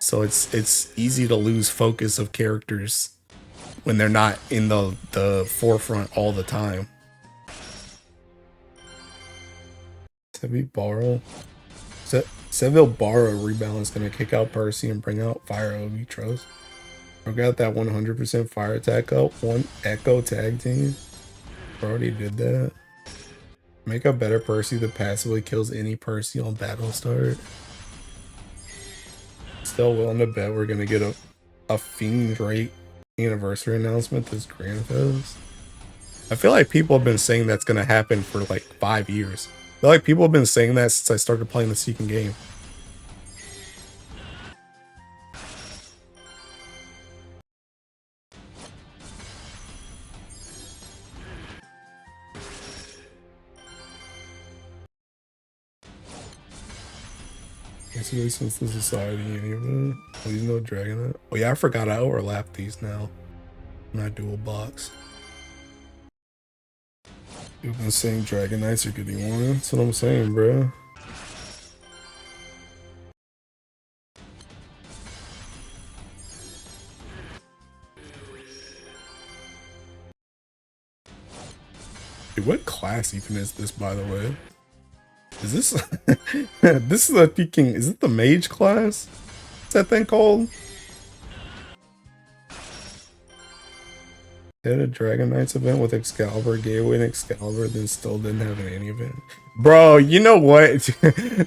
So it's easy to lose focus of characters when they're not in the forefront all the time. Seville Barra rebound is gonna kick out Percy and bring out Fire Ogi Trust. I got that 100% fire attack up. One Echo tag team. Already did that. Make a better Percy that passively kills any Percy on battle start. Still willing to bet we're gonna get a Fiend Drake anniversary announcement this Grand Fest. I feel like people have been saying that's gonna happen for like 5 years. I feel like people have been saying that since I started playing the Seeking game. Basically, since the society anyway. Please no Dragonite. Oh yeah, I forgot I overlap these now. Not dual box. You've been saying Dragonites are getting one. That's what I'm saying, bro. Dude, what class even is this, by the way? Is this this is a peaking? Is it the mage class? What's that thing called? They had a Dragon Knights event with Excalibur, gave away an Excalibur, then still didn't have any event. Bro, you know what?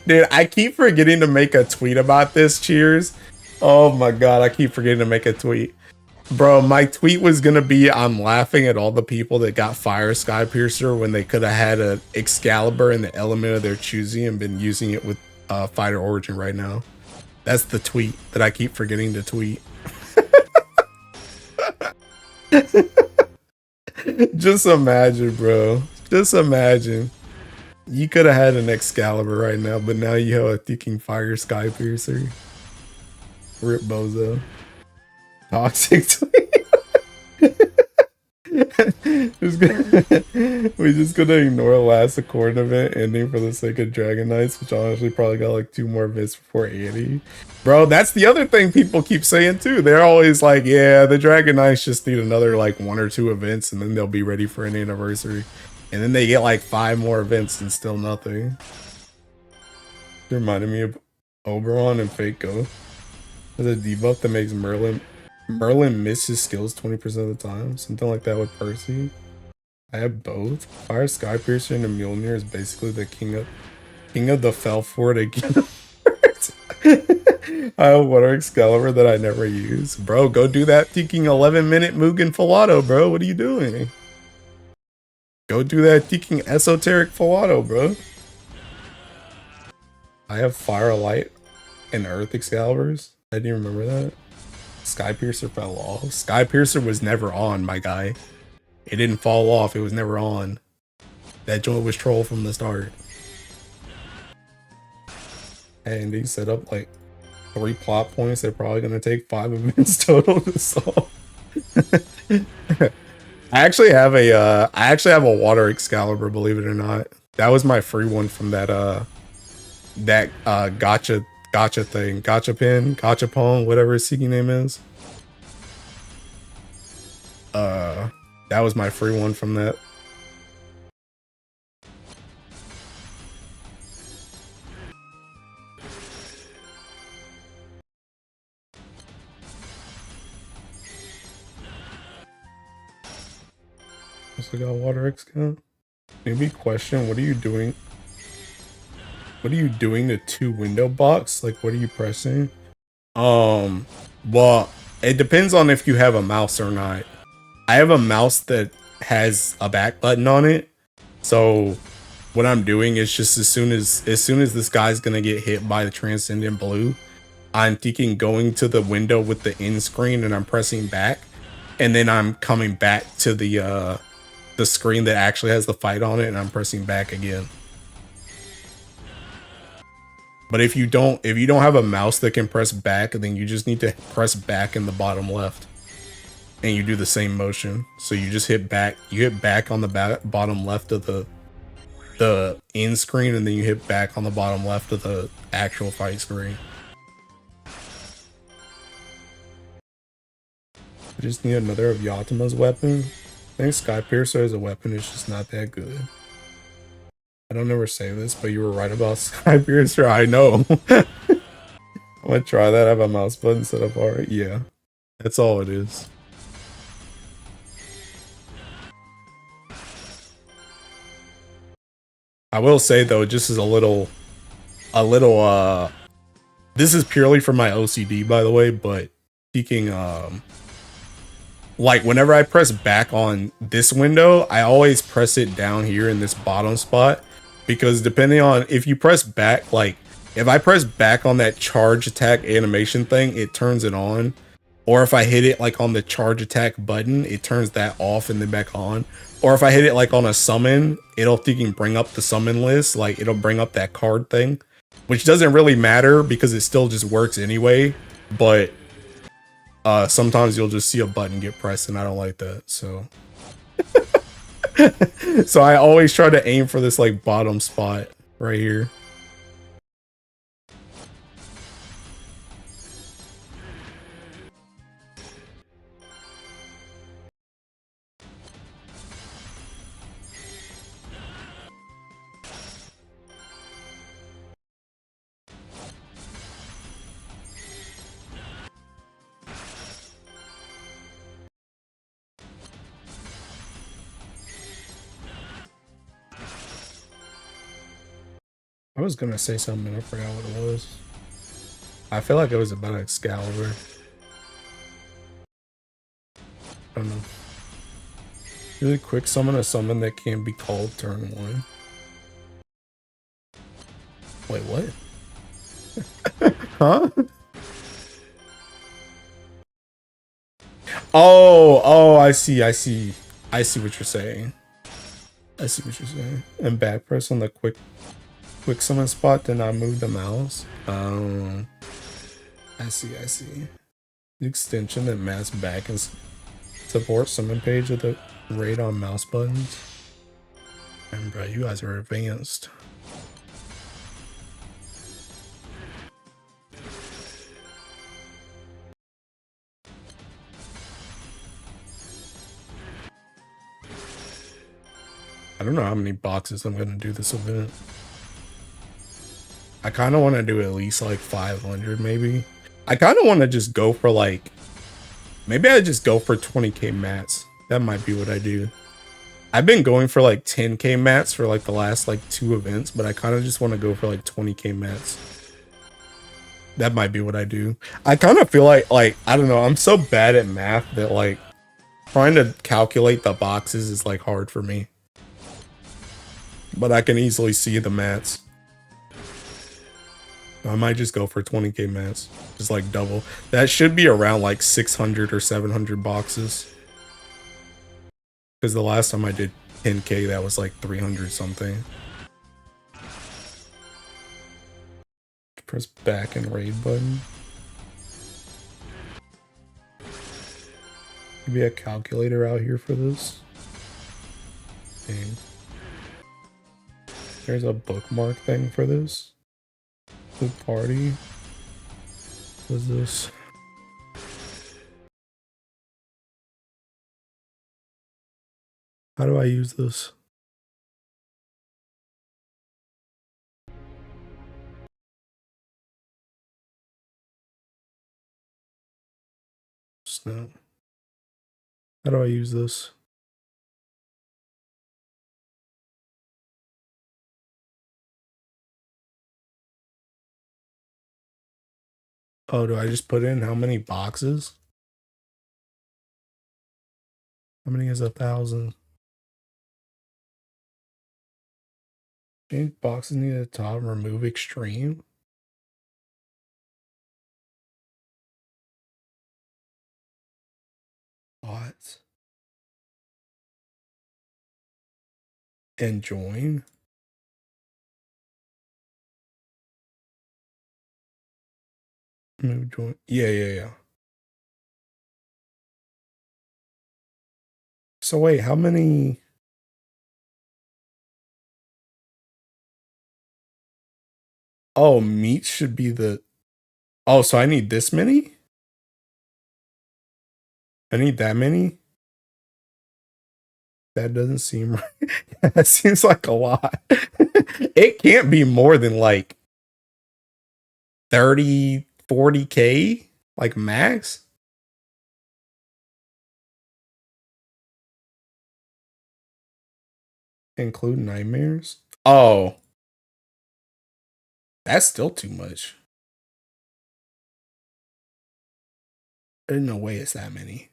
Dude, I keep forgetting to make a tweet about this, Cheers. Oh my god, I keep forgetting to make a tweet. Bro, my tweet was gonna be I'm laughing at all the people that got Fire Sky Piercer when they could have had an Excalibur in the element of their choosing and been using it with Fighter Origin right now. That's the tweet that I keep forgetting to tweet. Just imagine, bro. Just imagine. You could have had an Excalibur right now, but now you have a thinking Fire Sky Piercer. Rip Bozo. Toxic tweet. We're just gonna ignore last Accord event ending for the sake of Dragon Knights, which honestly probably got like 2 more events before 80. Bro, that's the other thing people keep saying too. They're always like, yeah, the Dragon Knights just need another like 1 or 2 events and then they'll be ready for an anniversary. And then they get like 5 more events and still nothing. It reminded me of Oberon and Faco. There's a debuff that makes Merlin miss his skills 20% of the time. Something like that with Percy. I have both. Fire Skypiercer and the Mjolnir is basically the king of the Felford again. I have Water Excalibur that I never use. Bro, go do that thinking 11-minute Mugen Filato, bro. What are you doing? Go do that thinking Esoteric Filato, bro. I have Fire Light and Earth Excaliburs. I didn't remember that. Skypiercer fell off. Skypiercer was never on, my guy. It didn't fall off. It was never on. That joint was troll from the start. And they set up like 3 plot points. They're probably gonna take 5 events total to solve. I actually have a Water Excalibur, believe it or not. That was my free one from that gotcha thing. Gachapon, whatever his seeking name is. That was my free one from that. Also got Water Excalibur. Maybe question, what are you doing? What are you doing to 2 window box? Like, what are you pressing? Well, it depends on if you have a mouse or not. I have a mouse that has a back button on it. So what I'm doing is just as soon as this guy's gonna get hit by the Transcendent Blue, I'm thinking going to the window with the end screen and I'm pressing back, and then I'm coming back to the screen that actually has the fight on it and I'm pressing back again. But if you don't have a mouse that can press back, then you just need to press back in the bottom left. And you do the same motion. So you just hit back, on the bottom left of the end screen, and then you hit back on the bottom left of the actual fight screen. I just need another of Yatima's weapon. I think Skypiercer as a weapon is just not that good. I don't ever say this, but you were right about Skypiercer. I know. I'm gonna try that. I have a mouse button set up already. Yeah, that's all it is. I will say though, just as a little, this is purely for my OCD, by the way, but speaking, like whenever I press back on this window, I always press it down here in this bottom spot, because depending on if you press back, like if I press back on that charge attack animation thing, it turns it on. Or if I hit it like on the charge attack button, it turns that off and then back on. Or if I hit it like on a summon, it'll thinking bring up the summon list, like it'll bring up that card thing, which doesn't really matter because it still just works anyway. But sometimes you'll just see a button get pressed and I don't like that, so. So I always try to aim for this like bottom spot right here. I was gonna say something, I forgot what it was. I feel like it was about Excalibur. I don't know. Really quick summon a summon that can't be called turn 1. Wait, what? Huh? Oh, I see what you're saying. And back press on the quick summon spot, then I move the mouse. I see. The extension that masks back and support summon page with the raid on mouse buttons. And bro, you guys are advanced. I don't know how many boxes I'm gonna do this event. I kind of want to do at least like 500 maybe. I kind of want to just go for like, maybe I just go for 20k mats. That might be what I do. I've been going for like 10k mats for like the last like 2 events, but I kind of just want to go for like 20k mats. That might be what I do. I kind of feel like I don't know, I'm so bad at math that like trying to calculate the boxes is like hard for me. But I can easily see the mats. I might just go for 20k mats. Just like double. That should be around like 600 or 700 boxes. Because the last time I did 10k, that was like 300 something. Press back and raid button. Maybe a calculator out here for this. Dang. There's a bookmark thing for this. The party. What's this? How do I use this? Snap. How do I use this? Oh, do I just put in how many boxes? How many is 1,000? Change boxes near the top, remove extreme. What? And join. Move join. Yeah. So wait, how many? Oh, meat should be the. Oh, so I need this many? I need that many? That doesn't seem right. That seems like a lot. It can't be more than like 30, 40k, like max. Include nightmares. Oh, that's still too much. There's no way it's that many.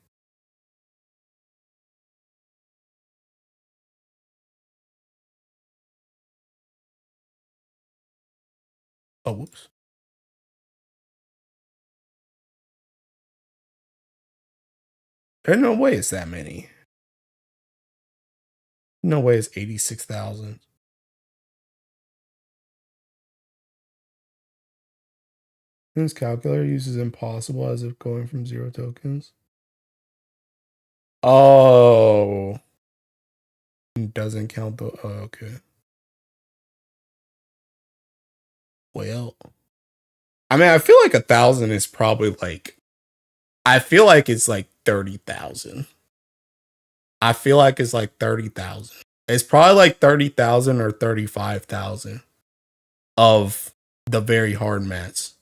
Oh, whoops. There's no way it's that many. No way it's 86,000. This calculator uses impossible as if going from 0 tokens. Oh. Doesn't count the. Oh, okay. Well. I mean, I feel like 1,000 is probably like. I feel like it's like 30,000. I feel like it's like 30,000. It's probably like 30,000 or 35,000 of the very hard mats.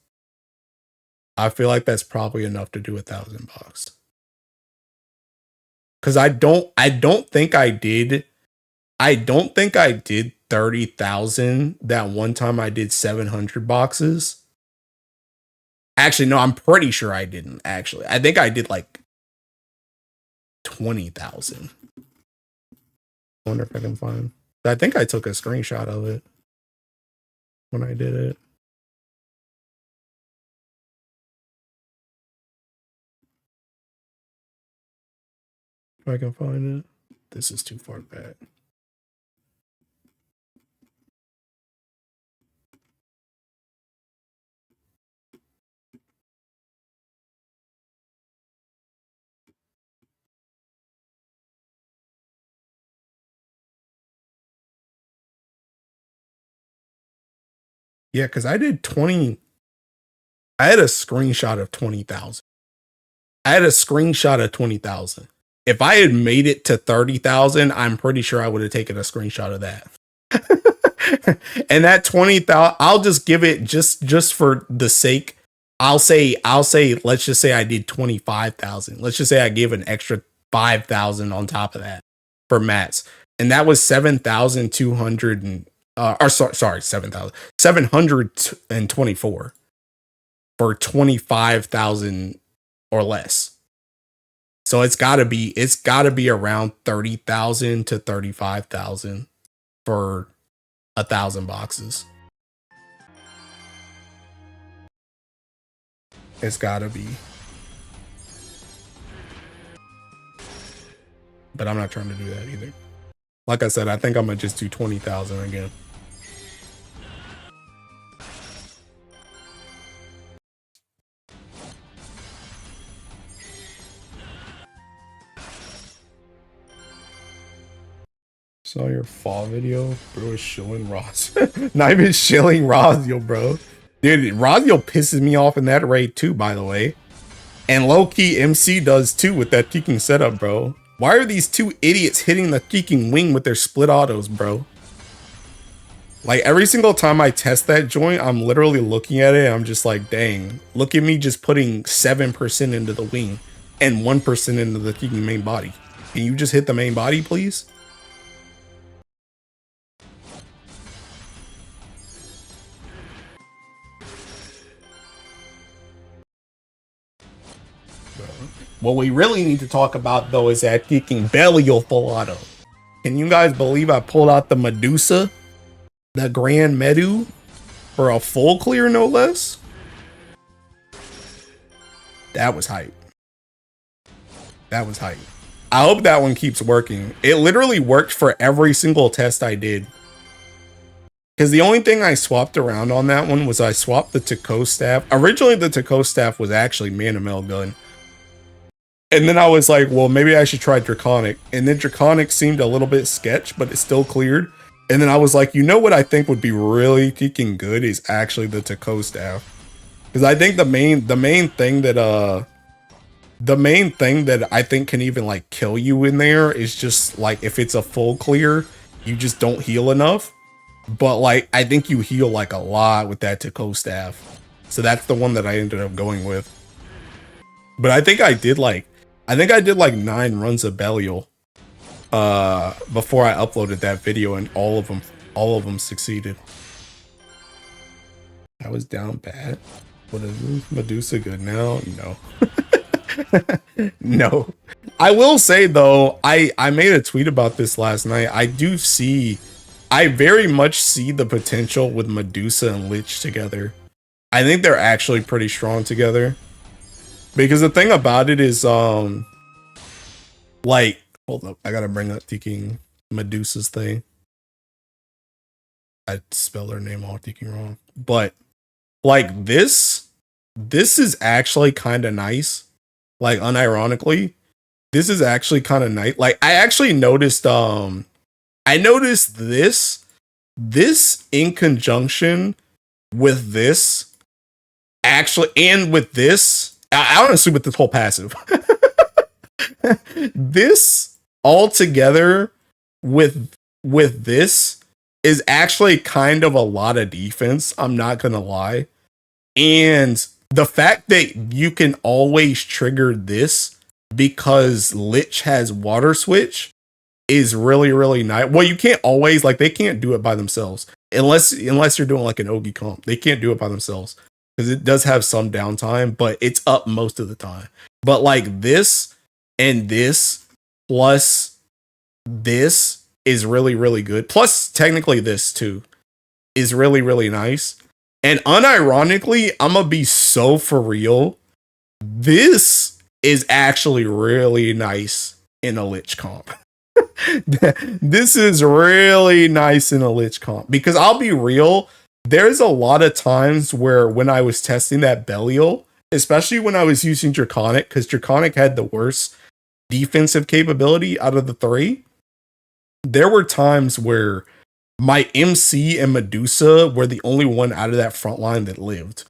I feel like that's probably enough to do 1,000 bucks. Cause I don't think I did 30,000 that one time I did 700 boxes. Actually, no, I'm pretty sure I didn't actually. I think I did like 20,000. I wonder if I can find. I think I took a screenshot of it when I did it. If I can find it. This is too far back. Yeah, because I did 20. I had a screenshot of 20,000. I had a screenshot of 20,000. If I had made it to 30,000, I'm pretty sure I would have taken a screenshot of that. And that 20,000, I'll just give it just for the sake. I'll say let's just say I did 25,000. Let's just say I give an extra 5,000 on top of that for mats. And that was 7,200 and or sorry, 7,724 for 25,000 or less. So it's got to be around 30,000 to 35,000 for 1,000 boxes. It's got to be. But I'm not trying to do that either. Like I said, I think I'm gonna just do 20,000 again. Saw your fall video, bro. Is shilling Roz. Not even shilling Rozio, bro. Dude, Rozio pisses me off in that raid too, by the way. And low-key MC does too with that kicking setup, bro. Why are these two idiots hitting the kicking wing with their split autos, bro? Like every single time I test that joint, I'm literally looking at it and I'm just like, dang, look at me just putting 7% into the wing and 1% into the kicking main body. Can you just hit the main body, please? What we really need to talk about though is that kicking Belial full auto. Can you guys believe I pulled out the Medusa? The Grand Medu? For a full clear, no less? That was hype. That was hype. I hope that one keeps working. It literally worked for every single test I did. Because the only thing I swapped around on that one was I swapped the Taco staff. Originally, the Taco staff was actually Manamel gun. And then I was like, well, maybe I should try Draconic. And then Draconic seemed a little bit sketch, but it still cleared. And then I was like, you know what I think would be really kicking good is actually the Taco staff. Because I think the main thing that I think can even like kill you in there is just like if it's a full clear, you just don't heal enough. But like I think you heal like a lot with that Taco staff. So that's the one that I ended up going with. But I think I did like 9 runs of Belial before I uploaded that video, and all of them succeeded. I was down bad. What is Medusa good now? No. No. I will say though, I made a tweet about this last night. I very much see the potential with Medusa and Lich together. I think they're actually pretty strong together. Because the thing about it is, like, hold up, I gotta bring up thinking Medusa's thing. I spelled her name all thinking wrong. But, like, this is actually kind of nice. Like, unironically, this is actually kind of nice. Like, I actually noticed, I noticed this in conjunction with this, actually, and with this, I honestly with this whole passive. This all together with this is actually kind of a lot of defense. I'm not gonna lie. And the fact that you can always trigger this because Lich has water switch is really, really nice. Well, you can't always, like, they can't do it by themselves. Unless you're doing like an Ogi comp. They can't do it by themselves. Because it does have some downtime, but it's up most of the time. But like this and this plus this is really, really good. Plus technically this too is really, really nice. And unironically, I'm gonna be so for real. This is actually really nice in a Lich comp. This is really nice in a Lich comp. Because I'll be real, there's a lot of times where when I was testing that Belial, especially when I was using Draconic, because Draconic had the worst defensive capability out of the 3, there were times where my MC and Medusa were the only one out of that front line that lived.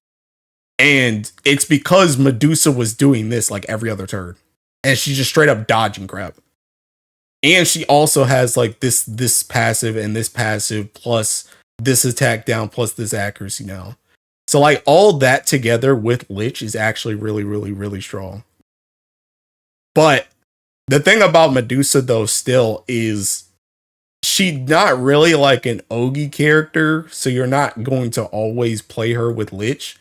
And it's because Medusa was doing this like every other turn. and she's just straight up dodging crap. And she also has like this passive and this passive plus this attack down plus this accuracy now. So like all that together with Lich is actually really, really, really strong. But the thing about Medusa though still is she's not really like an Ogi character, so you're not going to always play her with Lich.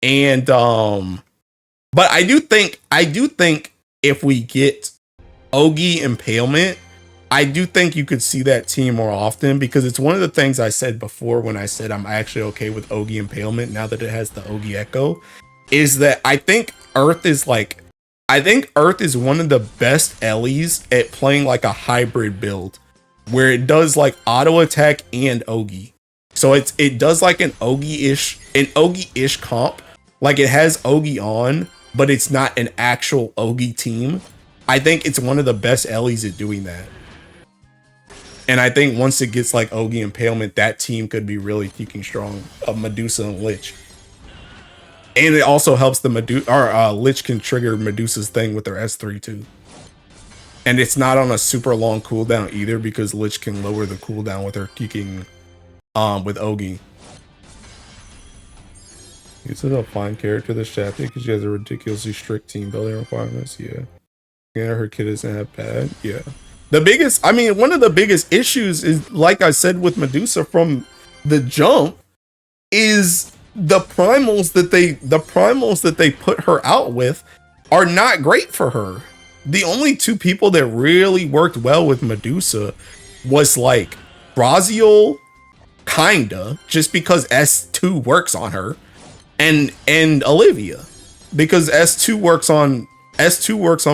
And but I do think if we get Ogi Impalement, I do think you could see that team more often, because it's one of the things I said before when I said I'm actually okay with Ogi Impalement now that it has the Ogi Echo, is that I think Earth is one of the best Ellies at playing like a hybrid build where it does like auto attack and Ogi. So it does like an Ogi-ish comp. Like it has Ogi on, but it's not an actual Ogi team. I think it's one of the best Ellies at doing that. And I think once it gets like Ogi Impalement, that team could be really freaking strong of Medusa and Lich. And it also helps the Lich can trigger Medusa's thing with their S3 too. And it's not on a super long cooldown either, because Lich can lower the cooldown with her kicking with Ogi. This is a fine character, the Shafty, because she has a ridiculously strict team building requirements. Yeah. Yeah, her kid isn't that bad. Yeah. One of the biggest issues is, like I said with Medusa from the jump, is the primals that they put her out with are not great for her. The only two people that really worked well with Medusa was like Braziel, kinda, just because S2 works on her, and Olivia, because S2 works on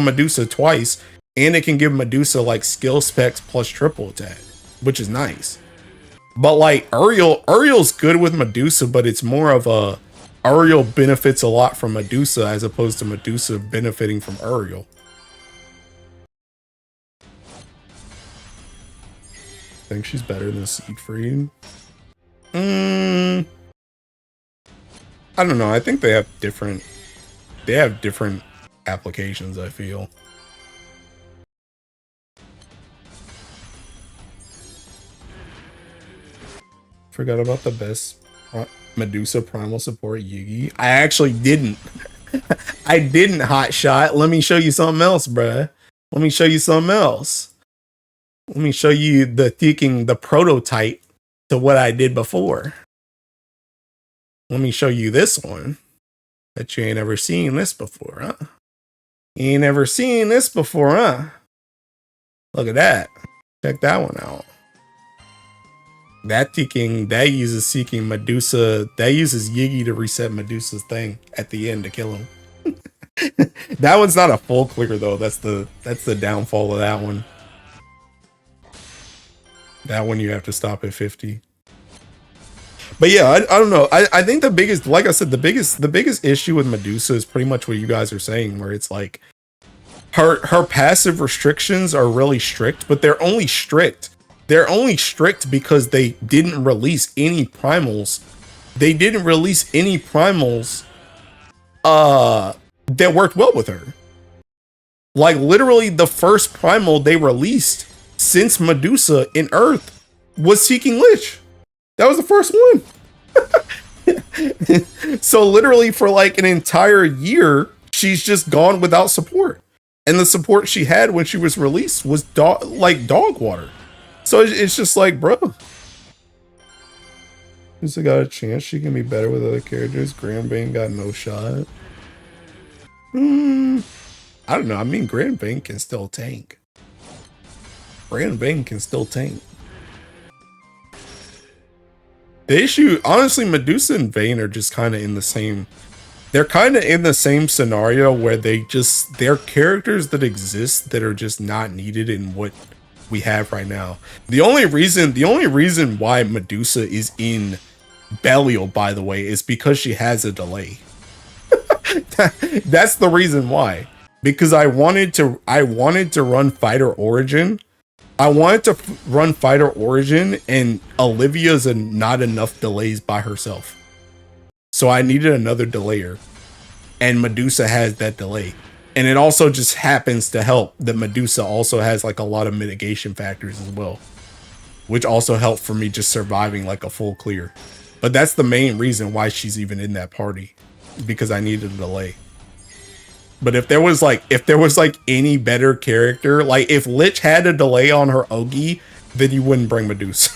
Medusa twice, and it can give Medusa like skill specs plus triple attack, which is nice. But like Uriel's good with Medusa, but it's more of a Uriel benefits a lot from Medusa as opposed to Medusa benefiting from Uriel. I think she's better than Siegfried. I don't know. I think they have different applications, I feel. Forgot about the best Medusa primal support, Yugi. I actually didn't. I didn't, hotshot. Let me show you something else, bruh. Let me show you something else. Let me show you the prototype to what I did before. Let me show you this one. Bet you ain't ever seen this before, huh? You ain't ever seen this before, huh? Look at that. Check that one out. That uses seeking Medusa. That uses Yiggy to reset Medusa's thing at the end to kill him. That one's not a full clear though. That's the downfall of that one. That one you have to stop at 50. But yeah, I don't know. I think the biggest, like I said, the biggest issue with Medusa is pretty much what you guys are saying, where it's like her passive restrictions are really strict, but they're only strict. They're only strict because they didn't release any primals. They didn't release any primals that worked well with her. Like literally the first primal they released since Medusa in Earth was Seeking Lich. That was the first one. So literally for like an entire year, she's just gone without support. And the support she had when she was released was like dog water. So it's just like, bro. Who's got a chance she can be better with other characters? Grand Bane got no shot. I don't know. I mean, Grand Bane can still tank. Grand Bane can still tank. The issue, honestly, Medusa and Vayne are just kind of in the same. They're kind of in the same scenario where they're characters that exist that are just not needed in what we have right now. The only reason why Medusa is in Belial, by the way, is because she has a delay. That's the reason why. Because I wanted to run Fighter Origin. I wanted to run Fighter Origin, and Olivia's not enough delays by herself. So I needed another delayer. And Medusa has that delay. And it also just happens to help that Medusa also has like a lot of mitigation factors as well, which also helped for me just surviving like a full clear. But that's the main reason why she's even in that party, because I needed a delay. But if there was like any better character, like if Lich had a delay on her Ogi, then you wouldn't bring Medusa.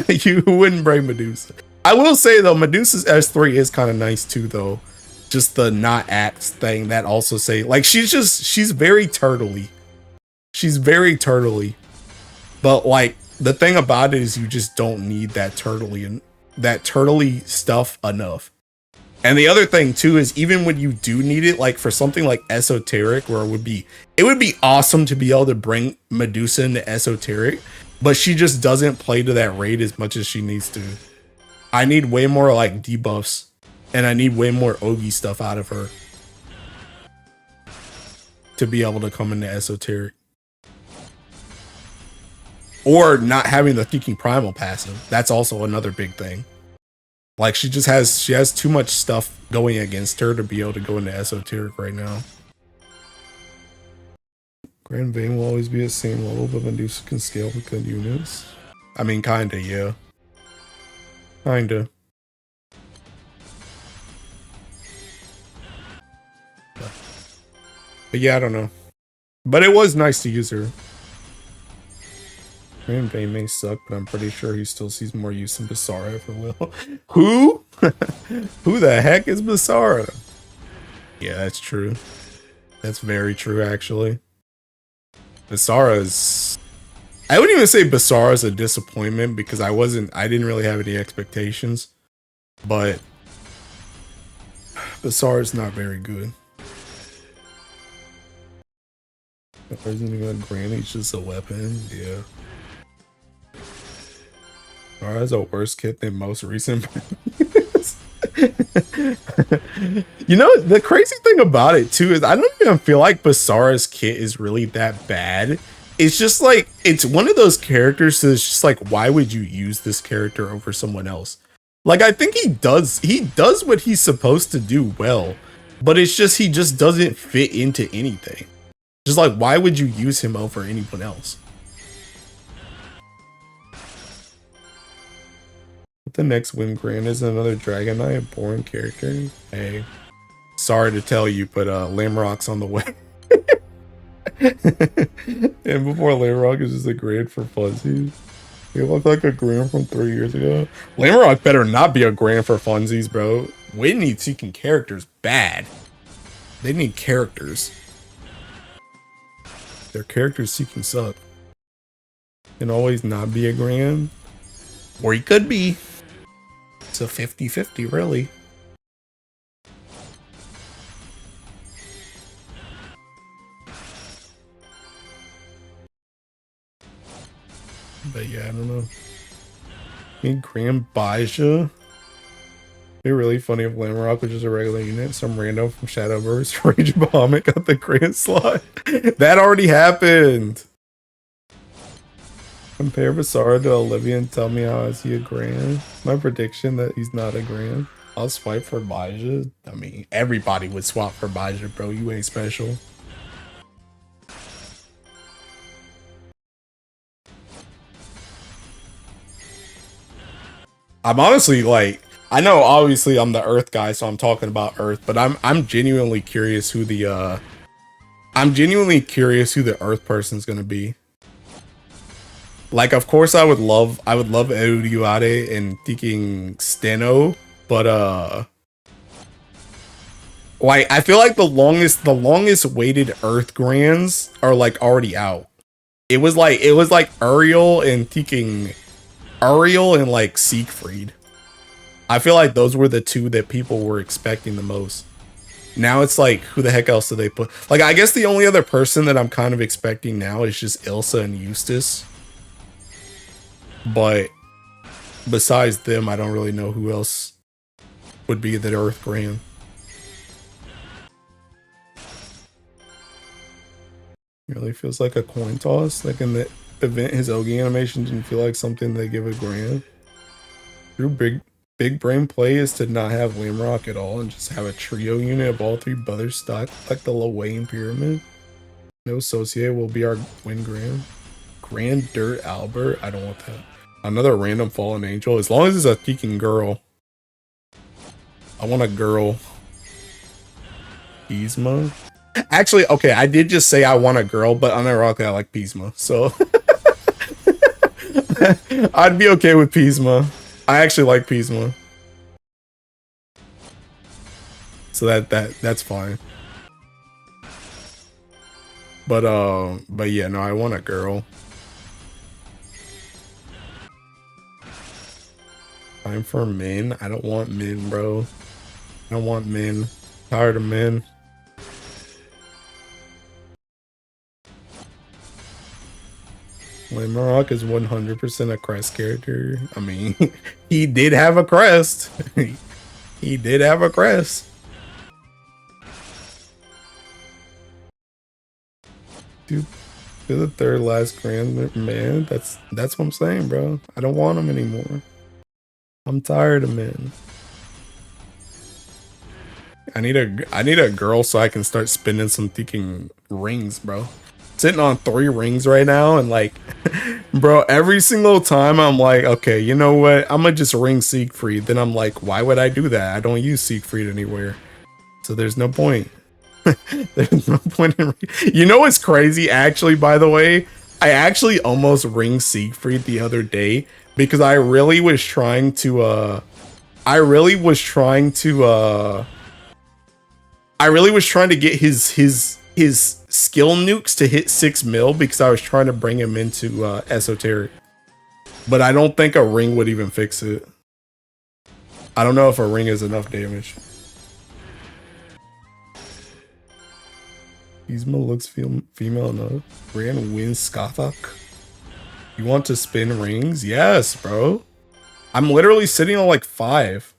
You wouldn't bring Medusa. I will say though, Medusa's S3 is kind of nice too though. Just the not axe thing that also say like she's very turtley. She's very turtley. But like the thing about it is you just don't need that turtley stuff enough. And the other thing too is even when you do need it, like for something like esoteric, where it would be awesome to be able to bring Medusa into esoteric, but she just doesn't play to that rate as much as she needs to. I need way more like debuffs, and I need way more Ogi stuff out of her to be able to come into esoteric. Or not having the Thinking Primal passive. That's also another big thing. Like she has too much stuff going against her to be able to go into esoteric right now. Grand Bane will always be at the same level, but Medusa can scale with good units. I mean, kinda, yeah. Kinda. But yeah, I don't know. But it was nice to use her. Grand Bane may suck, but I'm pretty sure he still sees more use in Basara for Will. Who? Who the heck is Basara? Yeah, that's true. That's very true, actually. Basara's... I wouldn't even say Basara's a disappointment because I didn't really have any expectations. But... Basara's not very good. Isn't even a granny, it's just a weapon, yeah. Basara has a worse kit than most recent. You know, the crazy thing about it too is I don't even feel like Basara's kit is really that bad. It's just like, it's one of those characters that's just like, why would you use this character over someone else? Like, I think he does what he's supposed to do well, but it's just, he just doesn't fit into anything. Just like, why would you use him over anyone else? The next Wind Grand is another Dragon Knight, a boring character. Hey, sorry to tell you, but Lamrock's on the way. And before Lamrock is just a grand for funsies. You look like a grand from 3 years ago. Lamrock better not be a grand for funsies, bro. We need seeking characters bad. They need characters. Their characters seeking suck. Can always not be a grand. Or he could be. It's a 50-50, really. But yeah, I don't know. Need Grand Baja. It'd be really funny if Lamrock was just a regular unit. Some random from Shadowverse, Rage Bahamut got the grand slot. That already happened. Compare Basara to Olivia and tell me how is he a grand. My prediction that he's not a grand. I'll swipe for Baja. I mean, everybody would swap for Baja, bro. You ain't special. I'm honestly like, I know obviously I'm the Earth guy, so I'm talking about Earth, but I'm genuinely curious who the Earth person's gonna be. Like, of course, I would love Euryuade and thinking Steno, but like I feel like the longest waited Earth Grands are like already out. It was like Uriel and like Siegfried. I feel like those were the two that people were expecting the most. Now it's like, who the heck else do they put? Like, I guess the only other person that I'm kind of expecting now is just Ilsa and Eustace. But besides them, I don't really know who else would be the Earth Grand. It really feels like a coin toss. Like in the event, his Ogi animation didn't feel like something they give a grand. Drew Big brain play is to not have Lamrock at all and just have a trio unit of all three brothers stock like the Lawayne Pyramid. No associate will be our win grand. Grand Dirt Albert. I don't want that. Another random fallen angel. As long as it's a peeking girl. I want a girl. Pisma. Actually, okay, I did just say I want a girl, but unironically I like Pisma. So I'd be okay with Pisma. I actually like Pisma. So that's fine. But yeah, no, I want a girl. Time for men. I don't want men, bro. I don't want men. Tired of men. Lamrock is 100% a crest character. I mean, he did have a crest. He did have a crest. Dude, to the third last grand man. That's what I'm saying, bro. I don't want him anymore. I'm tired of men. I need a girl so I can start spinning some freaking rings, bro. Sitting on 3 rings right now, and like, bro, every single time I'm like, okay, you know what? I'm gonna just ring Siegfried. Then I'm like, why would I do that? I don't use Siegfried anywhere, so there's no point. There's no point in. You know what's crazy? Actually, by the way, I actually almost ring Siegfried the other day because I really was trying to. I really was trying to get his skill nukes to hit 6 mil because I was trying to bring him into esoteric. But I don't think a ring would even fix it. I don't know if a ring is enough damage. Pisma looks female enough. Rand wins Skathak. You want to spin rings? Yes, bro. I'm literally sitting on like 5.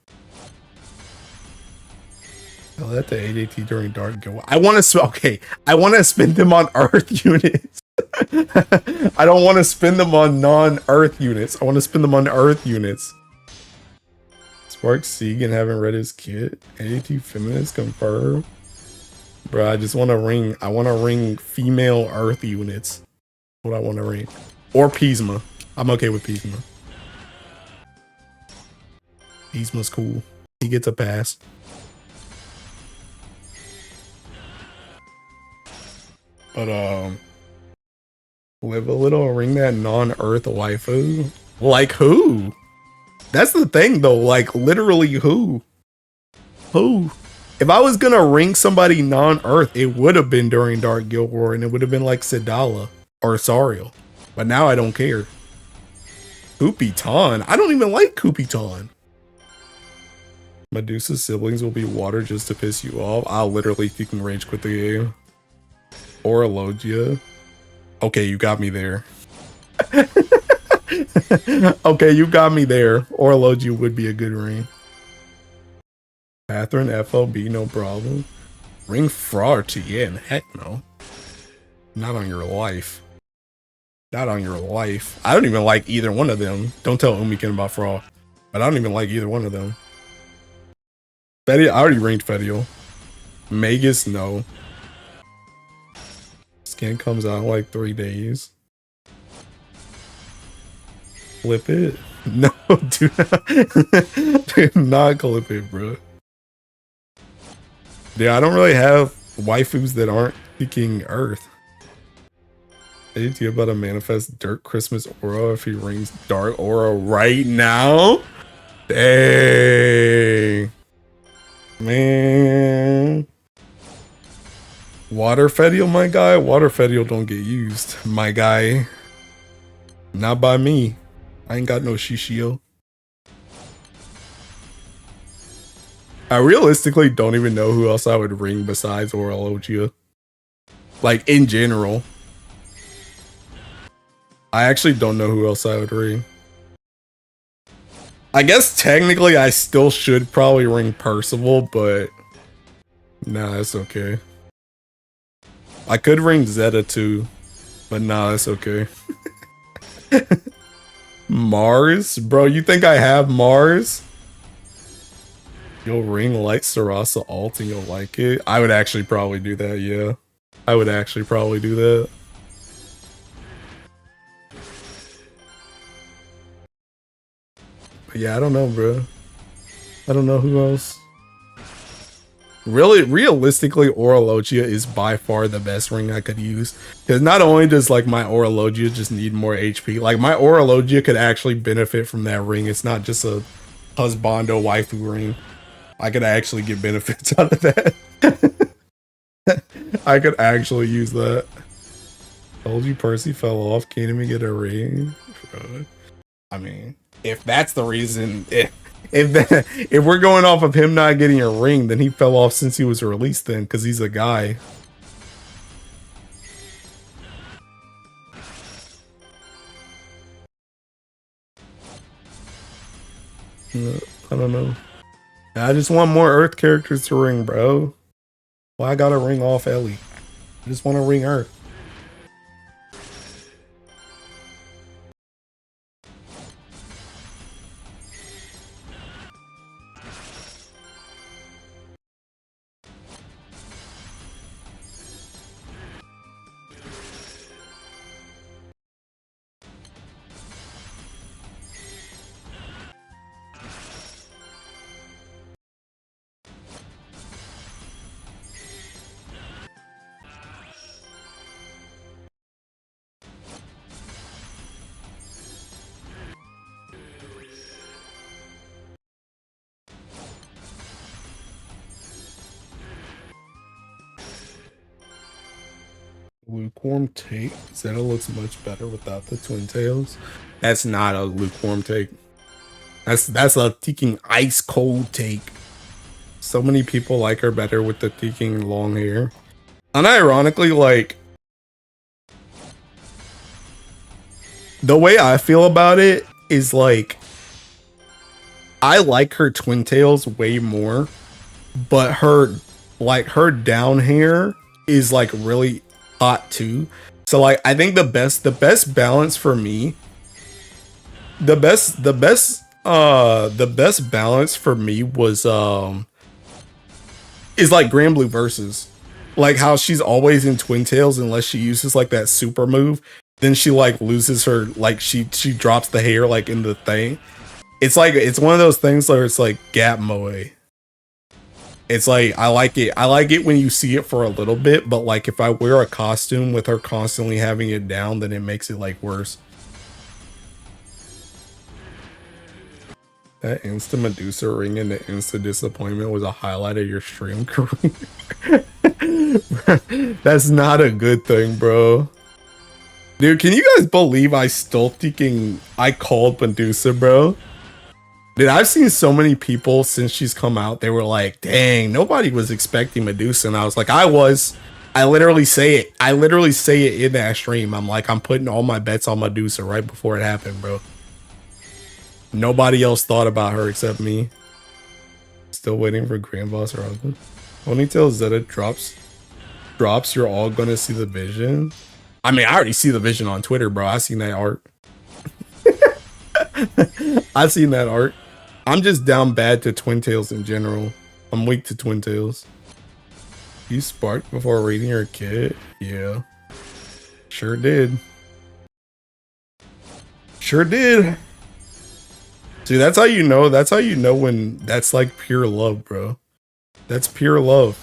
I'll let the ADT during Dark go. I want to okay. I want to spin them on Earth units. I don't want to spin them on non-Earth units. I want to spin them on Earth units. Spark Segan haven't read his kit. ADT feminist confirmed. Bro, I just want to ring. I want to ring female Earth units. What I want to ring. Or Pisma. I'm okay with Pisma. Pisma's cool. He gets a pass. But live a little, ring that non-Earth waifu. Like who? That's the thing though. Like literally who? Who? If I was gonna ring somebody non-Earth, it would have been during Dark Guild War, and it would have been like Sedala or Sariel. But now I don't care. Kupitan. I don't even like Kupitan. Medusa's siblings will be water just to piss you off. I'll literally fucking rage quit the game. Or Logia. Okay, you got me there. Okay, you got me there. Or Logia would be a good ring. Catherine FLB, no problem. Ring Fraud to Yin, heck no. Not on your life. Not on your life. I don't even like either one of them. Don't tell Umikin about Fraud. But I don't even like either one of them. Fetio, I already ringed Fetio. Magus, no. Skin comes out in like 3 days. Flip it? No, do not clip it, bro. Yeah, I don't really have waifus that aren't speaking Earth. Is he about to manifest Dirt Christmas Aura if he rings Dark Aura right now? Dang. Man. Water Fedial, my guy? Water Fedial don't get used, my guy. Not by me. I ain't got no Shishio. I realistically don't even know who else I would ring besides Orologia. Like, in general. I actually don't know who else I would ring. I guess technically I still should probably ring Percival, but nah, that's okay. I could ring Zeta too, but nah, that's okay. Mars? Bro, you think I have Mars? You'll ring light Sarasa alt and you'll like it. I would actually probably do that, yeah. I would actually probably do that. But yeah, I don't know, bro. I don't know who else. Really, realistically, Orologia is by far the best ring I could use. Because not only does like my Orologia just need more HP, like my Orologia could actually benefit from that ring. It's not just a husbando waifu ring. I could actually get benefits out of that. I could actually use that. Told you Percy fell off. Can't even get a ring. I mean, if that's the reason, if we're going off of him not getting a ring, then he fell off since he was released. Then, because he's a guy. I don't know. I just want more Earth characters to ring, bro. Why I gotta ring off Ellie? I just want to ring Earth. Lukewarm take. Zeta looks much better without the twin tails. That's not a lukewarm take. That's a freaking ice cold take. So many people like her better with the freaking long hair. Unironically, like the way I feel about it is like I like her twin tails way more, but her down hair is like really hot too. So like I think the best balance for me, the best balance for me was is like Grand Blue versus like how she's always in twin tails unless she uses like that super move, then she like loses her, like she drops the hair like in the thing. It's like it's one of those things where it's like gap moe. It's like I like it when you see it for a little bit, but like if I wear a costume with her constantly having it down, then it makes it like worse. That Insta Medusa ring and the Insta Disappointment was a highlight of your stream career. That's not a good thing, bro. Dude, can you guys believe I called Medusa, bro? Dude, I've seen so many people since she's come out, they were like, dang, nobody was expecting Medusa. And I was like, I was. I literally say it in that stream. I'm like, I'm putting all my bets on Medusa right before it happened, bro. Nobody else thought about her except me. Still waiting for Grand Boss or husband. Ponytail Zeta drops, you're all gonna see the vision. I mean, I already see the vision on Twitter, bro. I seen that art. I seen that art. I'm just down bad to twin tails in general. I'm weak to twin tails. You sparked before reading your kit? Yeah. Sure did. Sure did. See, that's how you know. That's how you know when that's like pure love, bro. That's pure love.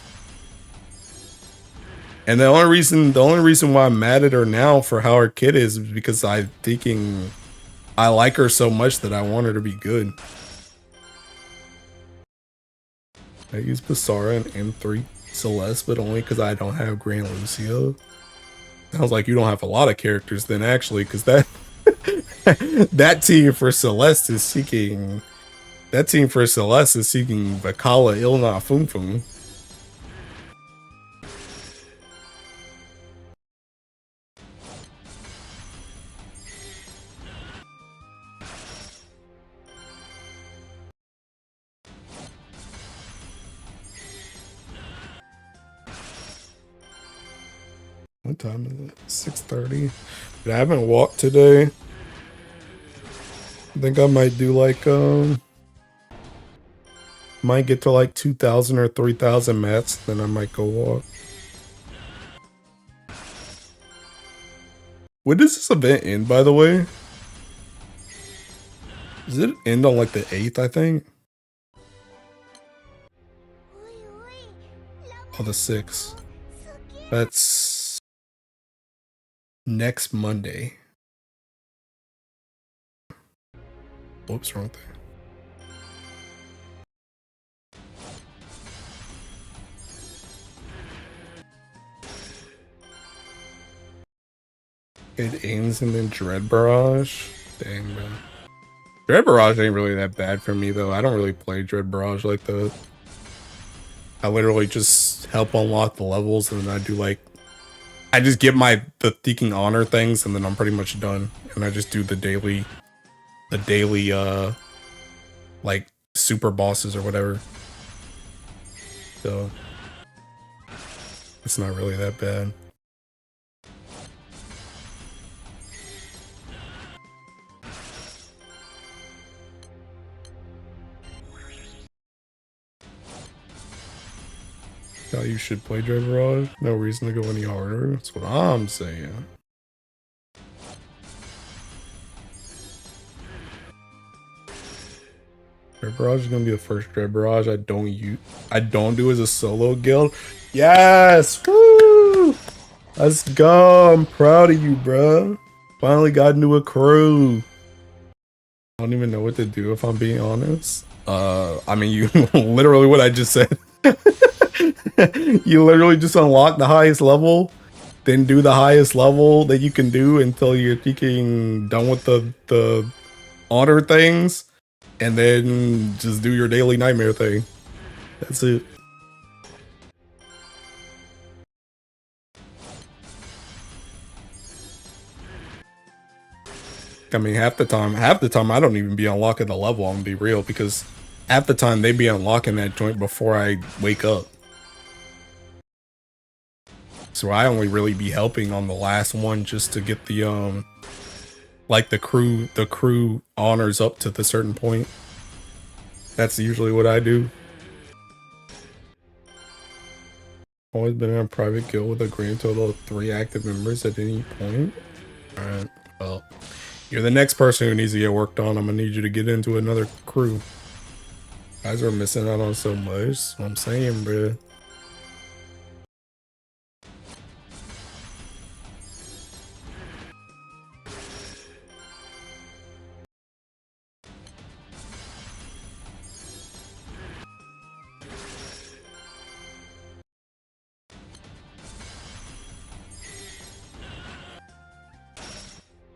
And the only reason why I'm mad at her now for how her kid is because I like her so much that I want her to be good. I use Basara and M3 Celeste, but only because I don't have Grand Lucio. Sounds like you don't have a lot of characters then, actually, because that that team for Celeste is seeking Vakala Ilna Fum Fum. What time is it? 6:30. I haven't walked today. I think I might do like Might get to like 2,000 or 3,000 mats, then I might go off. When does this event end, by the way? Does it end on like the 8th, I think? Oh, the 6th. That's next Monday. Whoops, wrong thing. It ends and then Dread Barrage. Dang, man. Dread Barrage ain't really that bad for me, though. I don't really play Dread Barrage like that. I literally just help unlock the levels, and then I do like... I just get the Seeking Honor things, and then I'm pretty much done. And I just do the daily, like, super bosses or whatever. So, it's not really that bad. How you should play Dread Barrage. No reason to go any harder. That's what I'm saying. Dread Barrage is gonna be the first Dread Barrage I don't do as a solo guild. Yes! Woo! Let's go! I'm proud of you, bro. Finally got into a crew. I don't even know what to do if I'm being honest. I mean, you literally what I just said. You literally just unlock the highest level, then do the highest level that you can do until you're freaking done with the honor things, and then just do your daily nightmare thing. That's it. I mean, half the time I don't even be unlocking the level, I'm gonna be real, because half the time they be unlocking that joint before I wake up. So I only really be helping on the last one just to get the like the crew honors up to the certain point. That's usually what I do. Always been in a private guild with a grand total of 3 active members at any point. Alright, well, you're the next person who needs to get worked on. I'm gonna need you to get into another crew. Guys are missing out on so much. That's what I'm saying, bruh.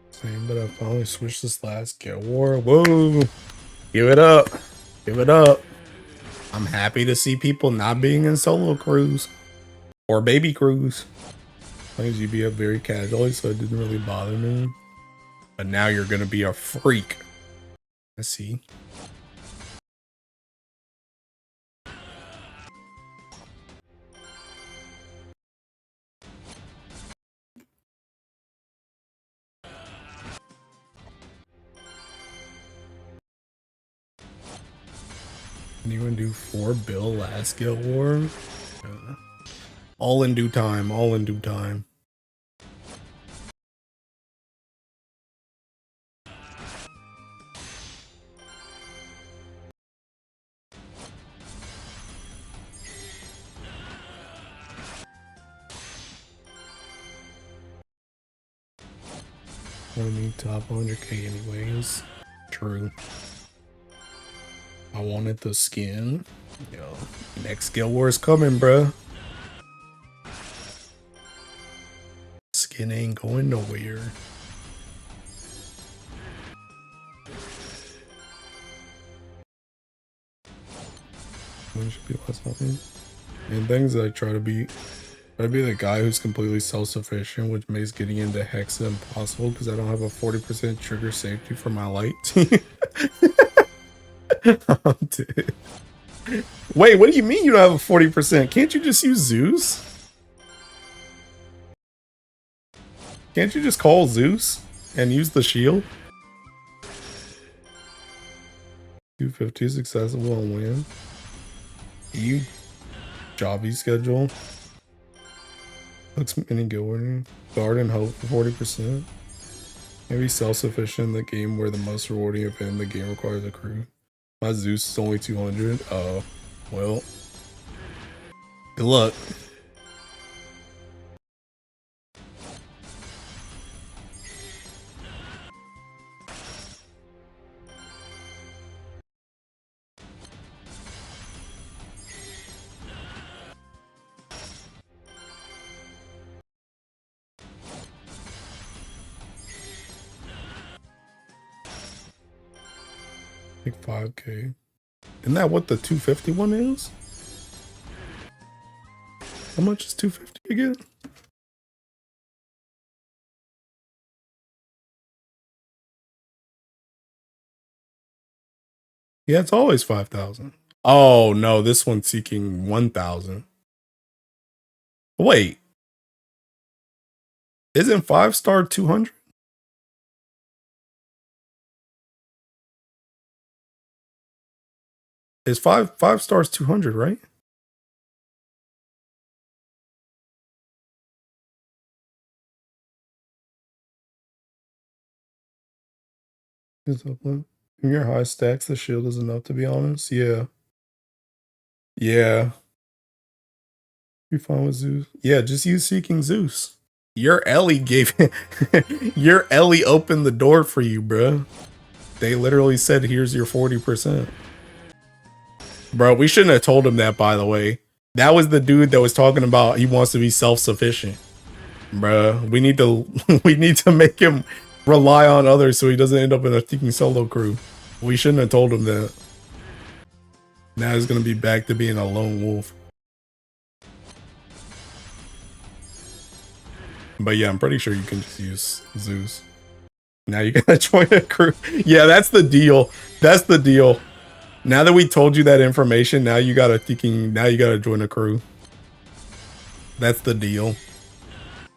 Same, but I finally switched this last Guild War. Whoa! Give it up! Give it up! I'm happy to see people not being in solo crews or baby crews. I think GBF very casually, so it didn't really bother me. But now you're gonna be a freak. Let's see. Anyone do 4 bill last Guild War? All in due time, all in due time. I need top 100k anyways. True. I wanted the skin. Yo, next Guild War is coming, bruh. Skin ain't going nowhere. When should be less something? And things I try to be the guy who's completely self-sufficient, which makes getting into Hexa impossible because I don't have a 40% trigger safety for my light. I'm dead. Wait, what do you mean you don't have a 40%? Can't you just use Zeus? Can't you just call Zeus and use the shield? 250 is accessible on win. EU Jobby schedule. Looks mini guild garden hope for 40%. Maybe self-sufficient in the game where the most rewarding event in the game requires a crew. My Zeus is only 200. Oh, well. Good luck. Like 5K. Isn't that what the 250 one is? How much is 250 again? Yeah, it's always 5,000. Oh no, this one's seeking 1,000. Wait. Isn't 5-star 200? Is five stars 200, right? Is upload. In your high stacks, the shield is enough to be honest. Yeah. Yeah. You fine with Zeus? Yeah, just use Seeking Zeus. Your Ellie gave your Ellie opened the door for you, bro. They literally said, here's your 40%. Bro, we shouldn't have told him that, by the way. That was the dude that was talking about he wants to be self-sufficient. Bruh, we need to we need to make him rely on others so he doesn't end up in a freaking solo crew. We shouldn't have told him that. Now he's gonna be back to being a lone wolf. But yeah, I'm pretty sure you can just use Zeus. Now you gotta join a crew. Yeah, that's the deal. That's the deal. Now that we told you that information, now you gotta join a crew. That's the deal.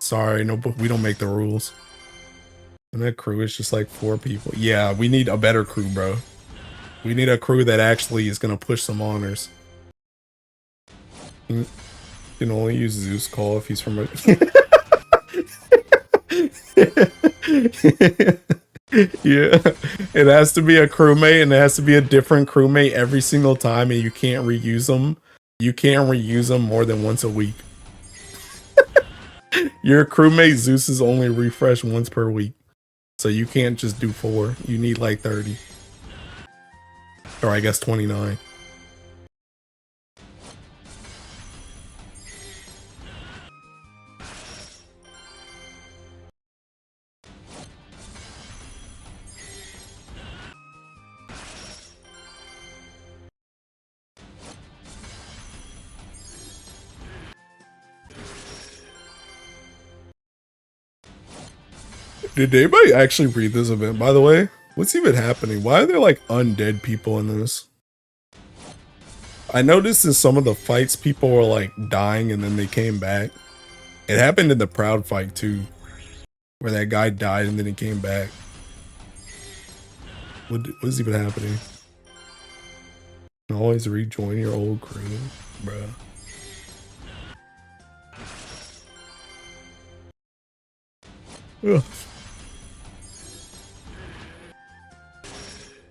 Sorry, no, we don't make the rules. And that crew is just like 4 people. Yeah, we need a better crew, bro. We need a crew that actually is gonna push some honors. You can only use Zeus call if he's from a yeah, it has to be a crewmate and it has to be a different crewmate every single time, and you can't reuse them. You can't reuse them more than once a week. Your crewmate Zeus is only refreshed once per week, so you can't just do 4. You need like 30, or I guess 29. Did anybody actually read this event, by the way? What's even happening? Why are there like undead people in this? I noticed in some of the fights, people were like dying and then they came back. It happened in the Proud fight too, where that guy died and then he came back. What is even happening? Always rejoin your old crew, bruh. Ugh.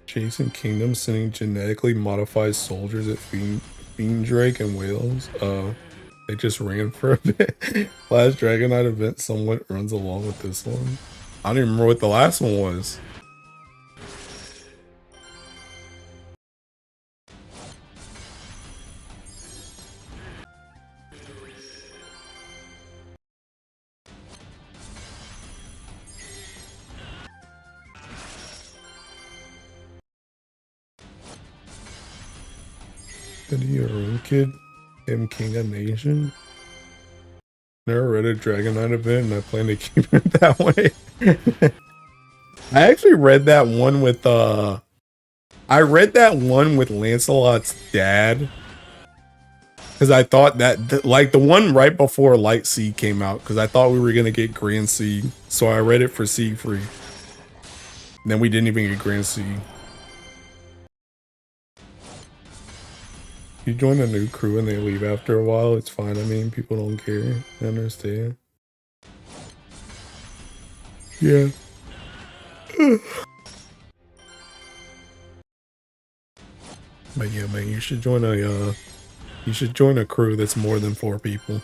Chasing Kingdom sending genetically modified soldiers at Fiend Drake and Wales. They just ran for a bit. Last Dragon Knight event somewhat runs along with this one. I don't even remember what the last one was. Did he a room kid? Him King of Nation? Never read a Dragon Knight event and I plan to keep it that way. I actually read that one with Lancelot's dad. Because I thought that, like the one right before Light Sea came out, because I thought we were going to get Grand Sea. So I read it for Siegfried. And then we didn't even get Grand Sea. You join a new crew and they leave after a while, it's fine. I mean, people don't care. I understand. Yeah. But yeah, man, you should join a crew that's more than 4 people.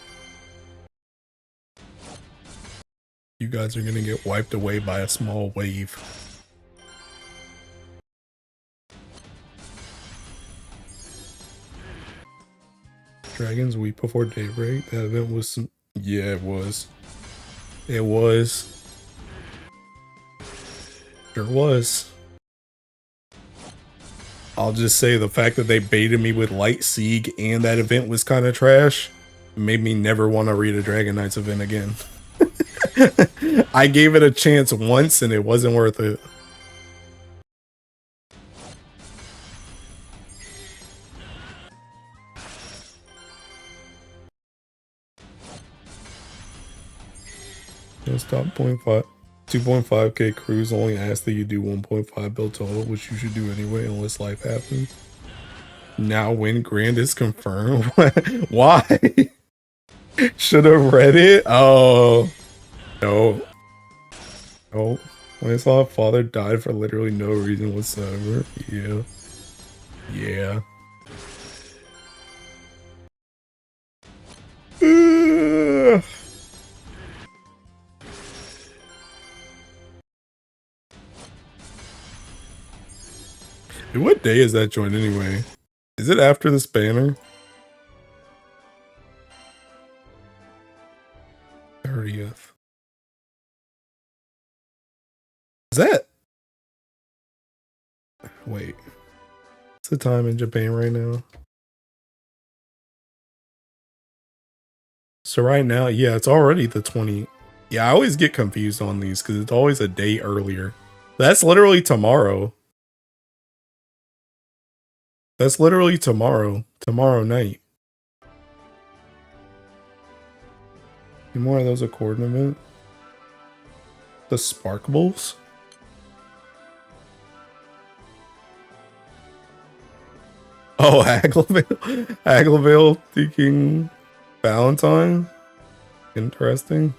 You guys are gonna get wiped away by a small wave. Dragons Week before daybreak. That event was some, yeah, it was. It was. Sure was. I'll just say the fact that they baited me with Light Siege and that event was kind of trash made me never want to read a Dragon Knights event again. I gave it a chance once and it wasn't worth it. Stop 2.5k crews only ask that you do 1.5 build total, which you should do anyway unless life happens. Now when Grand is confirmed. Why? Should have read it. Oh no. Oh, when I saw a father died for literally no reason whatsoever. Yeah. Yeah. What day is that joint anyway? Is it after this banner? 30th. Is that? Wait. What's the time in Japan right now? So right now, yeah, it's already the 20. Yeah, I always get confused on these because it's always a day earlier. That's literally tomorrow. That's literally tomorrow. Tomorrow night. Any more of those accord event? The Sparkables? Oh, Aglavale. Aglavale thinking Valentine? Interesting.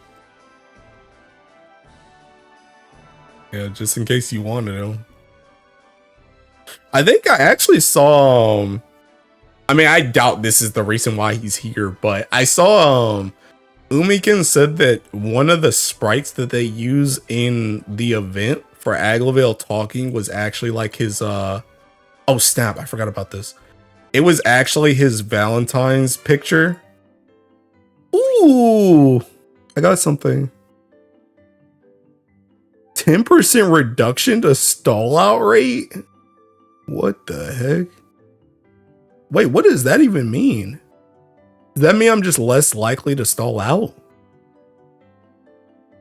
Yeah, just in case you wanted them. I think I actually saw I mean, I doubt this is the reason why he's here, but I saw Umiken said that one of the sprites that they use in the event for Aglavale talking was actually like his oh snap, I forgot about this. It was actually his Valentine's picture. Ooh, I got something. 10% reduction to stall out rate? What the heck? Wait, what does that even mean? Does that mean I'm just less likely to stall out?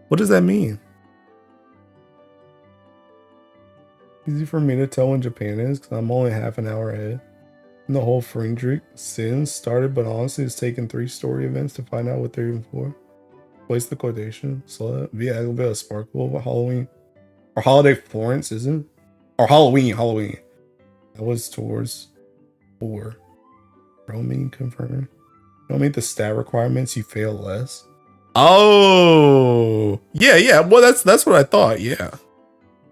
What does that mean? Easy for me to tell when Japan is because I'm only half an hour ahead. And the whole Friedrich Sin started, but honestly, it's taken 3 story events to find out what they're even for. Place the quotation. Slut via Aglavale Sparkle Halloween. Or Holiday Florence, isn't it? Or Halloween. That was towards 4. Roaming confirmed. Don't meet the stat requirements, you fail less. Oh yeah. Well, that's what I thought. Yeah,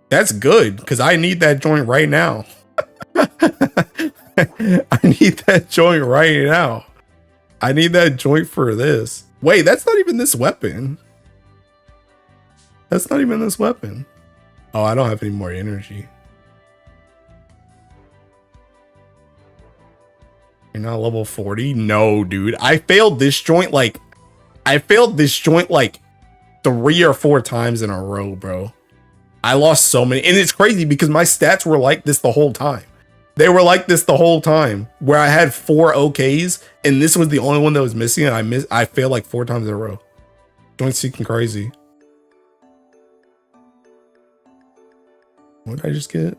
that's good because I need that joint right now. I need that joint right now. I need that joint for this. Wait, that's not even this weapon. That's not even this weapon. Oh, I don't have any more energy. You're not level 40? No, dude. I failed this joint like 3 or 4 times in a row, bro. I lost so many. And it's crazy because my stats were like this the whole time. They were like this the whole time where I had 4 OKs and this was the only one that was missing and I failed like 4 times in a row. Joint seeking crazy. What did I just get?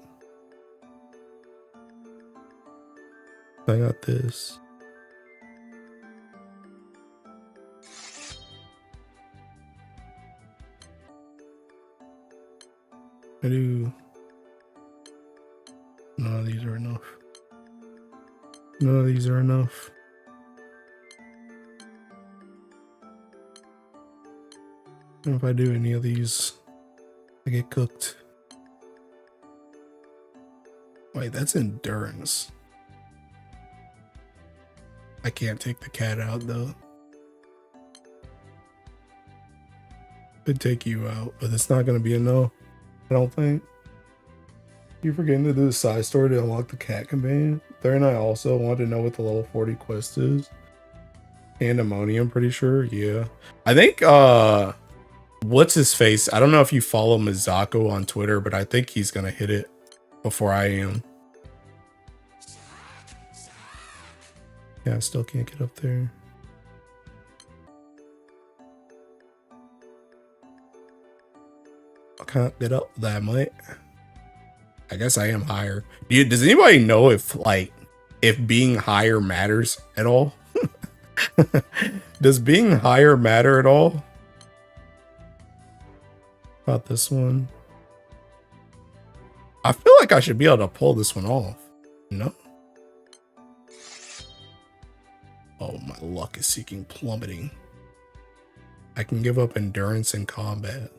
I got this. I do. None of these are enough. None of these are enough. And if I do any of these, I get cooked. Wait, that's endurance. I can't take the cat out though. Could take you out, but it's not gonna be enough. I don't think. You forgetting to do the side story to unlock the cat companion? There, and I also want to know what the level 40 quest is. Pandemonium, I'm pretty sure. Yeah. I think what's his face? I don't know if you follow Mizako on Twitter, but I think he's gonna hit it before I am. Yeah, I still can't get up there. I can't get up that much. I guess I am higher. Does anybody know if being higher matters at all? Does being higher matter at all? About this one? I feel like I should be able to pull this one off. No? Oh, my luck is seeking plummeting. I can give up endurance in combat.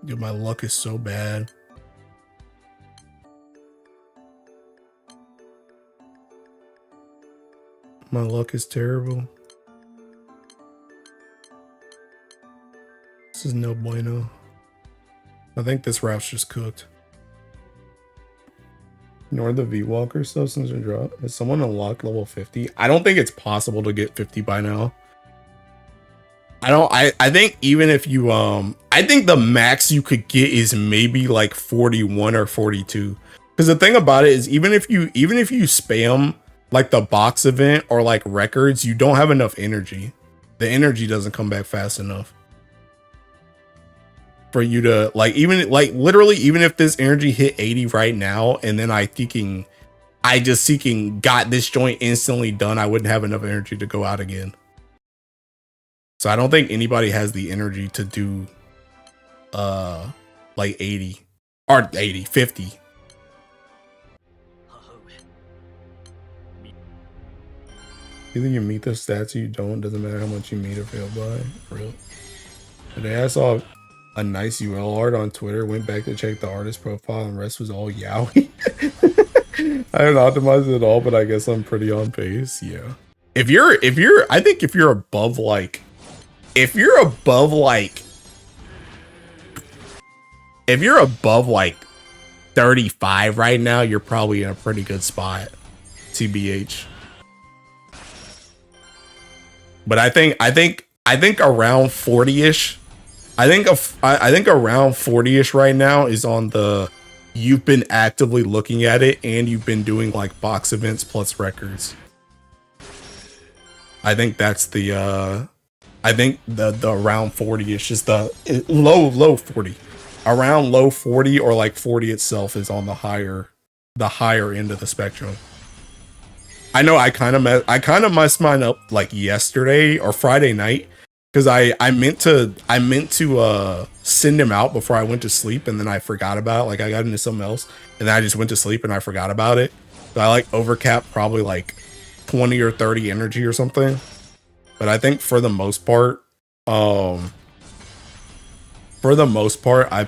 Dude, my luck is so bad. My luck is terrible. This is no bueno. I think this route's just cooked. Ignore the V-Walker stuff since we drop. Has someone unlocked level 50? I don't think it's possible to get 50 by now. I think even if you I think the max you could get is maybe like 41 or 42. Because the thing about it is even if you spam like the box event or like records, you don't have enough energy. The energy doesn't come back fast enough for you to literally, even if this energy hit 80 right now and then I just got this joint instantly done, I wouldn't have enough energy to go out again. So I don't think anybody has the energy to do like 80 or 80, 50. Either you meet the stats or you don't. Doesn't matter how much you meet or fail by. For real. Today I saw a nice UL art on Twitter. Went back to check the artist profile and the rest was all yaoi. I haven't optimized it at all, but I guess I'm pretty on pace. Yeah. I think if you're above like 35 right now, you're probably in a pretty good spot. TBH. But I think around 40ish. I think around 40ish right now is on the you've been actively looking at it and you've been doing like box events plus records. I think that's the I think the around 40ish is the low 40. Around low 40 or like 40 itself is on the higher end of the spectrum. I know I kind of messed mine up like yesterday or Friday night because I meant to send him out before I went to sleep and then I forgot about it. Like I got into something else and then I just went to sleep and I forgot about it. So I like overcapped probably like 20 or 30 energy or something. But I think for the most part I've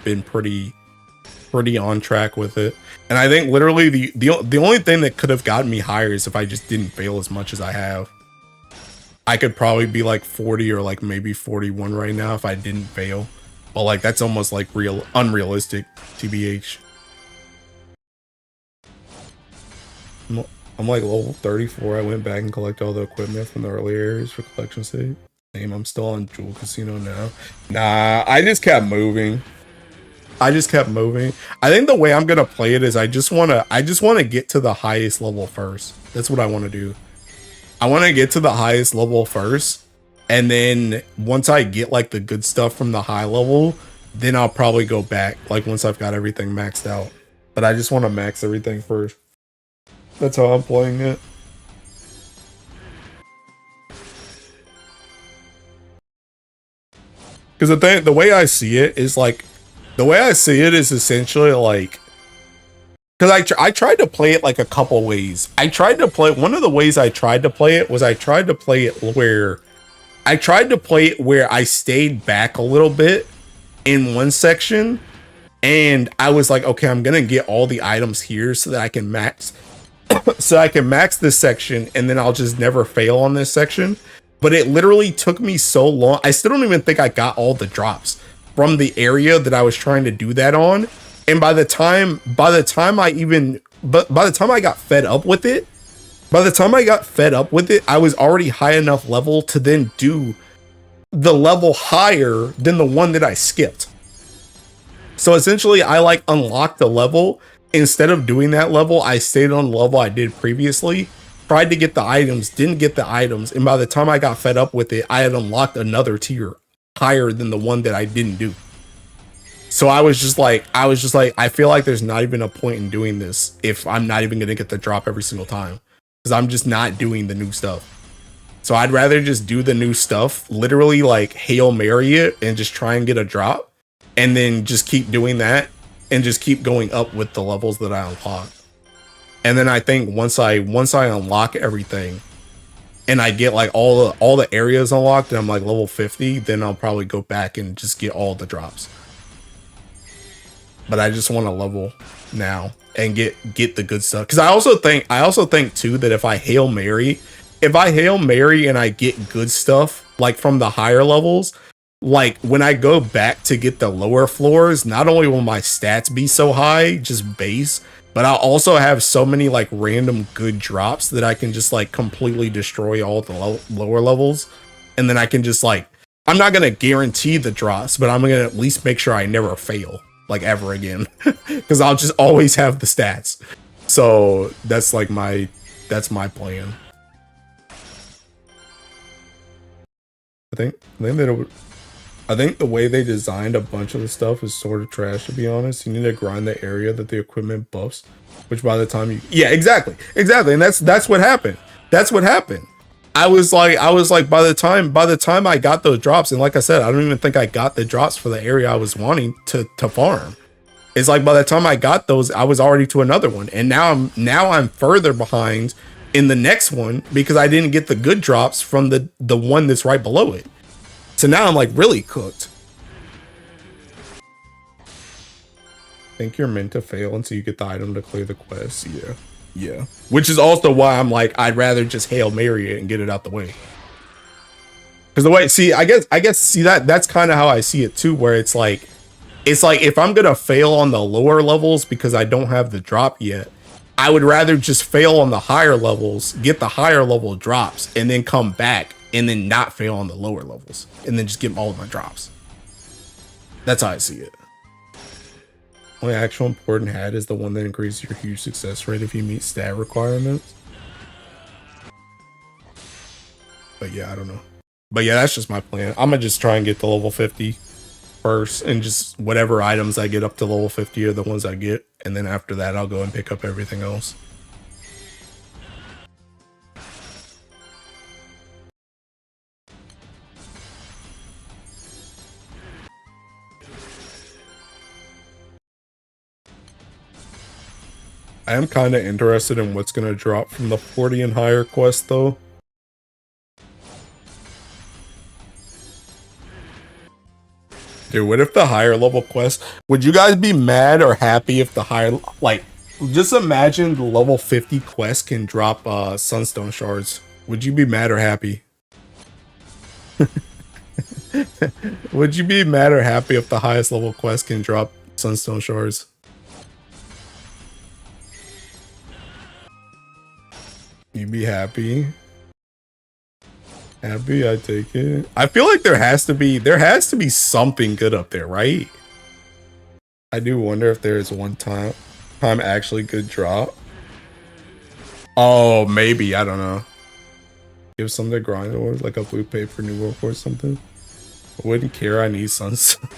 been pretty on track with it. And I think literally the only thing that could have gotten me higher is if I just didn't fail as much as I have. I could probably be like 40 or like maybe 41 right now if I didn't fail. But like that's almost like unrealistic, TBH. I'm like level 34. I went back and collected all the equipment from the earlier areas for collection sake. Same, I'm still on Jewel Casino now. Nah, I just kept moving. I think the way I'm gonna play it is I just wanna get to the highest level first. That's what I want to do. I want to get to the highest level first, and then once I get like the good stuff from the high level, then I'll probably go back like once I've got everything maxed out. But I just want to max everything first. That's how I'm playing it. Because the way I see it is like The way I see it is essentially like, because I tried to play it like a couple ways. I tried to play, one of the ways I tried to play it was I tried to play it where I stayed back a little bit in one section, and I was like, okay, I'm gonna get all the items here so that I can max this section, and then I'll just never fail on this section. But it literally took me so long. I still don't even think I got all the drops from the area that I was trying to do that on. And by the time I got fed up with it, I was already high enough level to then do the level higher than the one that I skipped. So essentially I like unlocked the level. Instead of doing that level, I stayed on the level I did previously, tried to get the items, didn't get the items, and by the time I got fed up with it, I had unlocked another tier higher than the one that I didn't do. So I was just like, I feel like there's not even a point in doing this if I'm not even gonna get the drop every single time, because I'm just not doing the new stuff. So I'd rather just do the new stuff, literally like Hail Mary it and just try and get a drop, and then just keep doing that and just keep going up with the levels that I unlock. And then I think once I unlock everything and I get like all the areas unlocked and I'm like level 50, then I'll probably go back and just get all the drops. But I just want to level now and get the good stuff. Because I also think too that if I Hail Mary and I get good stuff like from the higher levels, like when I go back to get the lower floors, not only will my stats be so high, just base, but I'll also have so many like random good drops that I can just like completely destroy all the lower levels. And then I can just like, I'm not going to guarantee the drops, but I'm going to at least make sure I never fail like ever again, because I'll just always have the stats. So that's like that's my plan. I think the way they designed a bunch of the stuff is sort of trash, to be honest. You need to grind the area that the equipment buffs, which by the time yeah, exactly, and that's what happened. I was like, by the time I got those drops, and like I said, I don't even think I got the drops for the area I was wanting to farm. It's like by the time I got those, I was already to another one, and now I'm further behind in the next one because I didn't get the good drops from the one that's right below it. So now I'm like really cooked. Think you're meant to fail until you get the item to clear the quest. Yeah. Which is also why I'm like, I'd rather just Hail Mary it and get it out the way. Because the way, see, I guess see that's kind of how I see it too, where it's like if I'm gonna fail on the lower levels because I don't have the drop yet, I would rather just fail on the higher levels, get the higher level drops, and then come back and then not fail on the lower levels and then just get all of my drops. That's how I see it. Only actual important hat is the one that increases your huge success rate if you meet stat requirements. But yeah, I don't know. But yeah, that's just my plan. I'm gonna just try and get to level 50 first, and just whatever items I get up to level 50 are the ones I get, and then after that I'll go and pick up everything else. I am kind of interested in what's going to drop from the 40 and higher quest, though. Dude, what if the higher level quest... Would you guys be mad or happy if the higher... Like, just imagine the level 50 quest can drop sunstone shards. Would you be mad or happy? Would you be mad or happy if the highest level quest can drop sunstone shards? You'd be happy. Happy, I take it. I feel like there has to be something good up there, right? I do wonder if there is one time actually good drop. Oh, maybe, I don't know. Give some to grind or like a blue paper new world or something. I wouldn't care. I need sunstone.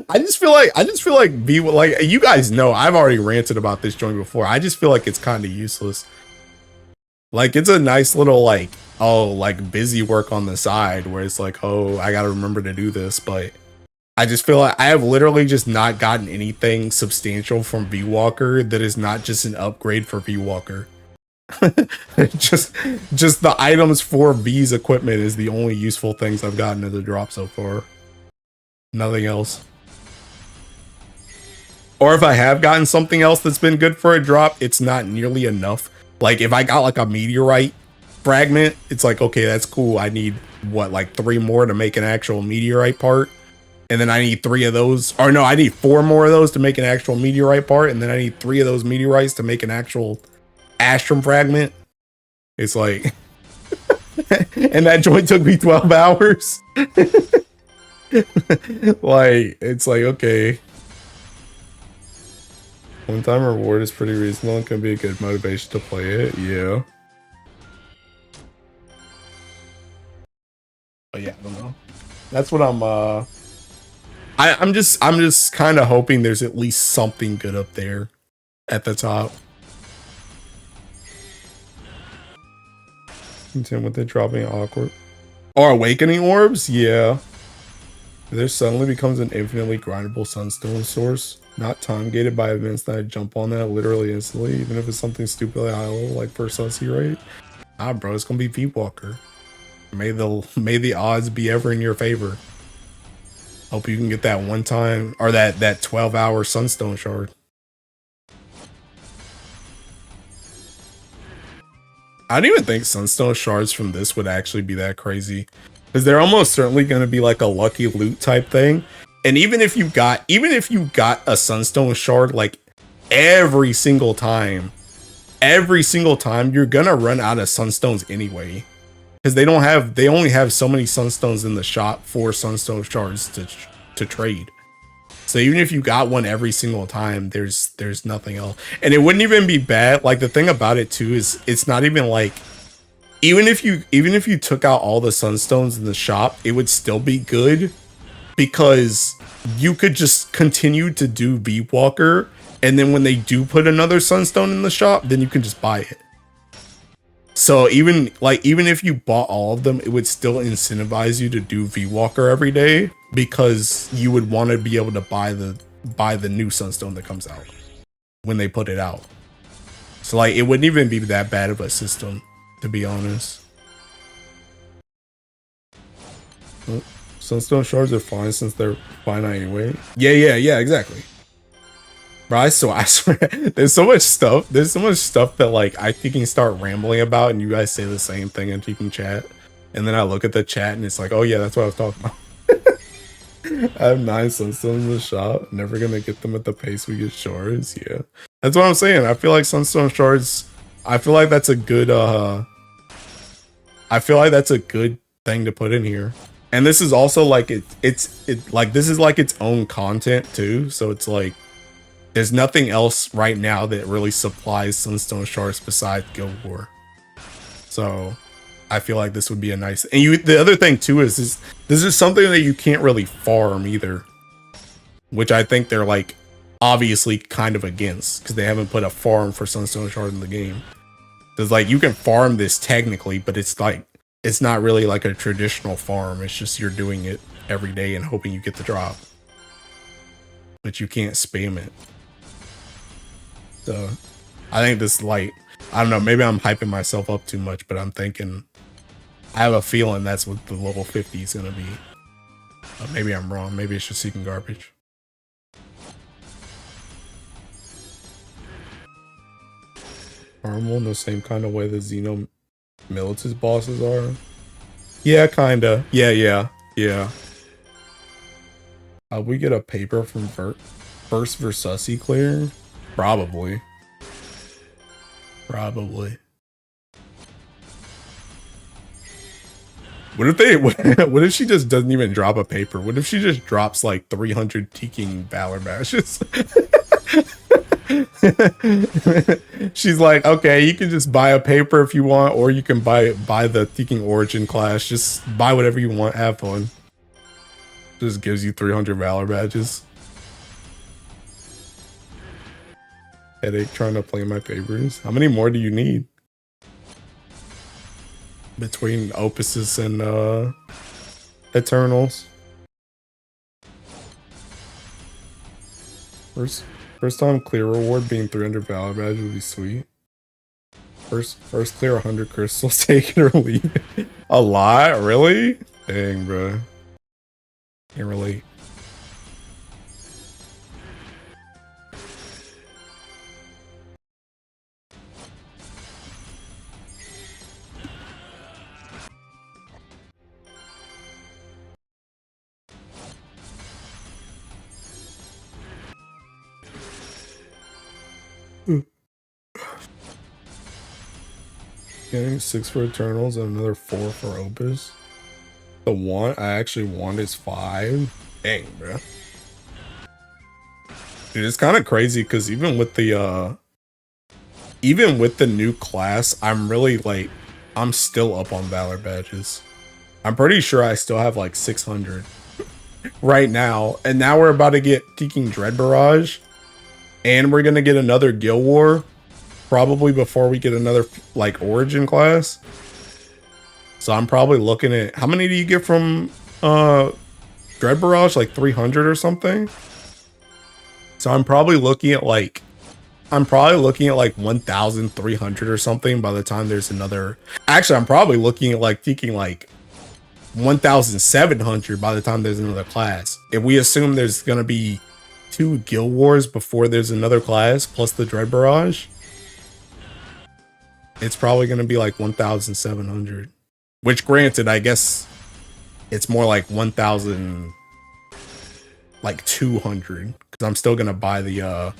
I just feel like you guys know I've already ranted about this joint before. I just feel like it's kind of useless. Like it's a nice little like, oh, like busy work on the side where it's like, oh, I gotta remember to do this, but I just feel like I have literally just not gotten anything substantial from V-Walker that is not just an upgrade for V-Walker. just just the items for V's equipment is the only useful things I've gotten as a drop so far. Nothing else. Or if I have gotten something else that's been good for a drop, it's not nearly enough. Like if I got like a meteorite fragment, it's like, okay, that's cool. I need what, like 3 more to make an actual meteorite part. And then I need 3 of those. Or no, I need 4 more of those to make an actual meteorite part. And then I need 3 of those meteorites to make an actual Astrum fragment. It's like, and that joint took me 12 hours. Like, it's like, okay. One-time reward is pretty reasonable and can be a good motivation to play it. Yeah. But yeah, I don't know. That's what I'm just kind of hoping there's at least something good up there at the top. Content with it dropping awkward. Or awakening orbs? Yeah. There suddenly becomes an infinitely grindable sunstone source. Not time gated by events that I jump on that literally instantly, even if it's something stupidly high level like first Sunsea rate. Ah, bro, it's gonna be V-Walker. May the odds be ever in your favor. Hope you can get that one time or that 12-hour sunstone shard. I don't even think sunstone shards from this would actually be that crazy, because they're almost certainly going to be like a lucky loot type thing. And even if you got a sunstone shard like every single time you're gonna run out of sunstones anyway, because they only have so many sunstones in the shop for sunstone shards to trade. So even if you got one every single time, there's nothing else. And it wouldn't even be bad. Like the thing about it too is it's not even like, even if you took out all the sunstones in the shop, it would still be good, because you could just continue to do V-Walker, and then when they do put another sunstone in the shop, then you can just buy it. So even if you bought all of them, it would still incentivize you to do V-Walker every day, because you would want to be able to buy the new sunstone that comes out when they put it out. So like it wouldn't even be that bad of a system, to be honest. Oh, sunstone shards are fine since they're finite anyway. Yeah, exactly. Bro, I swear, there's so much stuff that like I can start rambling about, and you guys say the same thing in Tekken chat, and then I look at the chat and it's like, oh yeah, that's what I was talking about. I have 9 sunstones in the shop. Never gonna get them at the pace we get shards. Yeah, that's what I'm saying. I feel like sunstone shards. I feel like that's a good. I feel like that's a good thing to put in here. And this is also like this is like its own content too. So it's like there's nothing else right now that really supplies sunstone shards besides Guild War. So I feel like this would be a nice. And the other thing too is this is something that you can't really farm either, which I think they're like obviously kind of against, because they haven't put a farm for sunstone shard in the game. Because like you can farm this technically, but it's like it's not really like a traditional farm. It's just you're doing it every day and hoping you get the drop, but you can't spam it. So I think this, like, I don't know, maybe I'm hyping myself up too much, but I'm thinking, I have a feeling that's what the level 50 is going to be. Maybe I'm wrong. Maybe it's just seeking garbage. Harmful in the same kind of way that Xeno Militus bosses are. Yeah, kinda. Yeah. We get a paper from first Versusi clear? Probably. What if she just doesn't even drop a paper? What if she just drops like 300 Teking Valor Bashes? She's like, okay, you can just buy a paper if you want, or you can buy the Teking Origin class. Just buy whatever you want, have fun. Just gives you 300 Valor Badges. Headache trying to play my papers. How many more do you need? Between Opuses and Eternals. First time clear reward being 300 valor badge would be sweet. First clear 100 crystals, take it or leave it. A lot? Really? Dang, bro. Can't relate. Getting 6 for Eternals and another 4 for Opus. The one I actually want is 5. Dang, bro. Dude, it's kind of crazy because even with the new class, I'm really like I'm still up on Valor badges. I'm pretty sure I still have like 600 right now, and now we're about to get Teking Dread Barrage, and we're gonna get another Guild War, probably before we get another like Origin class. So I'm probably looking at how many do you get from Dread Barrage? Like 300 or something. So I'm probably looking at like 1,300 or something by the time there's another. Actually, I'm probably looking at like thinking like 1,700 by the time there's another class. If we assume there's gonna be 2 Guild Wars before there's another class plus the Dread Barrage, it's probably gonna be like 1,700. Which, granted, I guess it's more like 1,000, like 200, because I'm still gonna buy the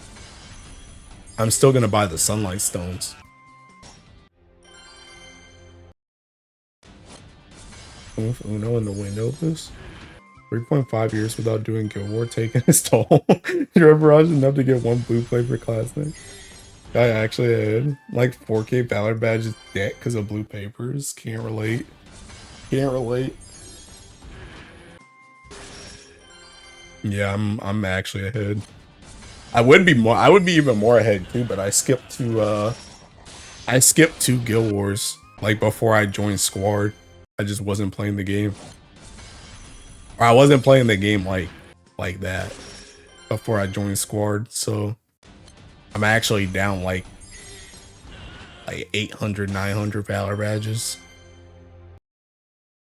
Sunlight Stones. With Uno in the wind opus. 3.5 years without doing Guild War taking his toll. Dread Barrage enough to get 1 blue play for class night. I actually had like 4K Valor badges debt because of blue papers. Can't relate. Can't relate. Yeah, I'm actually ahead. I would be even more ahead too, but I skipped 2 Guild Wars like before I joined Squad. I just wasn't playing the game. Or I wasn't playing the game like that before I joined Squad, so I'm actually down like 800, 900 Valor badges.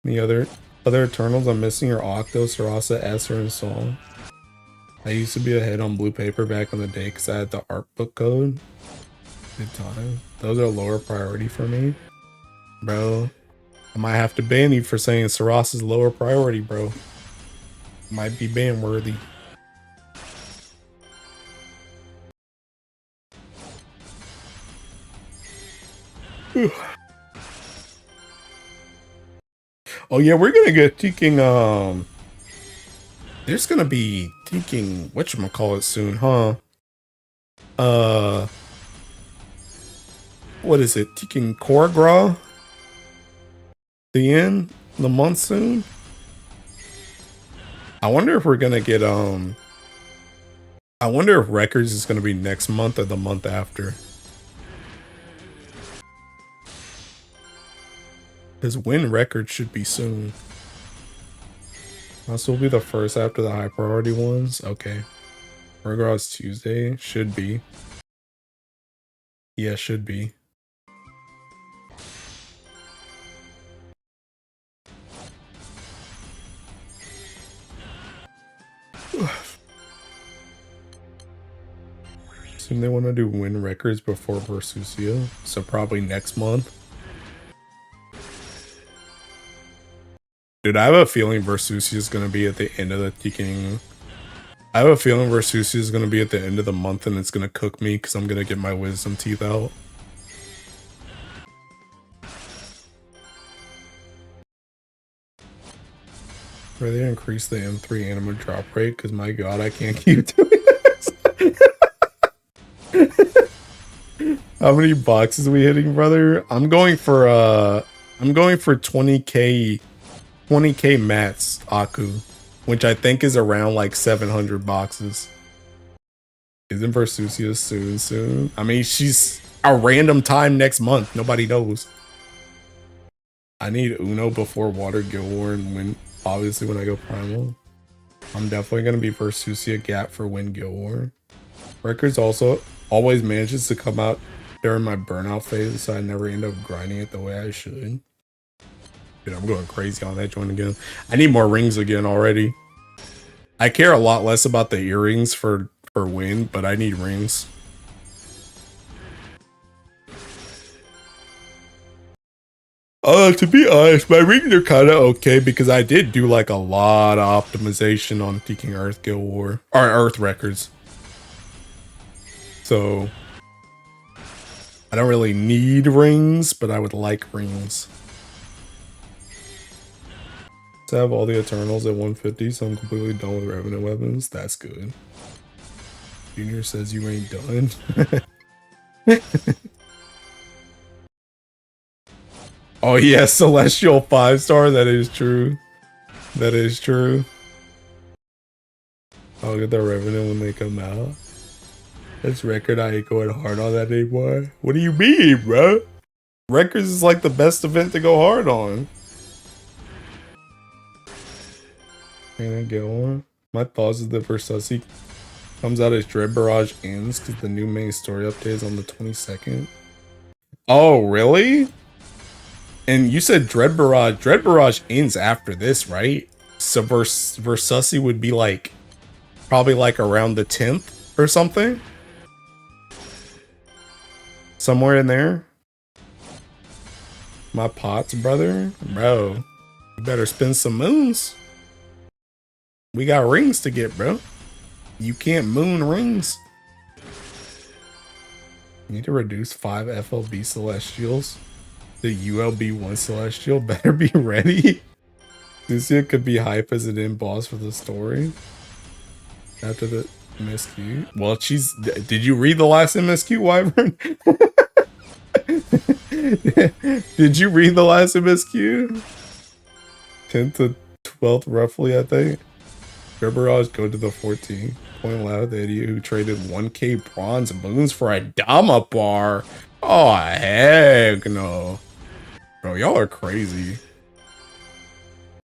The other Eternals I'm missing are Octo, Sarasa, Esser, and Sol. I used to be ahead on blue paper back in the day because I had the art book code. Good time. Those are lower priority for me. Bro, I might have to ban you for saying Sarasa is lower priority, bro. Might be ban worthy. Oh yeah, we're gonna get Teking, there's gonna be Teking whatchamacallit soon, huh? What is it? Teking Korgra? The end? The month soon? I wonder if we're gonna get, I wonder if Records is gonna be next month or the month after. Because Win Records should be soon. Also will be the first after the high priority ones. Okay. Burgos Tuesday. Should be. Yeah, should be. Assume they want to do Win Records before Versusia, so probably next month. Dude, I have a feeling Versusia is going to be at the end of the Teking. I have a feeling Versusia is going to be at the end of the month and it's going to cook me because I'm going to get my wisdom teeth out. Where they increase the M3 anima drop rate because my god, I can't keep doing this. How many boxes are we hitting, brother? I'm going for 20k mats Aku, which I think is around like 700 boxes. Isn't Versusia soon? I mean, she's a random time next month. Nobody knows. I need Uno before Water Guild War and Win. Obviously, when I go Primal, I'm definitely gonna be Versusia Gap for Win Guild War. Records also always manages to come out during my burnout phase, so I never end up grinding it the way I should. Dude, I'm going crazy on that joint again. I need more rings again already. I care a lot less about the earrings for win, but I need rings. To be honest, my rings are kind of okay because I did do like a lot of optimization on Teaking Earth Guild War or Earth Records. So I don't really need rings, but I would like rings. To have all the Eternals at 150, so I'm completely done with Revenant weapons. That's good. Junior says you ain't done. Oh yeah, Celestial 5-star. That is true. That is true. I'll get the Revenant when they come out. That's record. I ain't going hard on that anymore. What do you mean, bro? Records is like the best event to go hard on. Can I get one? My thoughts is the Versusi comes out as Dread Barrage ends because the new main story update is on the 22nd. Oh, really? And you said Dread Barrage ends after this, right? So Versusi would be like, probably like around the 10th or something? Somewhere in there? My pots, brother? Bro, you better spend some moons. We got rings to get, bro. You can't moon rings. You need to reduce 5 FLB Celestials. The ULB1 Celestial better be ready. Lucia could be hype as an end boss for the story. After the MSQ. Well, she's... Did you read the last MSQ, Wyvern? Did you read the last MSQ? 10th to 12th, roughly, I think. Barrage go to the 14. Point loud, the idiot who traded 1k bronze moons for a Dama bar. Oh, heck no. Bro, y'all are crazy.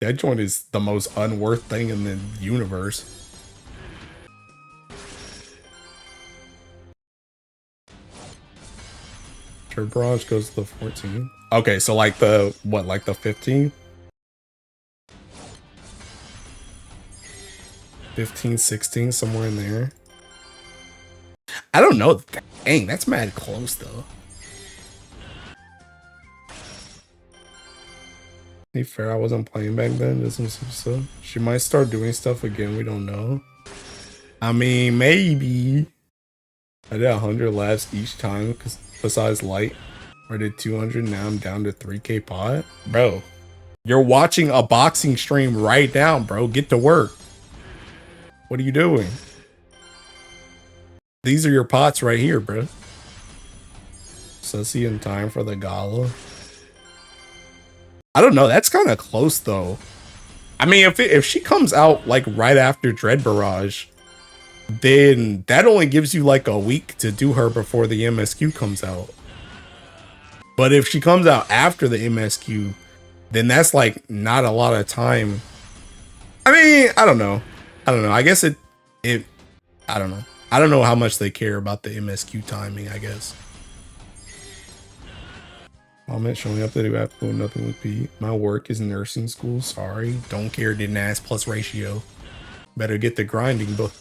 That joint is the most unworth thing in the universe. Barrage goes to the 14. Okay, so like the, what, like the 15? 15, 16, somewhere in there. I don't know. Dang, that's mad close though. Hey, fair, I wasn't playing back then. Doesn't seem so. She might start doing stuff again. We don't know. I mean, maybe. I did 100 laps each time because besides light, I did 200. Now I'm down to 3k pot. Bro, you're watching a boxing stream right now, bro. Get to work. What are you doing? These are your pots right here, bro. Sussy in time for the gala. I don't know. That's kind of close though. I mean, if she comes out like right after Dread Barrage, then that only gives you like a week to do her before the MSQ comes out. But if she comes out after the MSQ, then that's like not a lot of time. I mean, I don't know. I guess I don't know. I don't know how much they care about the MSQ timing, I guess. Comment showing up that do absolutely nothing with Pete. My work is nursing school. Sorry. Don't care, didn't ask plus ratio. Better get the grinding book.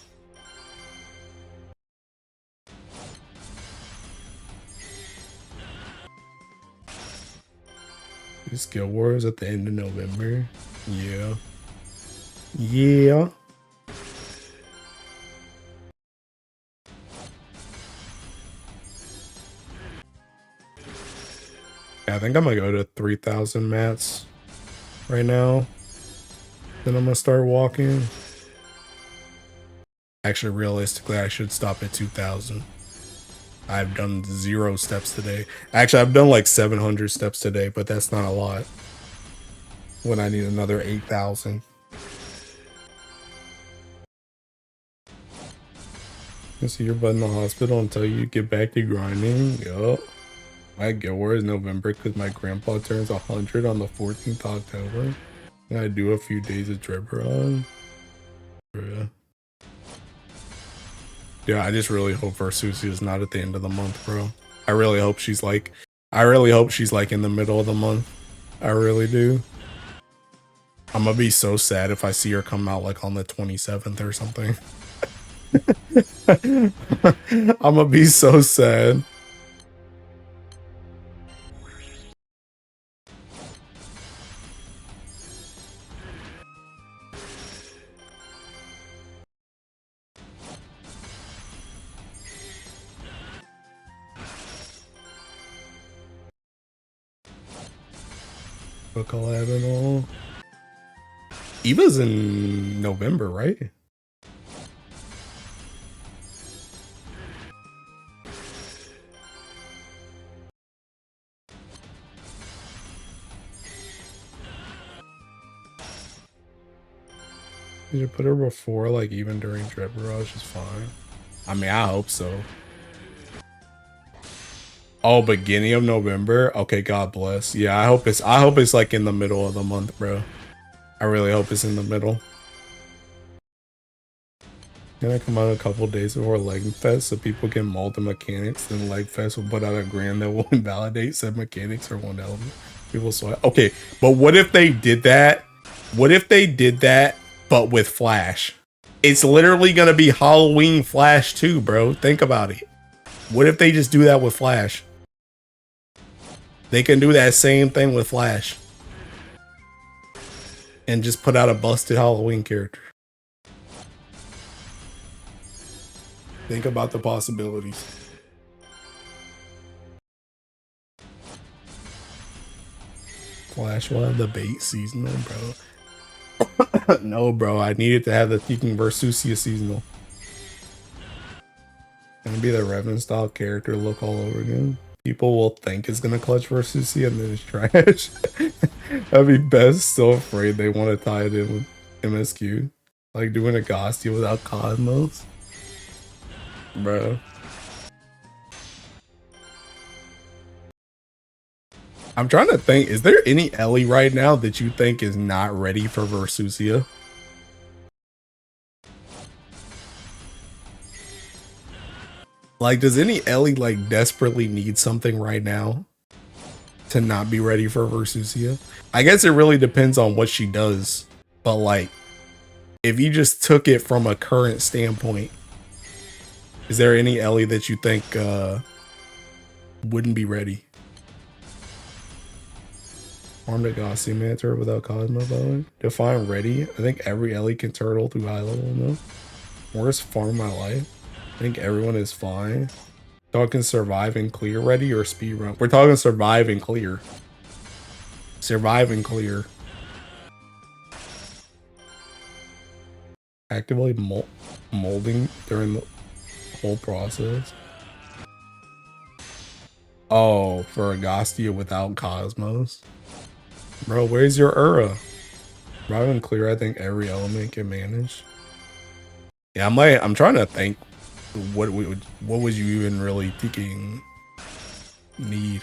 Skill Wars at the end of November. Yeah. Yeah. I think I'm gonna go to 3,000 mats right now. Then I'm gonna start walking. Actually, realistically, I should stop at 2,000. I've done 0 steps today. Actually, I've done like 700 steps today, but that's not a lot. When I need another 8,000. You see your butt in the hospital until you get back to grinding. Yup. My Guild War is November because my grandpa turns 100 on the 14th October. And I do a few days of Dread Barrage. Bruh. Yeah, I just really hope Versusia is not at the end of the month, bro. I really hope she's like in the middle of the month. I really do. I'm gonna be so sad if I see her come out like on the 27th or something. I'm gonna be so sad. A collab and all. Eva's in November, right? Did you put her before, like even during Dread Barrage is fine? I mean, I hope so. Oh, beginning of November? Okay, God bless. Yeah, I hope it's like in the middle of the month, bro. I really hope it's in the middle. Gonna come out a couple days before Leg Fest so people can mold the mechanics. Then Leg Fest will put out a grant that will invalidate said mechanics or one element. People sweat. Okay, but what if they did that? What if they did that, but with Flash? It's literally gonna be Halloween Flash too, bro. Think about it. What if they just do that with Flash? They can do that same thing with Flash. And just put out a busted Halloween character. Think about the possibilities. Flash will have the bait seasonal, bro. No, bro. I needed to have the Teking Versusia seasonal. Gonna be the Revan style character look all over again. People will think it's gonna clutch Versusia and then it's trash. I'd be best so afraid they want to tie it in with MSQ. Like doing a Ghostia without Cosmos. Bro. I'm trying to think, is there any Ellie right now that you think is not ready for Versusia? Like, does any Ellie like desperately need something right now to not be ready for Versusia? I guess it really depends on what she does. But like, if you just took it from a current standpoint, is there any Ellie that you think wouldn't be ready? Farm the Gossi Mantor without Cosmo, by the way. Define ready. I think every Ellie can turtle through high level, no? Worst farm of my life. I think everyone is fine. Talking survive and clear ready or speed run? We're talking survive and clear. Survive and clear. Actively molding during the whole process. Oh, for Agostia without Cosmos. Bro, where's your Ura? Survive and clear, I think every element can manage. Yeah, I'm trying to think what would you even really thinking need?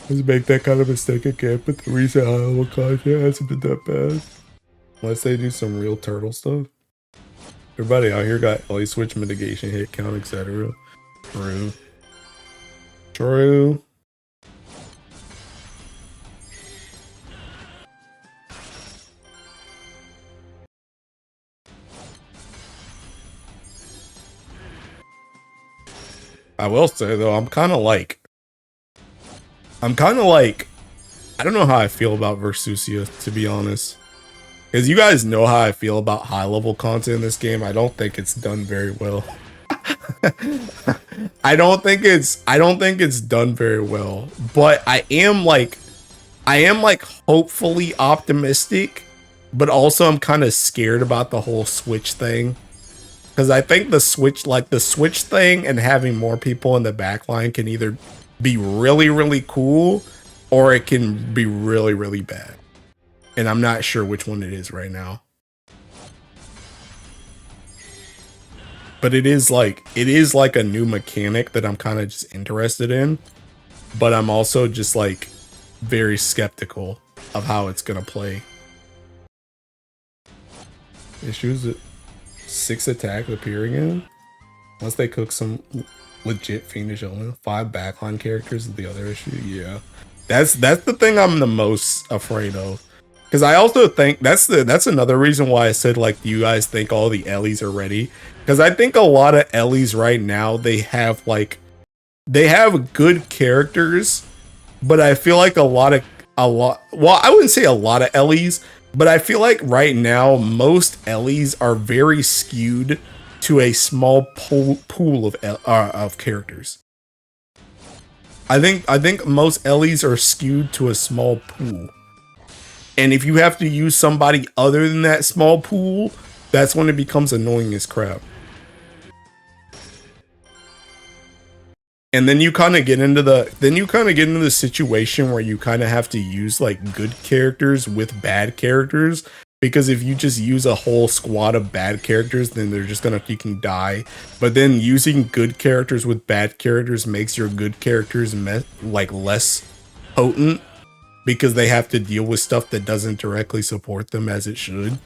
Let's make that kind of mistake again, but the recent high level content hasn't been that bad. Unless they do some real turtle stuff. Everybody out here got Ellie switch mitigation, hit count, etc. True. True. I will say though, I'm kind of like, I don't know how I feel about Versusia, to be honest. Because you guys know how I feel about high level content in this game. I don't think it's done very well. I don't think it's done very well. But I am like hopefully optimistic, but also I'm kind of scared about the whole Switch thing. Because I think the Switch thing and having more people in the backline can either be really, really cool or it can be really, really bad. And I'm not sure which one it is right now. But it is like a new mechanic that I'm kind of just interested in. But I'm also just like very skeptical of how it's gonna play. Issues 6 attack appear again. Unless they cook some legit fiendish element. 5 backline characters is the other issue. Yeah. That's the thing I'm the most afraid of. Because I also think that's another reason why I said, like, do you guys think all the Ellies are ready? Because I think a lot of Ellies right now, they have good characters, but I feel like well, I wouldn't say a lot of Ellies, but I feel like right now most Ellies are very skewed to a small pool of characters. I think most Ellies are skewed to a small pool. And if you have to use somebody other than that small pool, that's when it becomes annoying as crap. And then you kind of get into the situation where you kind of have to use like good characters with bad characters, because if you just use a whole squad of bad characters, then they're just gonna freaking die. But then using good characters with bad characters makes your good characters like less potent, because they have to deal with stuff that doesn't directly support them as it should.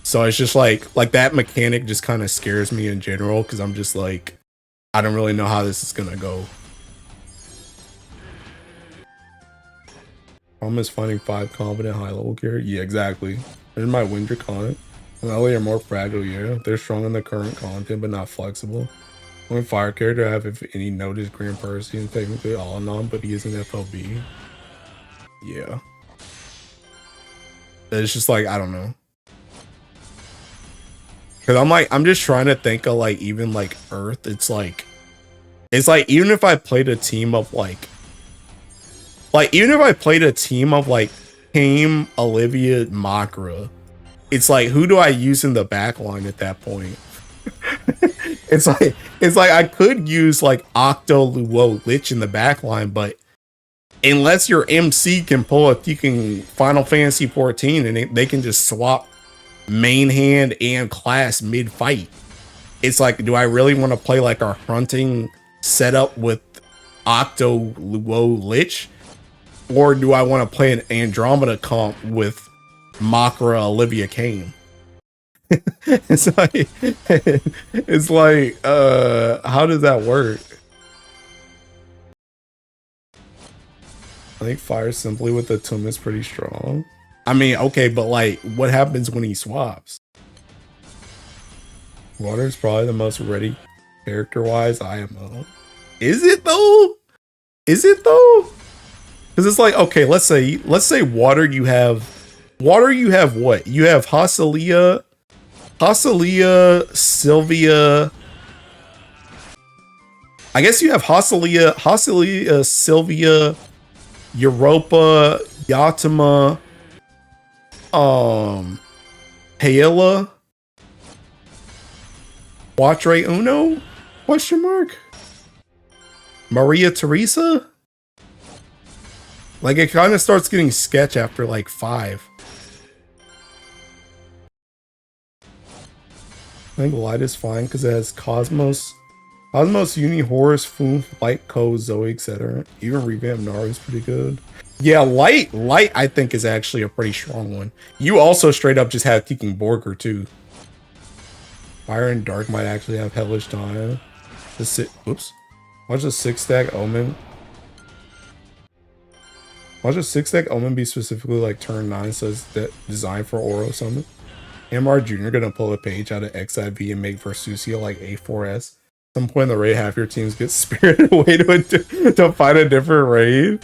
So it's just like that mechanic just kind of scares me in general, because I'm just like, I don't really know how this is gonna go. Problem is finding 5 competent high level characters. Yeah, exactly. There's my Wind Draconic. Ellie are more fragile, yeah. They're strong in the current content, but not flexible. Only fire character I have, if any, notice Green Percy and technically all non, but he is an FLB. Yeah. It's just like, I don't know. Cause I'm just trying to think of like, even like Earth, it's like even if I played a team of Tame, Olivia, Makra, it's like, who do I use in the backline at that point? it's like I could use like Octo, Luo, Lich in the backline, but unless your MC can pull a freaking Final Fantasy 14 and they can just swap main hand and class mid fight, it's like, do I really want to play like our hunting setup with Octo, Luo, Lich, or do I want to play an Andromeda comp with Makra, Olivia, Kane? it's like how does that work? I think Fire Simply with the Tomb is pretty strong. I mean, okay, but like, what happens when he swaps? Water is probably the most ready character-wise IMO. Is it though? Is it though? Because it's like, okay, let's say water. You have what? You have Hasilia, Sylvia. I guess you have Hasilia, Sylvia, Europa, Yatima, Paella, Quatre Uno? Question mark? Maria Teresa? Like, it kind of starts getting sketch after like 5. I think Light is fine because it has Cosmos, Uni, Horus, Foon, Light, Ko, Zoe, etc. Even Revamp Naru is pretty good. Yeah, Light I think is actually a pretty strong one. You also straight up just have Kicking Borger too. Fire and Dark might actually have Hellish Time. Oops. Watch the 6-stack Omen. Watch the 6-stack Omen be specifically like turn 9, says that designed for Oro Summon. MR Jr. gonna pull a page out of XIV and make Versusia like A4S. At some point in the raid, half your teams get spirited away to find a different raid.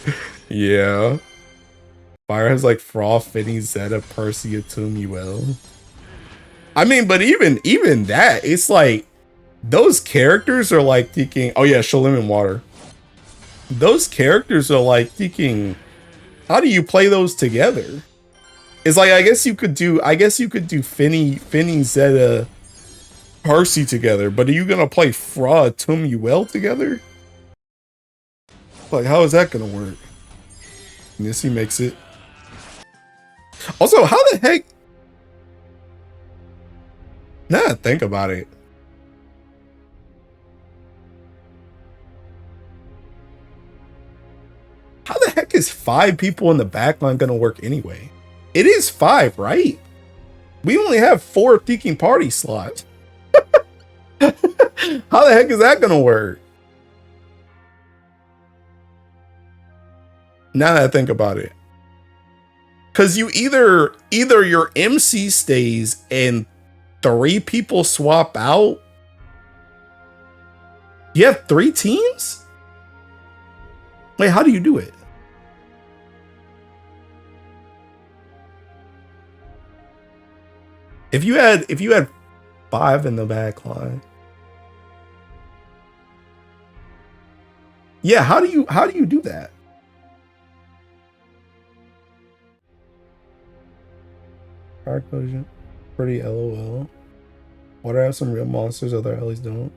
Yeah. Fire has like Froth, Finny, Zeta, Percy, Tumuel. I mean, but even that, it's like, those characters are like thinking, oh yeah, Shalim and Water. Those characters are like thinking, how do you play those together? It's like, I guess you could do Finny, Zeta, Percy together, but are you gonna play Fra, Tumuel together? Like, how is that gonna work? Nissy makes it. Also, how the heck? Now I think about it. How the heck is 5 people in the backline gonna work anyway? It is 5, right? We only have 4 Thinking Party slots. How the heck is that gonna work? Now that I think about it. Cause you either your MC stays and 3 people swap out. You have 3 teams? Wait, how do you do it? If you had 5 in the back line. Yeah, how do you do that? Fire Quotient. Pretty LOL. Water has some real monsters, other Hellies don't.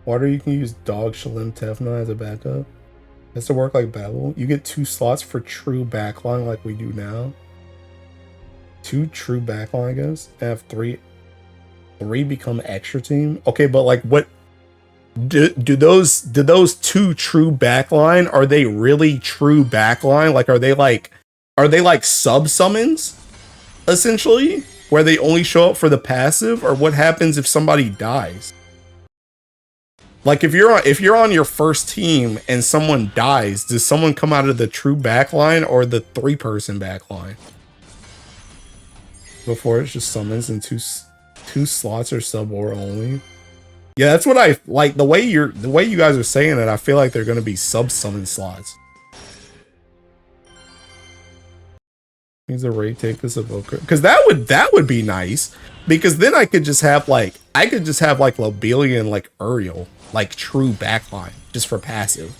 Water, you can use Dog, Shalim, Tefna as a backup. Has to work like Babel. You get 2 slots for true backline like we do now. 2 true backline, I guess. I have 3 become extra team. Okay, but like what do those 2 true backline, are they really true backline? Like are they like sub summons essentially, where they only show up for the passive? Or what happens if somebody dies? Like if you're on your first team and someone dies, does someone come out of the true backline or the 3-person backline? Before it's just summons and 2 slots are sub or only. Yeah, that's what I like. The way you guys are saying it, I feel like they're gonna be sub summon slots. Means a raid take this evoker, because that would be nice, because then I could just have like Lobelia and like Uriel, like true backline just for passive.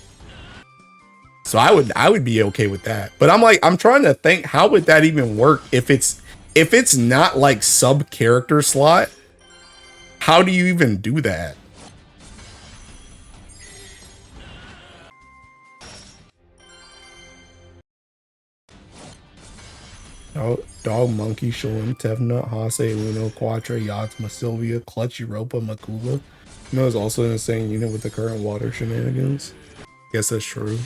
So I would be okay with that. But I'm trying to think, how would that even work if it's not like sub character slot? How do you even do that? Dog, Monkey, Shalom, Tevna, Hase, Uno, Quattro, Yatsma, Sylvia, Clutch, Europa, Makula. You know, is also in the same unit with the current water shenanigans. Guess that's true.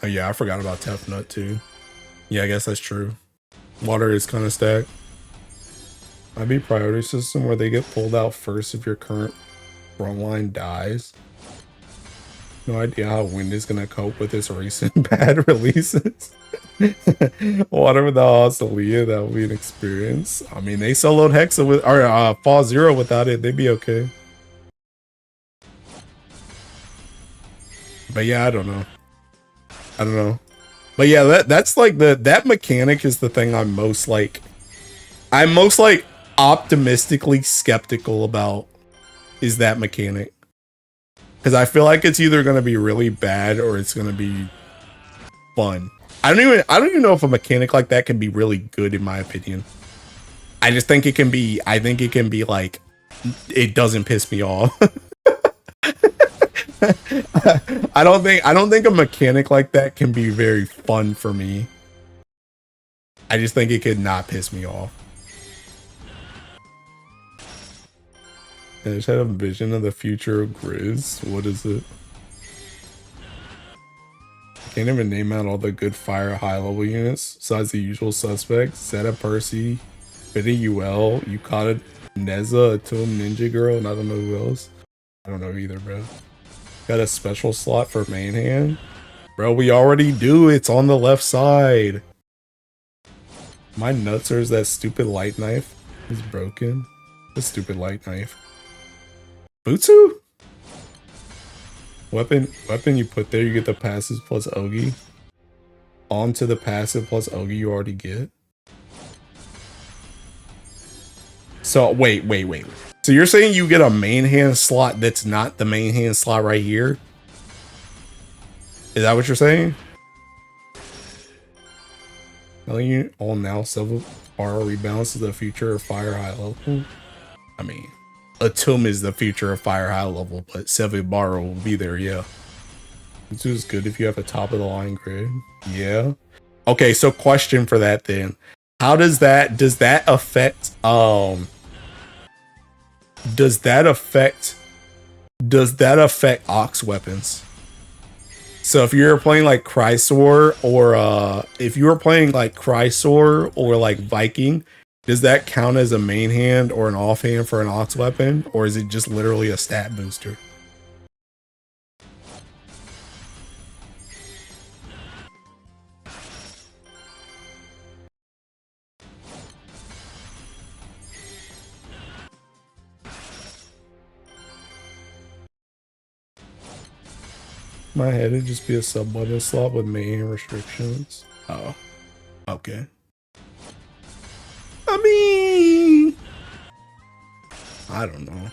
Oh yeah, I forgot about Tefnut too. Yeah, I guess that's true. Water is kind of stacked. Might be priority system where they get pulled out first if your current front line dies. No idea how Wind is gonna cope with its recent bad releases. Water without Ocelia, that would be an experience. I mean, they soloed Hexa with, or Fall Zero without it, they'd be okay. But yeah, I don't know. But yeah, that's like that mechanic is the thing I'm most optimistically skeptical about, is that mechanic. Because I feel like it's either going to be really bad or it's going to be fun. I don't even know if a mechanic like that can be really good, in my opinion. I just think it can be, like, it doesn't piss me off. I don't think a mechanic like that can be very fun for me. I just think it could not piss me off. I just had a vision of the future of Grizz. What is it? I can't even name out all the good fire high level units besides the usual suspects. Zeta Percy, Biddy UL, Yukata Neza, Atum Ninja Girl, and I don't know who else. I don't know either, bro. Got a special slot for main hand? Bro, we already do. It's on the left side. My nuts, or is that stupid light knife? It's broken. The stupid light knife. Butsu? Weapon you put there, you get the passive plus Ogi. Onto the passive plus Ogi you already get. So wait. So you're saying you get a main hand slot that's not the main hand slot right here? Is that what you're saying? All now several fire rebalance is the future of fire high level. I mean, Atum is the future of fire high level, but Sevibaro will be there, yeah. This is good if you have a top of the line grid. Yeah. Okay, so question for that then. How does that affect does that affect Ox weapons? So if you're playing like Chrysor or if you were playing like Chrysor or like Viking, does that count as a main hand or an offhand for an ox weapon, or is it just literally a stat booster? My head would just be a sub button slot with main restrictions. Oh, okay. I mean, I don't know.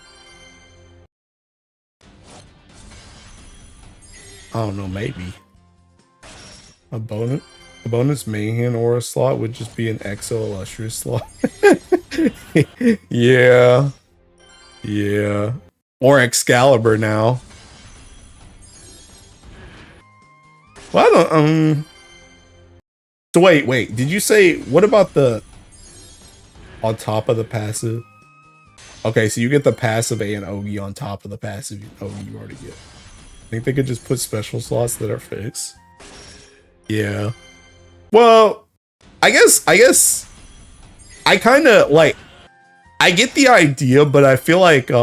I don't know, maybe. A bonus main hand aura slot would just be an exo illustrious slot. Yeah. Yeah. Or Excalibur now. Well, I don't so wait, did you say what about the on top of the passive? Okay, so you get the passive and Ogi on top of the passive Ogi you already get. I think they could just put special slots that are fixed. Yeah. Well, I guess I kind of like I get the idea, but I feel like I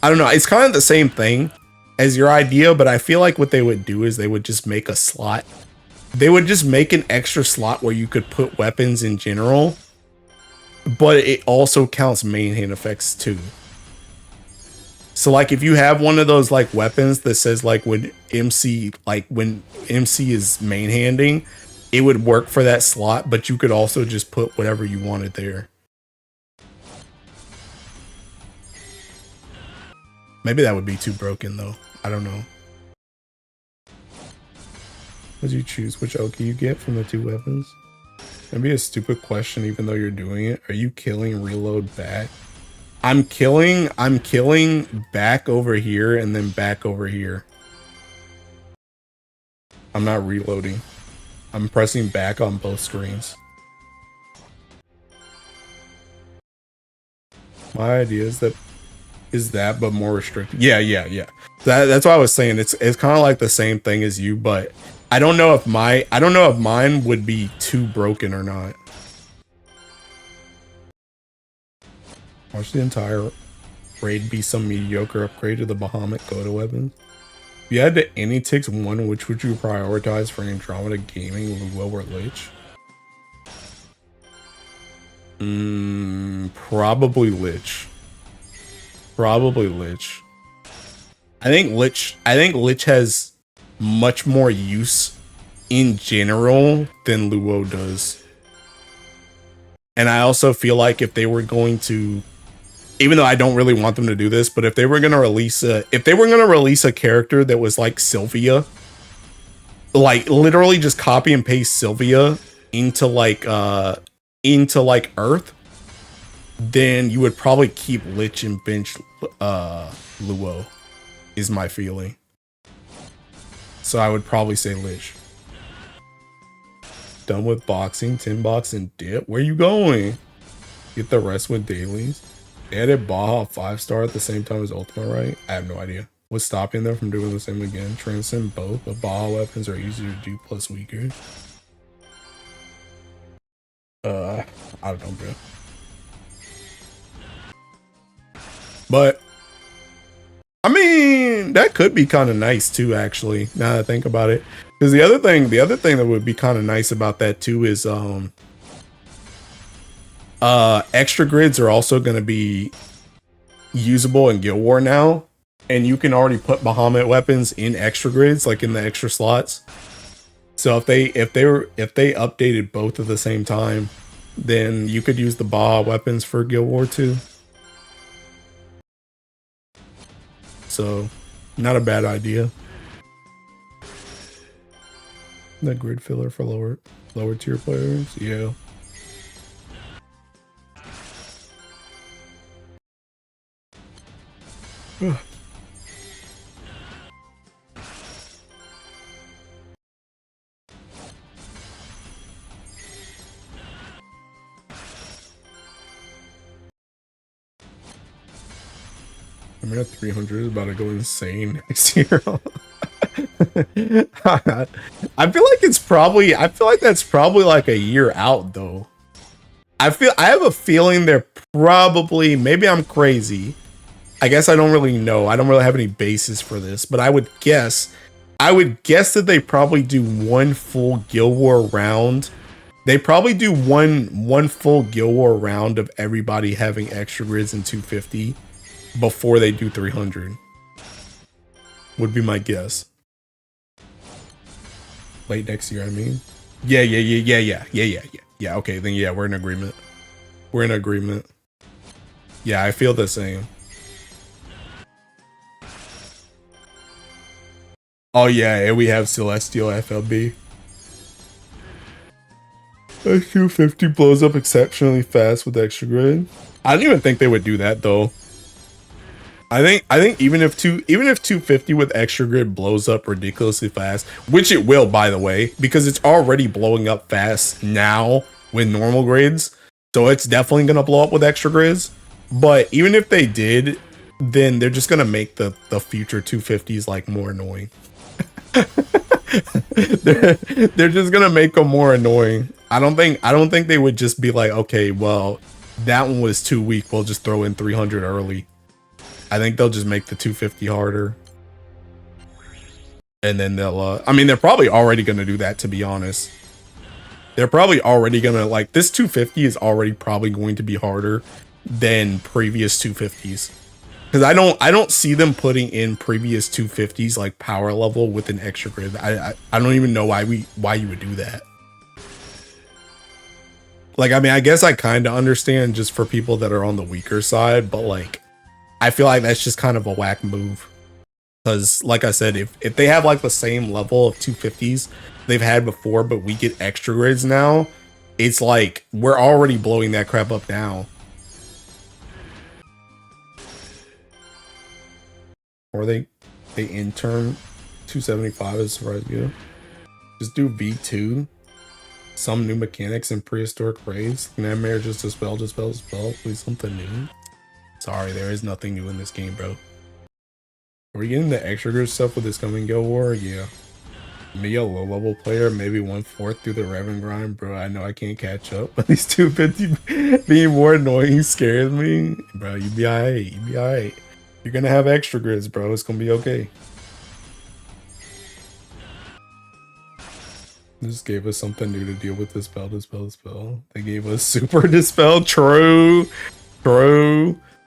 don't know, it's kind of the same thing as your idea, but I feel like what they would do is they would just make a slot. They would just make an extra slot where you could put weapons in general, but it also counts main hand effects too. So like if you have one of those like weapons that says like when MC is main handing, it would work for that slot, but you could also just put whatever you wanted there. Maybe that would be too broken though. I don't know. Would you choose which Oki you get from the two weapons? Maybe a stupid question even though you're doing it. Are you killing reload back? I'm killing back over here and then back over here. I'm not reloading. I'm pressing back on both screens. My idea is that but more restricted. Yeah. That's what I was saying. It's kind of like the same thing as you, but I don't know if mine would be too broken or not. Watch the entire raid be some mediocre upgrade to the Bahamut Goda weapons. If you had to any ticks one, which would you prioritize for Andromeda Gaming, Luo or Lich? Probably Lich. Probably Lich. I think Lich has much more use in general than Luo does. And I also feel like if they were going to, even though I don't really want them to do this, but if they were going to release a character that was like Sylvia, like literally just copy and paste Sylvia into like Earth, then you would probably keep Lich and bench Luo, is my feeling. So I would probably say Lich. Done with boxing, 10 box and dip. Where you going? Get the rest with dailies. They added Baja 5-star at the same time as Ultima, right? I have no idea. What's stopping them from doing the same again? Transcend both, but Baja weapons are easier to do plus weaker. I don't know, bro. But I mean, that could be kind of nice too, actually, now that I think about it. Because the other thing that would be kind of nice about that too is extra grids are also going to be usable in Guild War now, and you can already put Bahamut weapons in extra grids, like in the extra slots. So if they updated both at the same time, then you could use the Baja weapons for Guild War 2. So, not a bad idea. The grid filler for lower tier players, yeah. I'm at 300 is about to go insane next year. I feel like it's probably, I feel like that's probably like a year out though. I have a feeling they're probably, maybe I'm crazy. I guess I don't really know. I don't really have any basis for this, but I would guess that they probably do one full Guild War round. They probably do one full Guild War round of everybody having extra grids in 250 before they do 300. Would be my guess. Late next year, I mean. Yeah. Yeah, okay, then yeah, we're in agreement. We're in agreement. Yeah, I feel the same. Oh yeah, and we have Celestial FLB. A 250 blows up exceptionally fast with extra grid. I don't even think they would do that though. I think even if 250 with extra grid blows up ridiculously fast, which it will by the way, because it's already blowing up fast now with normal grids, so it's definitely gonna blow up with extra grids. But even if they did, then they're just gonna make the future 250s like more annoying. they're just gonna make them more annoying. I don't think they would just be like, okay, well, that one was too weak, we'll just throw in 300 early. I think they'll just make the 250 harder. And then they'll, I mean, they're probably already going to do that, to be honest. They're probably already going to, like, this 250 is already probably going to be harder than previous 250s. Because I don't see them putting in previous 250s, like, power level with an extra grid. I don't even know why you would do that. Like, I mean, I guess I kind of understand just for people that are on the weaker side, but, like, I feel like that's just kind of a whack move. Because, like I said, if they have like the same level of 250s they've had before, but we get extra grids now, it's like we're already blowing that crap up now. Or they intern 275 as far as you. Just do V2. Some new mechanics and prehistoric raids. Nightmare, just dispel, please something new. Sorry, there is nothing new in this game, bro. Are we getting the extra grid stuff with this coming Guild War? Yeah. Me, a low-level player, maybe 1/4 through the Revan grind, bro. I know I can't catch up, but these 250 being more annoying scares me. Bro, you be alright. You be alright. You're gonna have extra grids, bro. It's gonna be okay. They just gave us something new to deal with. Dispel. They gave us super dispel. True.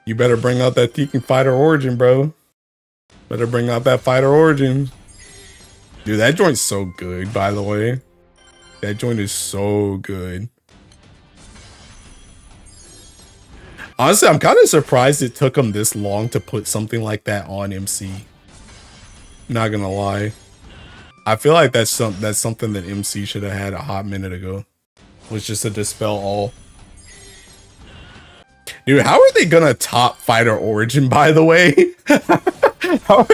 You better bring out that Tekken Fighter Origin, bro. Better bring out that Fighter Origin. Dude, that joint's so good, by the way. That joint is so good. Honestly, I'm kind of surprised it took them this long to put something like that on MC. Not gonna lie. I feel like that's something that MC should have had a hot minute ago. Was just to dispel all. Dude, how are they gonna top Fighter Origin, by the way? how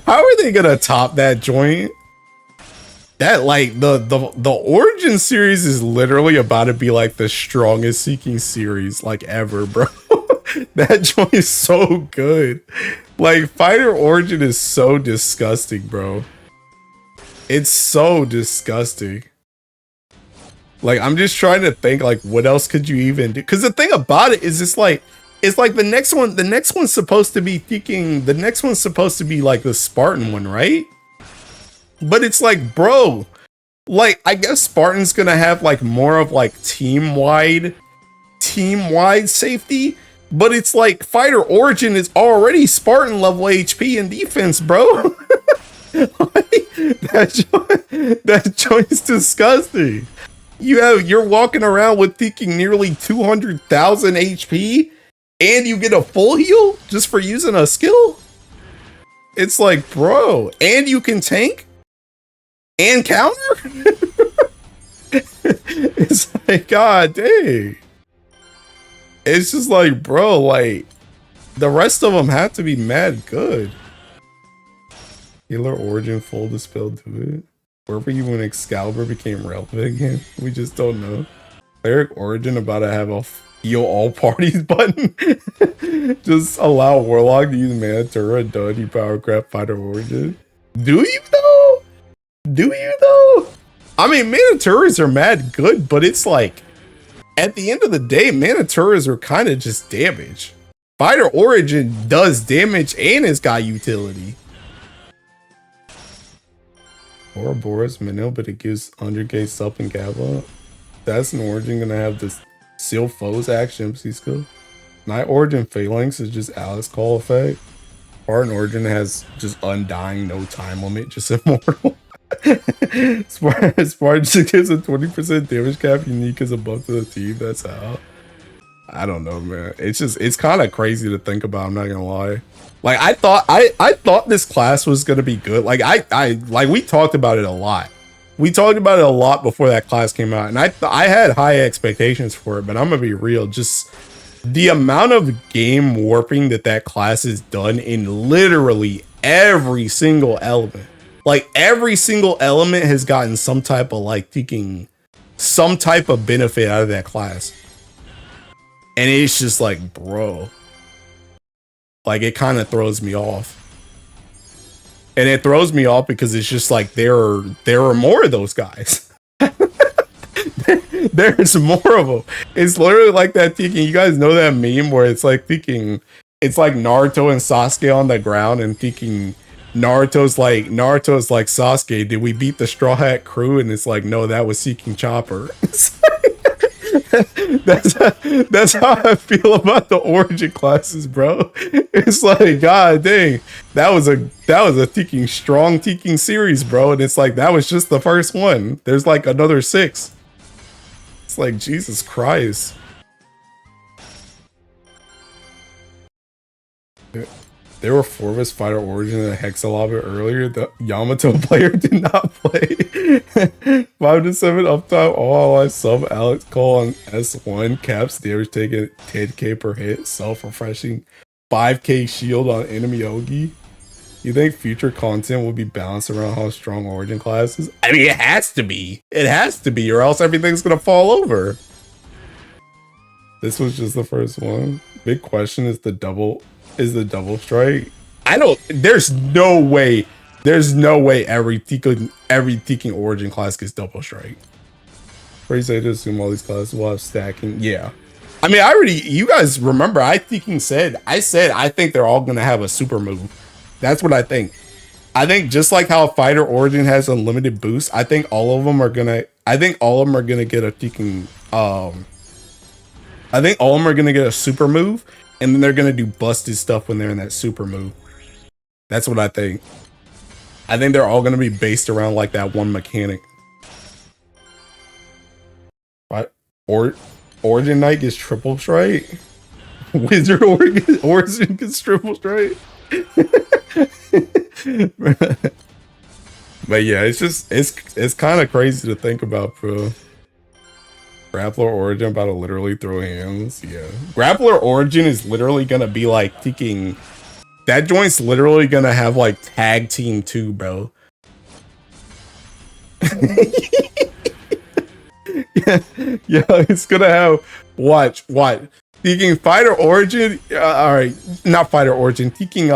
are they gonna top that joint? That, like, the Origin series is literally about to be like the strongest Seeking series like ever, bro. That joint is so good. Like, Fighter Origin is so disgusting, bro. It's so disgusting. Like, I'm just trying to think, like, what else could you even do? Because the thing about it is, it's like the next one's supposed to be thinking, the next one's supposed to be like the Spartan one, right? But it's like, bro, like, I guess Spartan's gonna have like more of like team-wide safety, but it's like Fighter Origin is already Spartan level HP and defense, bro. Like, that joint's disgusting. You're walking around with thinking nearly 200,000 HP and you get a full heal just for using a skill? It's like, bro, and you can tank and counter? It's like, god dang. It's just like, bro, like, the rest of them have to be mad good. Healer Origin full dispel to it. Where were you when Excalibur became relevant again? We just don't know. Cleric Origin about to have a Heal all parties button. Just allow Warlock to use Mana Turret and Dodgy Power Craft Fighter Origin. Do you though? Do you though? I mean, Mana Turrets are mad good, but it's like, at the end of the day, Mana Turrets are kind of just damage. Fighter Origin does damage and it's got utility. Ouroboros Minnow, but it gives 100k Sup and Gabba. That's an Origin gonna have this Seal Foes action MC skill. Night Origin Phalanx is just Alice Call effect. Spartan Origin has just Undying, no time limit, just immortal. Spartan just gives a 20% damage cap unique as a buff to the team. That's how. I don't know, man. It's kind of crazy to think about. I'm not gonna lie. Like I thought this class was gonna be good. Like like we talked about it a lot. We talked about it a lot before that class came out, and I had high expectations for it. But I'm gonna be real. Just the amount of game warping that class has done in literally every single element. Like every single element has gotten some type of like taking some type of benefit out of that class. And it's just like, bro, like it kind of throws me off. And it throws me off because it's just like there are more of those guys. There's more of them. It's literally like that thinking. You guys know that meme where it's like thinking, it's like Naruto and Sasuke on the ground and thinking Naruto's like Sasuke, did we beat the Straw Hat crew? And it's like, no, that was Seeking Chopper. That's how I feel about the Origin classes, bro. It's like, god dang, that was a strong Teking series, bro. And it's like that was just the first one. There's like another 6. It's like Jesus Christ. There were 4 of us Fighter Origin and a Hexalobber earlier. The Yamato player did not play. 5 to 7 uptime, all I sub Alex Cole on S1. Caps damage taken 10k per hit. Self-refreshing 5k shield on enemy Ogi. You think future content will be balanced around how strong Origin class is? I mean, it has to be. It has to be, or else everything's gonna fall over. This was just the first one. Big question is the double strike. There's no way every Teking Origin class gets double strike. Pretty safe to assume all these classes will have stacking. Yeah. I mean, you guys remember I said I think they're all gonna have a super move. That's what I think. I think just like how Fighter Origin has unlimited boost, I think all of them are gonna get a Teking I think all of them are gonna get a super move. And then they're gonna do busted stuff when they're in that super move. That's what I think. I think they're all gonna be based around like that one mechanic. What? Origin Knight gets triple strike? Wizard Origin gets triple strike? But yeah, it's kind of crazy to think about, bro. Grappler Origin about to literally throw hands. Yeah. Grappler Origin is literally gonna be like thinking that joint's literally gonna have like tag team 2, bro. yeah, it's gonna have watch. Thinking Fighter Origin, alright, not Fighter Origin, thinking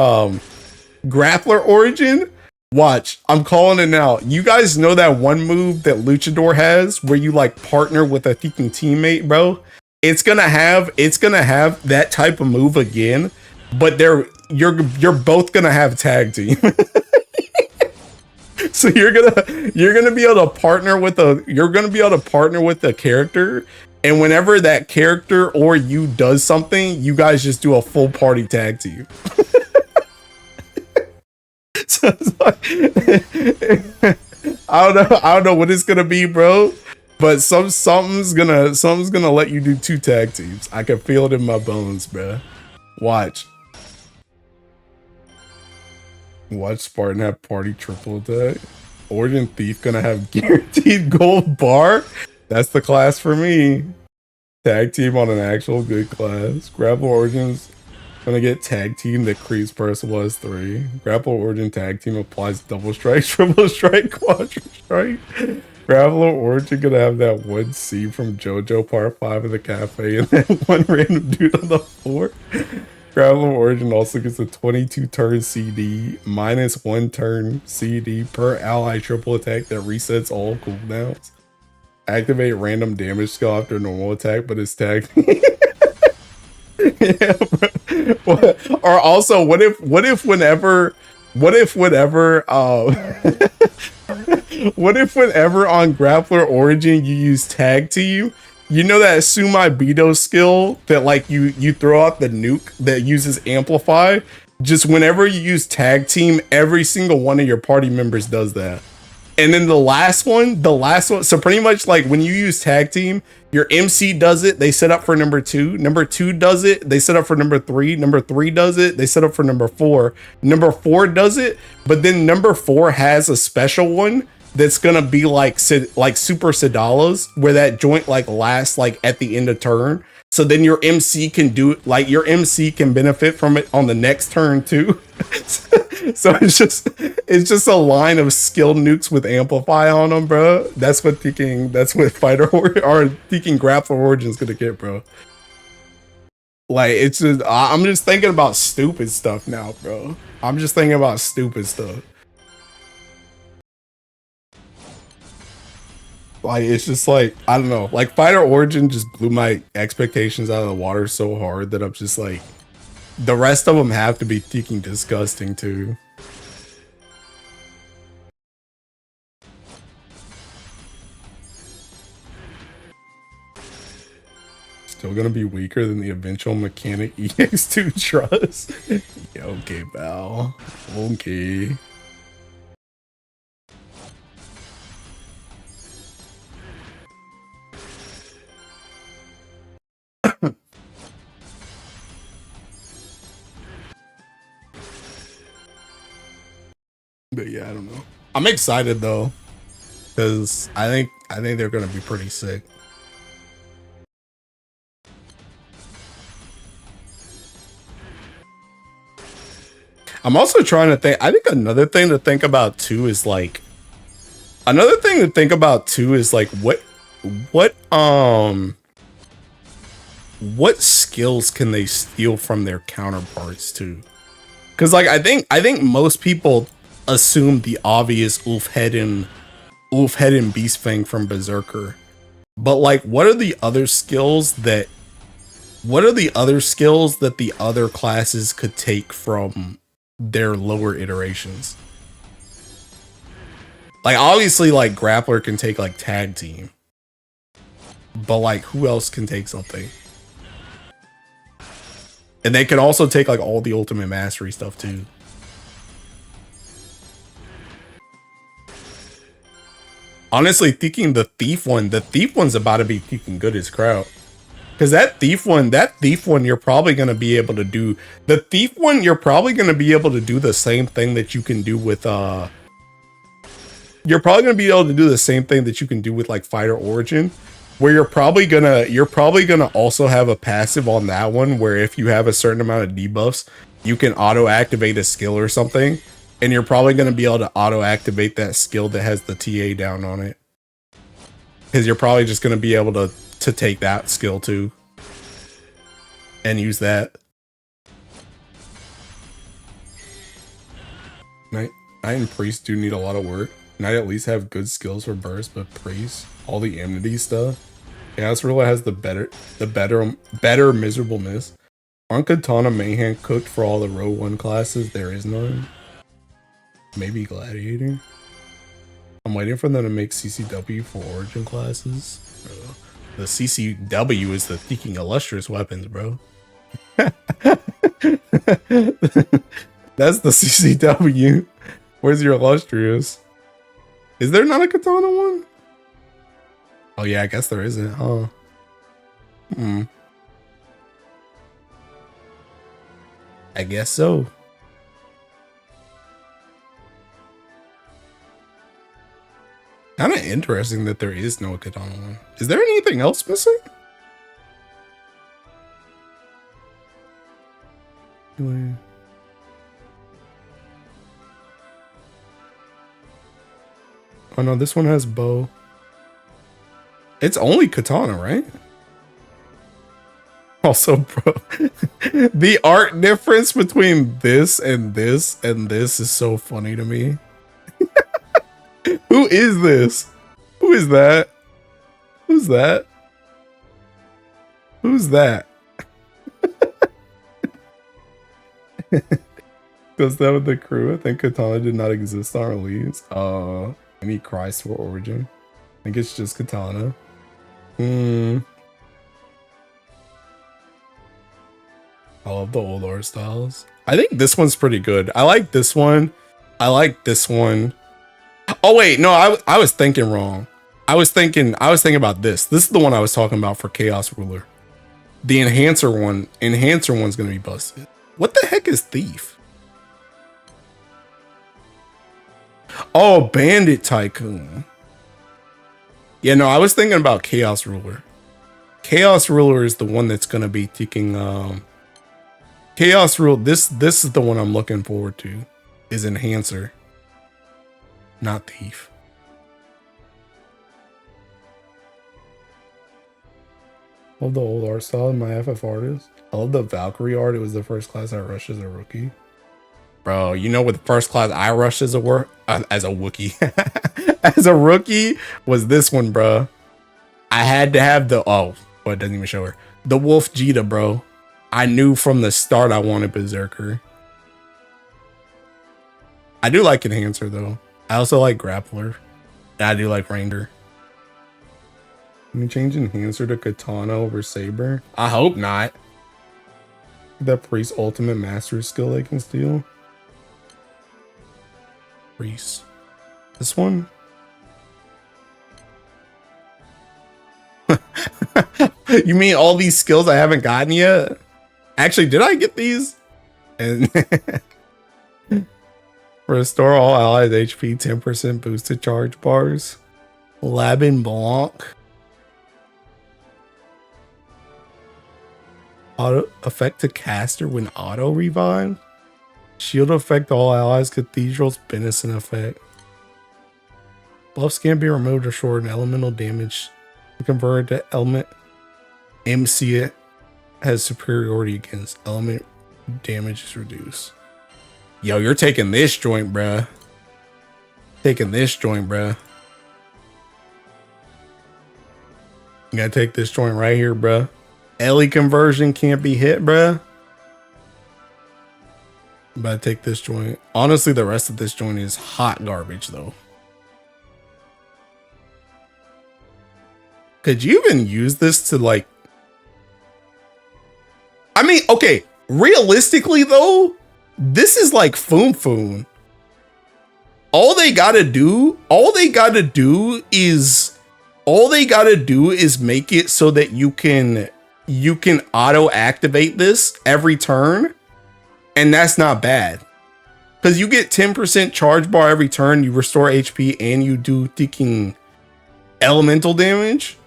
Grappler Origin. Watch, I'm calling it now. You guys know that one move that Luchador has where you like partner with a freaking teammate, bro? It's gonna have that type of move again, but you're both gonna have tag team. So you're gonna be able to partner with a character, and whenever that character or you does something, you guys just do a full party tag team. So it's like, I don't know what it's gonna be, bro. But something's gonna let you do 2 tag teams. I can feel it in my bones, bro. Watch Spartan have party triple attack. Origin Thief gonna have guaranteed gold bar. That's the class for me. Tag team on an actual good class. Grapple Origins gonna get tag team that creeps Percival as 3. Grapple Origin tag team applies double strike, triple strike, quadra strike. Graveler Origin gonna have that one C from JoJo Part 5 in the cafe and then one random dude on the floor. Graveler Origin also gets a 22 turn CD, minus 1 turn CD per ally triple attack that resets all cooldowns. Activate random damage skill after normal attack, but it's tagged. Yeah, bro. Or also, what if whenever what if whenever on Grappler Origin you use tag team, you know that Sumai Bido skill that like you throw out the nuke that uses amplify, just whenever you use tag team, every single one of your party members does that. And then the last one, so pretty much like when you use tag team, your MC does it, they set up for number 2. Number 2 does it, they set up for number 3. Number 3 does it, they set up for number 4. Number 4 does it, but then number 4 has a special one that's gonna be like Super Sedala's, where that joint like lasts like at the end of turn. So then your MC can do it, like your MC can benefit from it on the next turn too. So it's just a line of skill nukes with amplify on them, bro. That's what Fighter or thinking Grappler Origin's gonna get, bro. Like it's just I'm just thinking about stupid stuff now, bro. I'm just thinking about stupid stuff. Like it's just like I don't know. Like Fighter Origin just blew my expectations out of the water so hard that I'm just like, the rest of them have to be freaking disgusting too. Still gonna be weaker than the eventual mechanic EX2 Trust. Yeah, okay, pal. Okay. But yeah, I don't know. I'm excited though, because I think they're gonna be pretty sick. I'm also trying to think. I think another thing to think about too is like what skills can they steal from their counterparts too? Because like I think most people assume the obvious Ulfhead and Beast Fang from Berserker, but like what are the other skills that the other classes could take from their lower iterations? Like obviously like Grappler can take like tag team, but like who else can take something? And they can also take like all the ultimate mastery stuff too. Honestly, thinking the thief one's about to be freaking good as crowd. Because that thief one, you're probably gonna be able to do the thief one. You're probably gonna be able to do the same thing that you can do with You're probably gonna be able to do the same thing that you can do with like Fighter Origin, where you're probably gonna also have a passive on that one, where if you have a certain amount of debuffs, you can auto activate a skill or something, and you're probably gonna be able to auto activate that skill that has the TA down on it, because you're probably just gonna be able to take that skill too and use that. Knight and Priest do need a lot of work. Knight at least have good skills for burst, but Priest, all the amnesty stuff. Yeah, Asrilla has the better miserable miss. Aren't Katana Mayhem cooked for all the row 1 classes? There is none. Maybe Gladiator. I'm waiting for them to make CCW for Origin classes. The CCW is the Seeking Illustrious Weapons, bro. That's the CCW. Where's your Illustrious? Is there not a Katana one? Oh yeah, I guess there isn't, huh? I guess so. Kind of interesting that there is no Katana one. Is there anything else missing? Oh no, this one has bow. It's only katana, right? Also, bro, the art difference between this and this and this is so funny to me. Who is this? Who is that? Who's that? Who's that? Goes that with the crew? I think Katana did not exist on release. Any cries for origin? I think it's just Katana. I love the old art styles. I think this one's pretty good. I like this one. I like this one. Oh wait, no, I was thinking wrong. I was thinking about this. This is the one I was talking about for Chaos Ruler. The enhancer one's gonna be busted. What the heck is Thief? Oh, Bandit Tycoon. Yeah, no, I was thinking about Chaos Ruler. Chaos Ruler is the one that's gonna be taking Chaos Ruler. This is the one I'm looking forward to. Is Enhancer. Not Thief. Love the old art style in my FF artist. I love the Valkyrie art. It was the first class I rushed as a rookie. Bro, you know what the first class I rushed as a Wookiee as a rookie was this one, bro. I had to have the it doesn't even show her. The Wolf Jita, bro. I knew from the start I wanted Berserker. I do like Enhancer though. I also like Grappler. And I do like Ranger. Can you change Enhancer to Katana over Saber? I hope not. That Priest ultimate master skill they can steal. Priest. This one? You mean all these skills I haven't gotten yet? Actually, did I get these? And restore all allies HP 10% boosted charge bars. Labin Blanc. Auto effect to caster when auto revive. Shield effect all allies cathedrals benison effect. Buffs can't be removed or shortened. Elemental damage converted to element. MC has superiority against element damage is reduced. Yo, you're taking this joint, bruh. Taking this joint, bruh. You gotta take this joint right here, bruh. Ellie conversion can't be hit, bruh. I'm about to take this joint. Honestly, the rest of this joint is hot garbage, though. Could you even use this to, like... I mean, okay, realistically, though, this is like Foon Foon. All they gotta do is make it so that you can auto activate this every turn, and that's not bad. Because you get 10% charge bar every turn, you restore HP, and you do ticking elemental damage.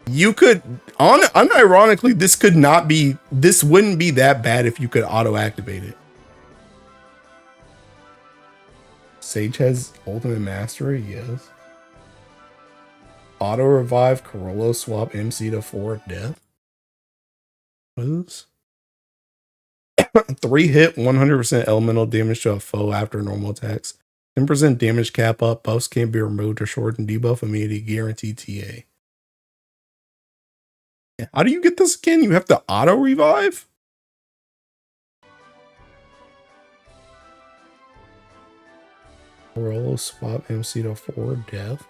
You could, unironically, this wouldn't be that bad if you could auto activate it. Sage has ultimate mastery, yes. Auto revive, Corollo swap MC to 4 death. What is this? 3 hit, 100% elemental damage to a foe after normal attacks. 10% damage cap up, buffs can't be removed or shortened, debuff immunity, guaranteed TA. How do you get this again? You have to auto revive? Corollo swap MC to 4 death.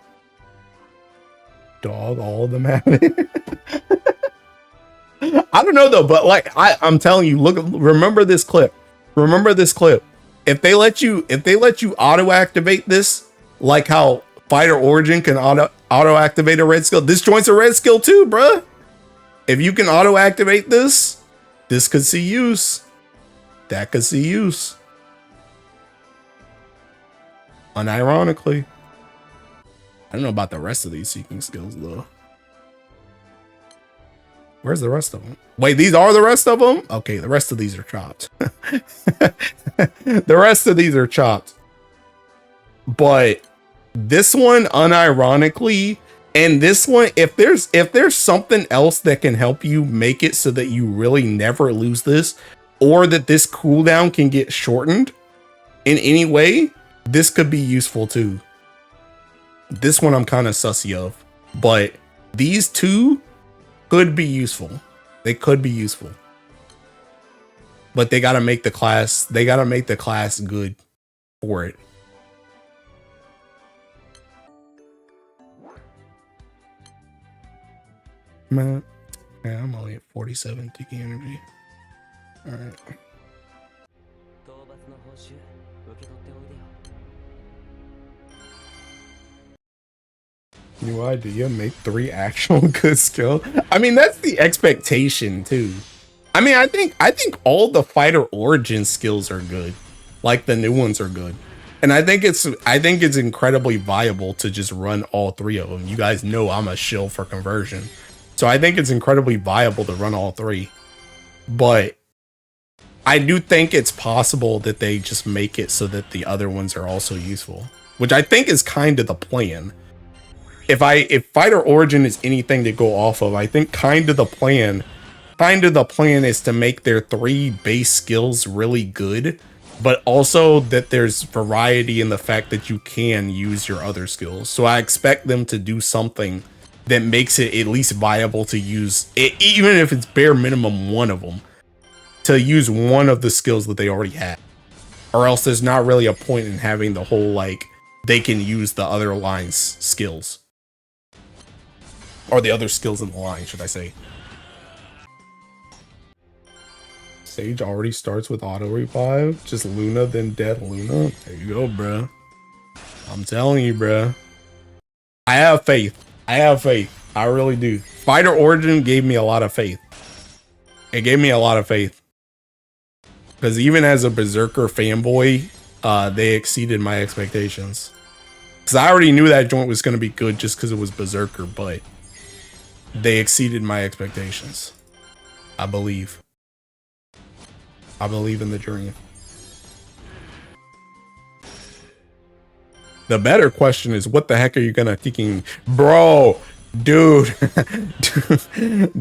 Dog, all of them have it. I don't know though, but like I'm telling you, remember this clip. Remember this clip. If they let you auto activate this, like how Fighter Origin can auto activate a red skill, this joint's a red skill too, bruh. If you can auto activate this could see use. That could see use. Unironically. I don't know about the rest of these seeking skills though. Where's the rest of them? Wait, these are the rest of them? Okay, the rest of these are chopped. The rest of these are chopped. But This one, unironically, and this one, if there's something else that can help you make it so that you really never lose this, or that this cooldown can get shortened in any way, this could be useful too. This one I'm kind of sussy of, but these two could be useful. They could be useful. But they gotta make the class, good for it. Man, I'm only at 47 ticking energy. Alright. New idea, make 3 actual good skill. I mean, that's the expectation too. I mean, I think all the fighter origin skills are good. Like the new ones are good. And I think it's incredibly viable to just run all 3 of them. You guys know I'm a shill for conversion. So I think it's incredibly viable to run all 3. But I do think it's possible that they just make it so that the other ones are also useful, which I think is kind of the plan. If fighter origin is anything to go off of, I think kind of the plan is to make their 3 base skills really good, but also that there's variety in the fact that you can use your other skills. So I expect them to do something that makes it at least viable to use it, even if it's bare minimum one of them, to use one of the skills that they already have. Or else there's not really a point in having the whole, like, they can use the other line's skills. Or the other skills in the line, should I say. Sage already starts with auto revive. Just Luna, then dead Luna. There you go, bruh. I'm telling you, bruh. I have faith. I really do. Fighter Origin gave me a lot of faith. It gave me a lot of faith. Because even as a Berserker fanboy, they exceeded my expectations. Because I already knew that joint was going to be good just because it was Berserker, but they exceeded my expectations. I believe. I believe in the dream. The better question is, what the heck are you gonna thinking, bro? Dude,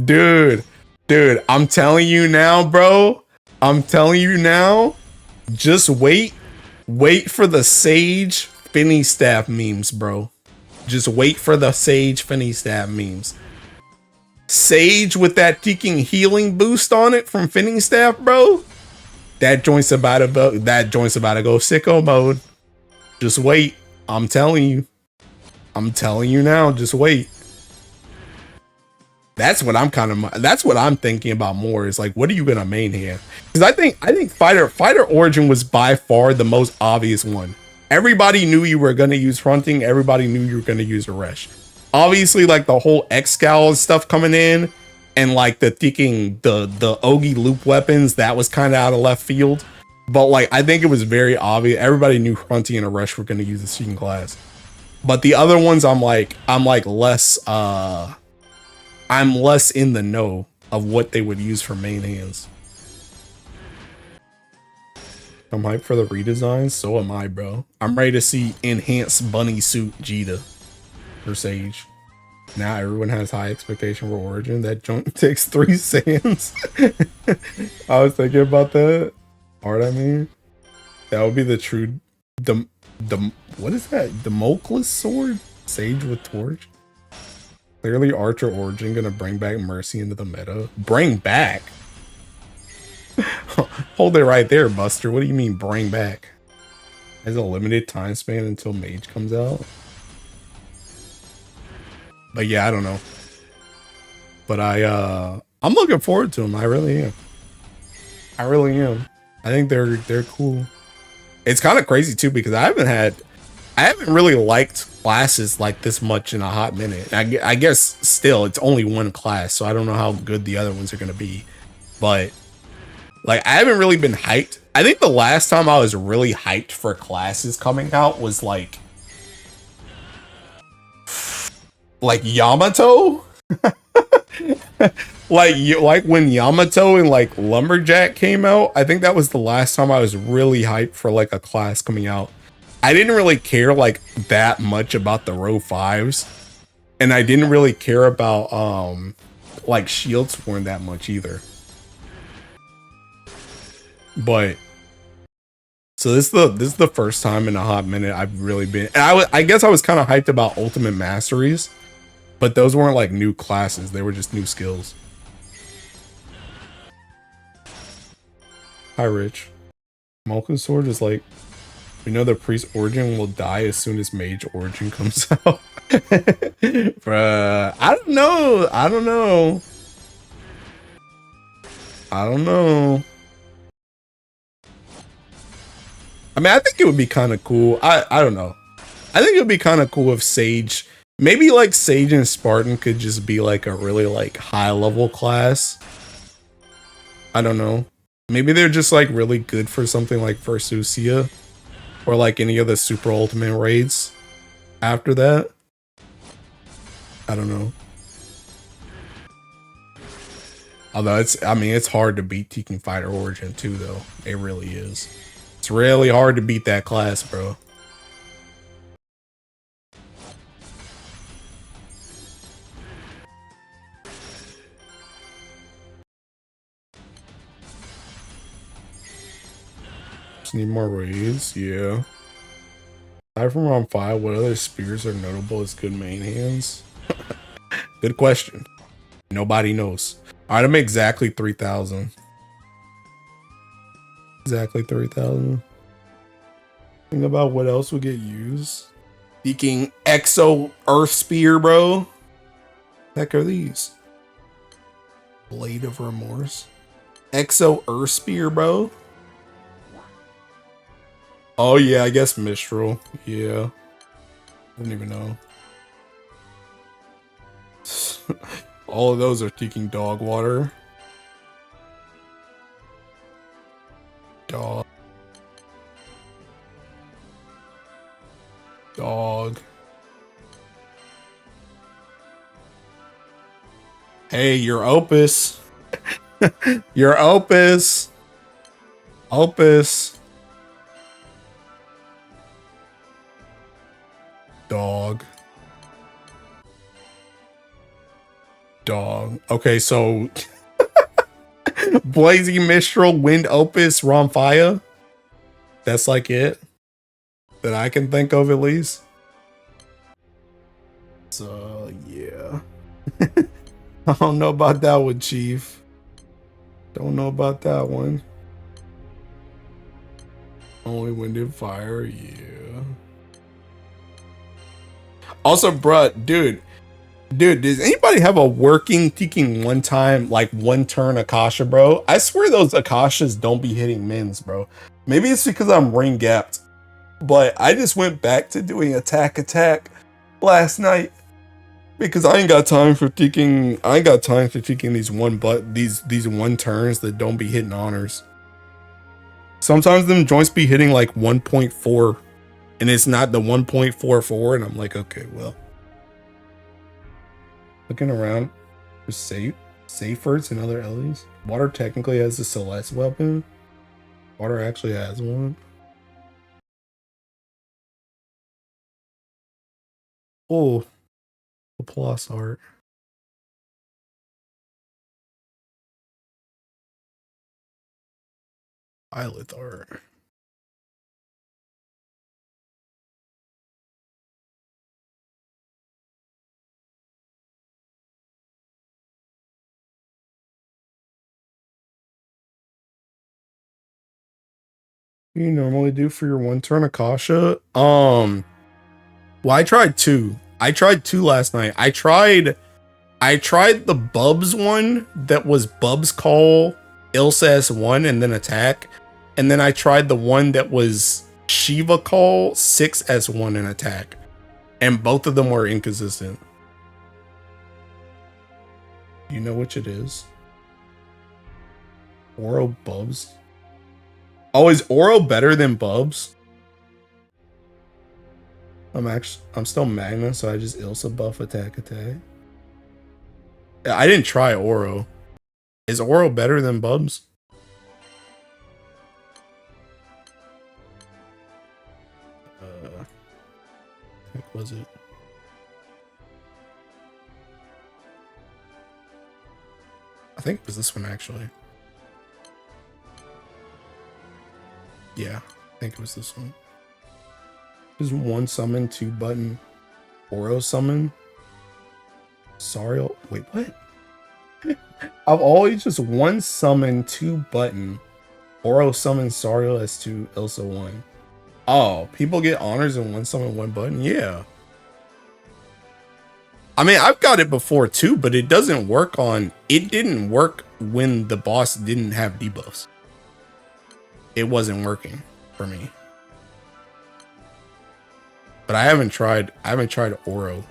dude, I'm telling you now, bro. I'm telling you now. Just wait for the Sage Finny Staff memes, bro. Just wait for the Sage Finny Staff memes. Sage with that ticking healing boost on it from Finning Staff, bro. That joint's about to go sicko mode. Just wait. I'm telling you. I'm telling you now. Just wait. That's what I'm thinking about more. Is like, what are you gonna main here? Because I think Fighter Origin was by far the most obvious one. Everybody knew you were gonna use fronting. Everybody knew you were gonna use Aresh. Obviously, like the whole X-Scowl stuff coming in, and like the Ogi loop weapons, that was kind of out of left field. But like, I think it was very obvious. Everybody knew Fronty and Aresh were going to use the Seeking class. But the other ones, I'm less in the know of what they would use for main hands. I'm hyped for the redesigns. So am I, bro. I'm ready to see enhanced bunny suit Jita for Sage. Now everyone has high expectation for Origin. That junk takes 3 sands. I was thinking about that. Hard, I mean. That would be the true what is that? Damocles sword? Sage with torch? Clearly Archer Origin gonna bring back Mercy into the meta. Bring back? Hold it right there, Buster. What do you mean bring back? Has a limited time span until Mage comes out. But yeah, I don't know. But I'm looking forward to them. I really am. I really am. I think they're cool. It's kind of crazy too, because I haven't really liked classes like this much in a hot minute. I guess still it's only one class, so I don't know how good the other ones are gonna be. But like, I haven't really been hyped. I think the last time I was really hyped for classes coming out was like Yamato. like when Yamato and like Lumberjack came out. I think that was the last time I was really hyped for like a class coming out. I didn't really care like that much about the row 5s. And I didn't really care about like shield sworn that much either. But so this is the first time in a hot minute I've really been, and I guess I was kind of hyped about ultimate masteries, but those weren't like new classes, they were just new skills. Hi Rich. Malku's sword is like, we know the priest origin will die as soon as mage origin comes out. Bruh, I don't know. I don't know. I don't know. I mean, I think it would be kind of cool. I don't know. I think it would be kind of cool if Sage, maybe like Sage and Spartan could just be like a really like high level class. I don't know. Maybe they're just like really good for something like Versusia or like any of the super ultimate raids after that. I don't know. Although it's hard to beat Tekken Fighter Origin too, though. It really is. It's really hard to beat that class, bro. Just need more raids, yeah. Aside from round 5, what other spears are notable as good main hands? Good question. Nobody knows. Alright, I'm exactly 3,000. Exactly 3,000. Think about what else would get used. Speaking Exo Earth Spear, bro. Heck are these? Blade of Remorse. Exo Earth Spear, bro. Oh yeah, I guess Mistral. Yeah. I don't even know. All of those are taking dog water. Dog. Dog. Hey, your Opus. Your Opus. Opus. Dog. Dog. Okay, so Blazing Mistral, Wind Opus, Romfire. That's like it that I can think of at least. So yeah. I don't know about that one, Chief. Don't know about that one. Only Wind and Fire, yeah. Also, bruh, dude, does anybody have a working Tekken one time, like one turn Akasha, bro? I swear those Akashas don't be hitting mins, bro. Maybe it's because I'm ring gapped, but I just went back to doing attack last night because I ain't got time for Tekken. I ain't got time for Tekken these one turns that don't be hitting honors. Sometimes them joints be hitting like 1.4, and it's not the 1.44, and I'm like, okay, well. Looking around for safers and other Ellie's. Water technically has the Celeste weapon. Water actually has one. Oh, the plus art. Eyelid art. What do you normally do for your one turn Akasha? Well, I tried two. I tried two last night. I tried the Bubs one that was Bubs Call, Ilsa S1, and then attack. And then I tried the one that was Shiva Call, 6S1 and attack. And both of them were inconsistent. You know which it is? Oro Bubs? Oh, is Oro better than Bubs? I'm still Magna, so I just Ilsa buff attack. I didn't try Oro. Is Oro better than Bubs? What was it? I think it was this one actually. Yeah, I think it was this one. Just one summon, 2 button. Oro summon. Sariel. Wait, what? I've always just 1 summon, 2 button. Oro summon Sariel S2, Ilsa 1. Oh, people get honors in 1 summon, 1 button? Yeah. I mean, I've got it before too, but it doesn't work on... It didn't work when the boss didn't have debuffs. It wasn't working for me. But I haven't tried Oro.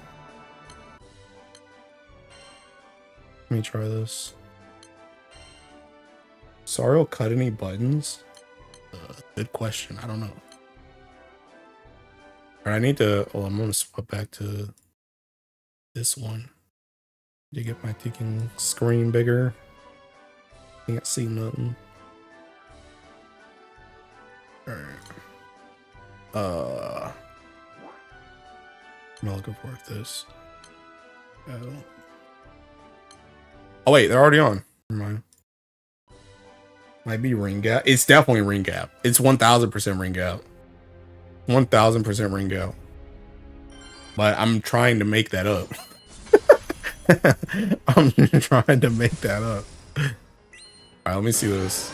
Let me try this. Sariel cut any buttons? Good question. I don't know. Alright, I need to... Well, I'm gonna swap back to this one to get my ticking screen bigger. Can't see nothing. Alright. I'm looking forward to this. Oh wait, they're already on. Never mind. Might be ring gap. It's definitely ring gap. It's 1000% ring gap. 1000% ring gap. But I'm trying to make that up. I'm trying to make that up. Alright, let me see this.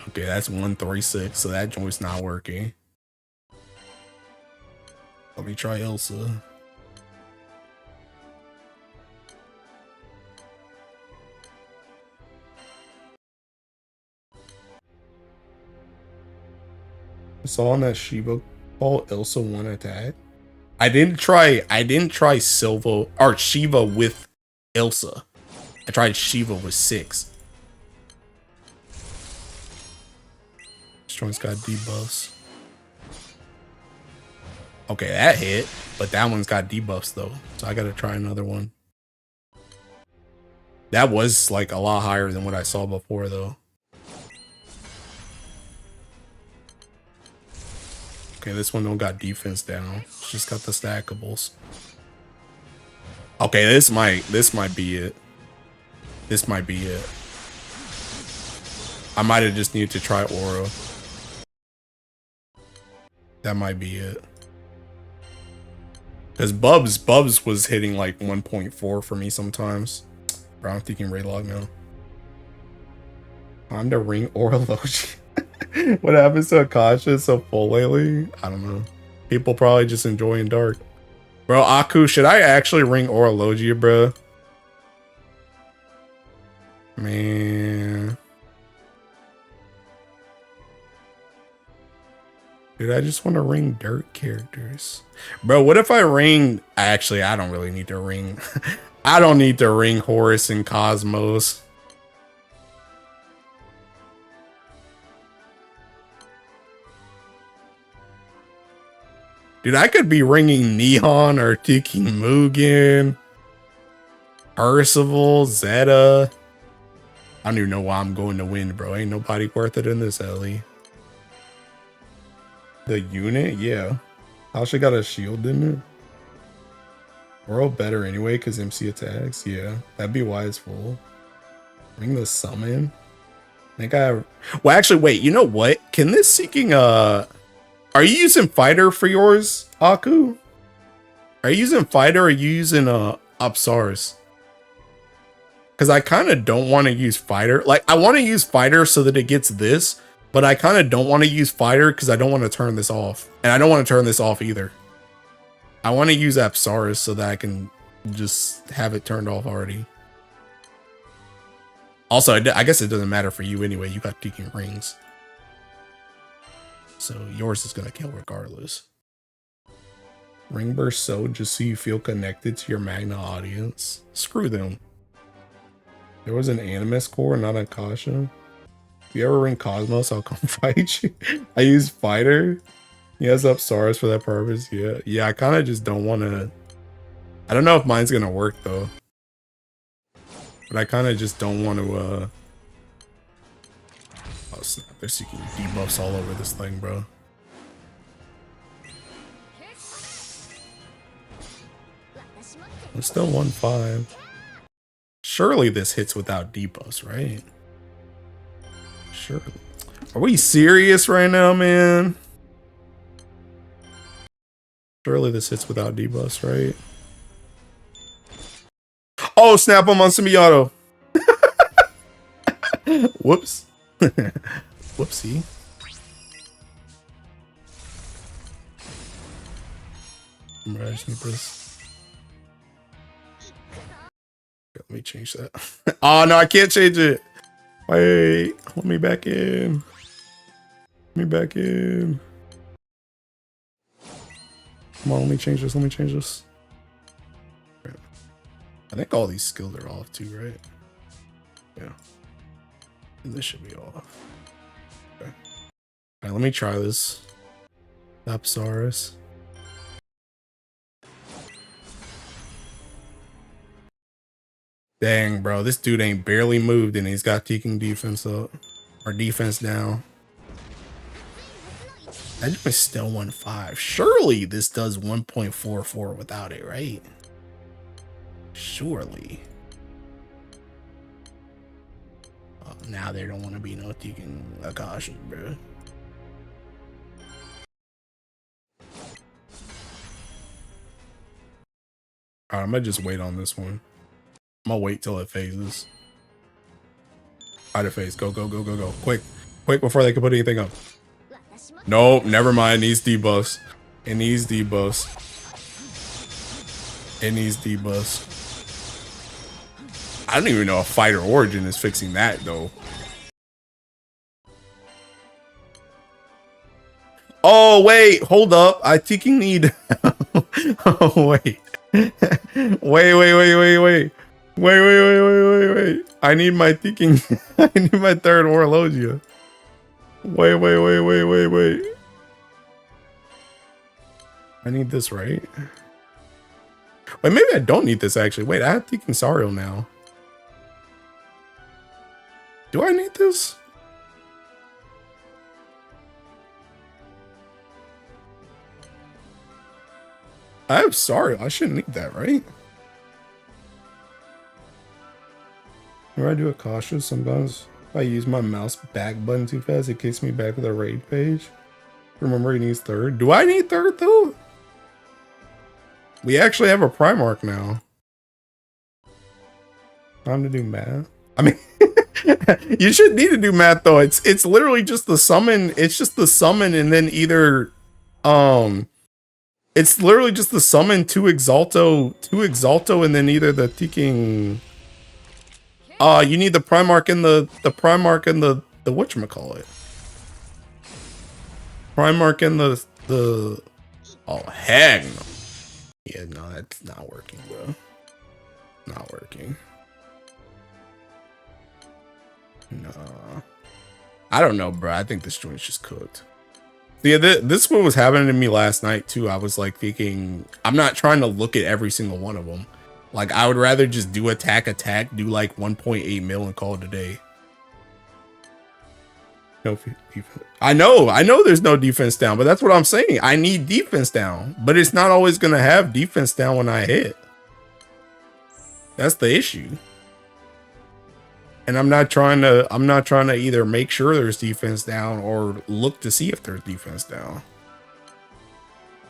Okay, that's 136, so that joint's not working. Let me try Ilsa. I saw on that Shiva call Ilsa 1 attack. I didn't try Silva or Shiva with Ilsa. I tried Shiva with 6. This joint's got debuffs. Okay, that hit, but that one's got debuffs though, so I gotta try another one. That was like a lot higher than what I saw before though. Okay, this one don't got defense down. It's just got the stackables. Okay, this might be it. This might be it. I might have just needed to try Oro. That might be it. Because Bubs was hitting like 1.4 for me sometimes. Bro, I'm thinking Raylog now. Time to ring Orology. What happens to Akasha so full lately? I don't know. People probably just enjoying Dark. Bro, Aku, should I actually ring Orologia, bro? Man. Dude, I just want to ring dirt characters. Bro, what if I ring... Actually, I don't really need to ring... I don't need to ring Horus and Cosmos. Dude, I could be ringing Neon or Tiki Mugen. Percival, Zeta. I don't even know why I'm going to win, bro. Ain't nobody worth it in this alley. The unit? Yeah. Tasha got a shield, didn't it? We're all better anyway, because MC attacks. Yeah. That'd be why it's full. Ring the summon. I think I have... Well, actually, wait. You know what? Can this seeking... Are you using fighter for yours, Aku? Are you using fighter or are you using Upsars? Because I kind of don't want to use fighter. Like, I want to use fighter so that it gets this, but I kind of don't want to use fighter because I don't want to turn this off. And I don't want to turn this off either. I want to use Apsaris so that I can just have it turned off already. Also, I guess it doesn't matter for you anyway. You got Deacon Rings. So yours is going to kill regardless. Ring burst so just so you feel connected to your Magna audience. Screw them. There was an Animus core, not a Kasha. If you ever ring Cosmos, I'll come fight you. I use fighter. He has Upsaris for that purpose. Yeah, I kind of just don't want to... I don't know if mine's going to work though. But I kind of just don't want to... Oh snap, they're seeking debuffs all over this thing, bro. It's still 1-5. Surely this hits without debuffs, right? Surely. Are we serious right now, man? Surely this hits without debuffs, right? Oh, snap him on semi-auto. Whoops. Whoopsie. I just need this. Let me change that. Oh, no, I can't change it. Wait, let me back in. Let me back in. Come on, let me change this. Let me change this. I think all these skills are off too, right? Yeah. And this should be off. Okay. Alright, let me try this. Apsaurus. Dang, bro. This dude ain't barely moved and he's got taking defense up. Or defense down. That joint's still 1-5. Surely this does 1.44 without it, right? Surely. Oh, now there don't want to be no taking a caution, bro. Alright, I'm gonna just wait on this one. I'm gonna wait till it phases. Alright, it phase. Go, go, go, go, go. Quick. Quick before they can put anything up. Nope, never mind. It needs debuffs. It needs debuffs. It needs debuffs. I don't even know if Fighter Origin is fixing that, though. Oh, wait. Hold up. I think you need... Oh, wait. Wait. Wait. I need my thinking. I need my third Warlogia. Wait. I need this, right? Wait, maybe I don't need this, actually. Wait, I have thinking Sariel now. Do I need this? I have Sariel. I shouldn't need that, right? Whenever I do a cautious, sometimes if I use my mouse back button too fast, it kicks me back to the raid page. Remember, he needs third. Do I need third, though? We actually have a Primarch now. Time to do math. I mean, you should need to do math, though. It's literally just the summon. It's just the summon, and then either, it's literally just the summon two Exalto, and then either the Teking. You need the Primarch and the Primarch and the whatchamacallit. Primarch and the oh heck no. Yeah, no, that's not working, bro. Not working. No. I don't know, bro. I think this joint's just cooked. Yeah, this one was happening to me last night too. I was like thinking, I'm not trying to look at every single one of them. Like, I would rather just do attack, do like 1.8 mil and call it a day. No, I know there's no defense down, but that's what I'm saying. I need defense down, but it's not always gonna have defense down when I hit. That's the issue. And I'm not trying to either make sure there's defense down or look to see if there's defense down.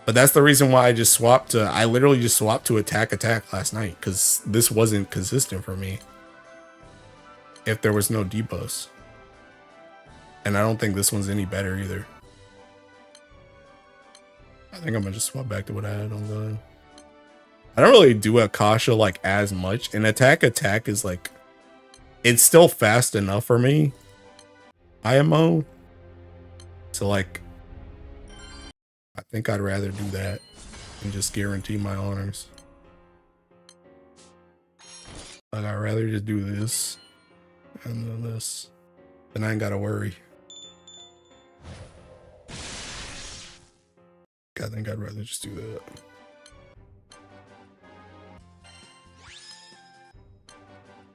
But that's the reason why I literally just swapped to attack last night, because this wasn't consistent for me if there was no debuffs. And I don't think this one's any better either. I think I'm gonna just swap back to what I had on the... I don't really do Akasha like as much, and attack is like, it's still fast enough for me, IMO. So like, I think I'd rather do that and just guarantee my honors. Like, I'd rather just do this and then this, then I ain't gotta worry. I think I'd rather just do that.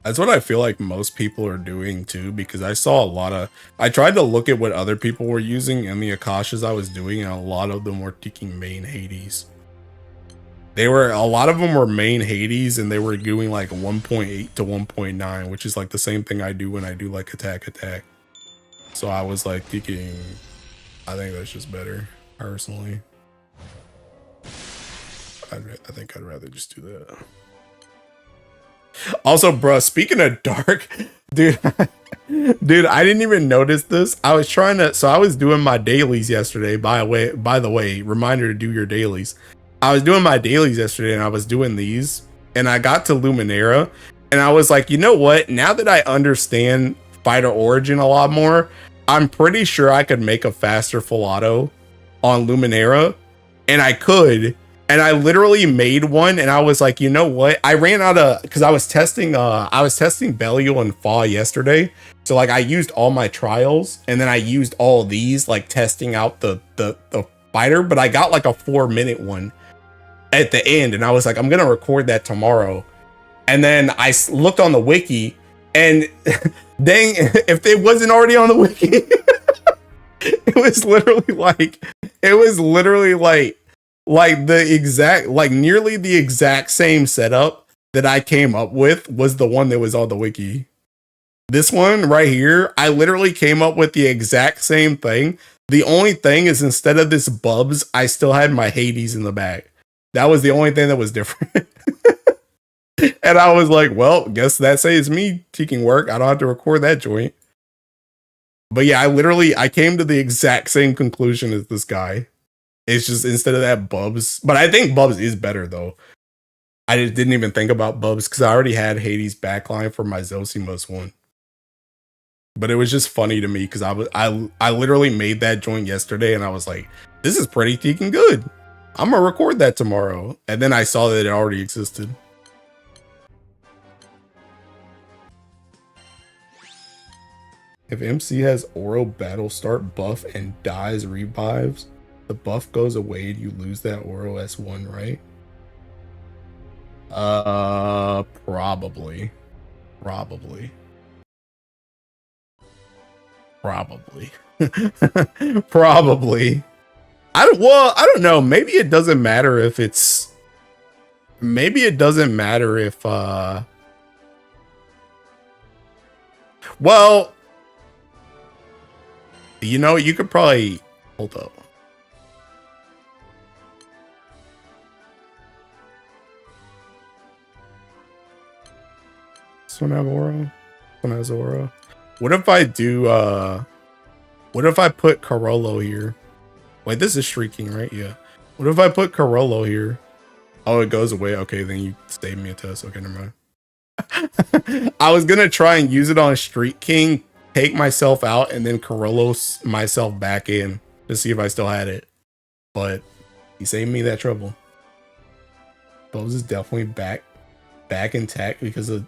That's what I feel like most people are doing too, because I saw a lot of... I tried to look at what other people were using and the Akashas I was doing, and a lot of them were taking main Hades. They were a lot of them were main Hades, and they were doing like 1.8 to 1.9, which is like the same thing I do when I do like attack. So I was like thinking, I think that's just better personally. I think I'd rather just do that. Also, bro, speaking of dark, dude, dude, I didn't even notice this. I was trying to, so I was doing my dailies yesterday. By the way, reminder to do your dailies. I was doing my dailies yesterday, and I was doing these, and I got to Luminera, and I was like, you know what? Now that I understand Fighter Origin a lot more, I'm pretty sure I could make a faster full auto on Luminera, and I could. And I literally made one, and I was like, you know what? I ran out of, because I was testing Belial and Fa yesterday. So like I used all my trials, and then I used all these like testing out the fighter, but I got like a 4-minute one at the end, and I was like, I'm gonna record that tomorrow. And then I looked on the wiki, and dang, if it wasn't already on the wiki, it was literally like the exact, like nearly the exact same setup that I came up with was the one that was on the wiki. This one right here, I literally came up with the exact same thing. The only thing is, instead of this Bubs, I still had my Hades in the back. That was the only thing that was different. And I was like, well, guess that saves me taking work. I don't have to record that joint. But yeah, I came to the exact same conclusion as this guy. It's just instead of that Bubs, but I think Bubs is better though. I just didn't even think about Bubs because I already had Hades backline for my Zosimus one. But it was just funny to me because I literally made that joint yesterday, and I was like, this is pretty freaking good. I'm gonna record that tomorrow. And then I saw that it already existed. If MC has Oro battle start buff and dies revives, the buff goes away and you lose that Oro S1, right? Probably. Probably. Probably. I don't know. Maybe it doesn't matter if it's, maybe it doesn't matter if well, you know, you could probably hold up. This one have Aura? This one has Aura. What if I do what if I put Carolo here? Wait, this is shrieking, right? Yeah. What if I put Carolo here? Oh, it goes away. Okay, then you saved me a test. Okay, never mind. I was gonna try and use it on Street King, take myself out, and then Carolo myself back in to see if I still had it. But he saved me that trouble. Bose is definitely back intact because of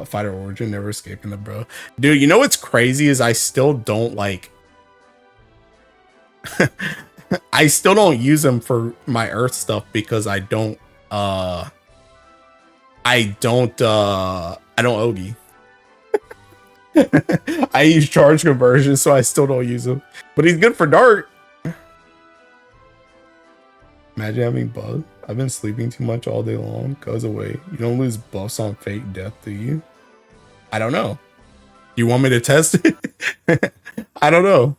Fighter Origin never escaping the bro. Dude, you know what's crazy is I still don't like I still don't use them for my Earth stuff because I don't Ogi. I use charge conversion, so I still don't use him. But he's good for Dart. Imagine having bug. I've been sleeping too much all day long. Goes away. You don't lose buffs on fake death, do you? I don't know. You want me to test it? I don't know.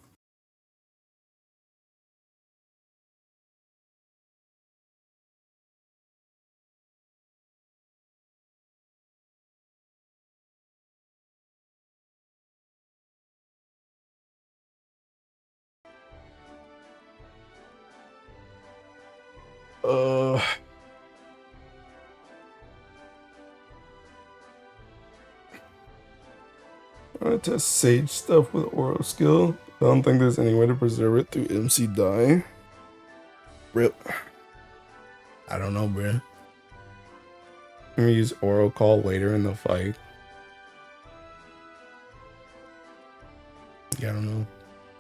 I'm gonna test Sage stuff with Oro skill. I don't think there's any way to preserve it through MC die. Rip. I don't know, bro. I'm gonna use Oro call later in the fight. Yeah, I don't know.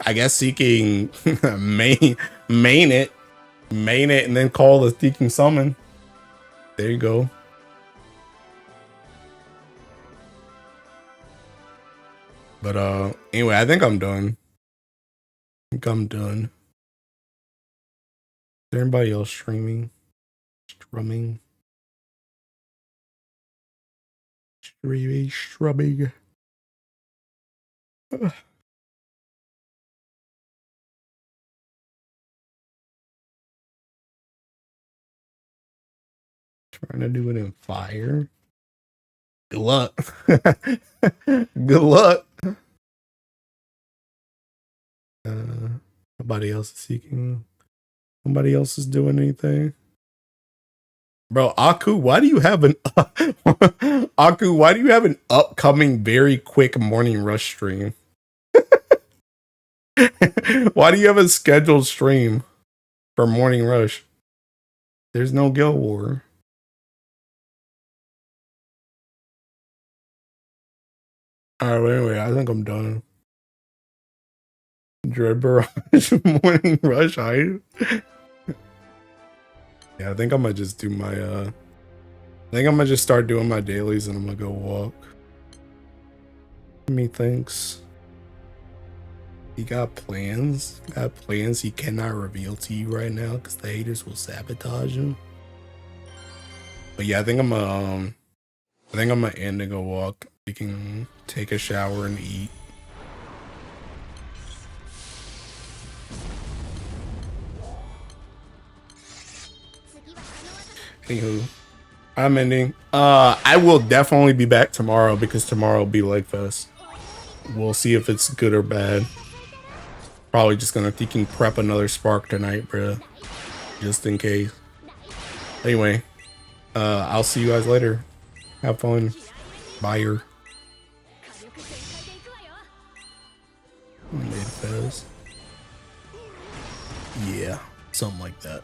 I guess seeking main it, and then call the seeking summon. There you go. But anyway, I think I'm done. Is there anybody else streaming? Strumming. Strumming. Trying to do it in fire. Good luck. Good luck. Nobody else is seeking. Nobody else is doing anything. Bro, Aku, why do you have an Aku, why do you have an upcoming very quick morning rush stream? Why do you have a scheduled stream for morning rush? There's no Guild War. Alright, well, anyway, I think I'm done. Dread Barrage morning rush height. Yeah, I think I'm gonna just do my I think I'm gonna just start doing my dailies and I'm gonna go walk. Methinks he got plans. Got plans he cannot reveal to you right now because the haters will sabotage him. But yeah, I think I'm gonna end and go walk. We can take a shower and eat. Anywho, I'm ending. I will definitely be back tomorrow because tomorrow will be Leg Fest. We'll see if it's good or bad. Probably just gonna thinking prep another spark tonight, bro. Just in case. Anyway, I'll see you guys later. Have fun. Bye. Mid Fest. Yeah, something like that.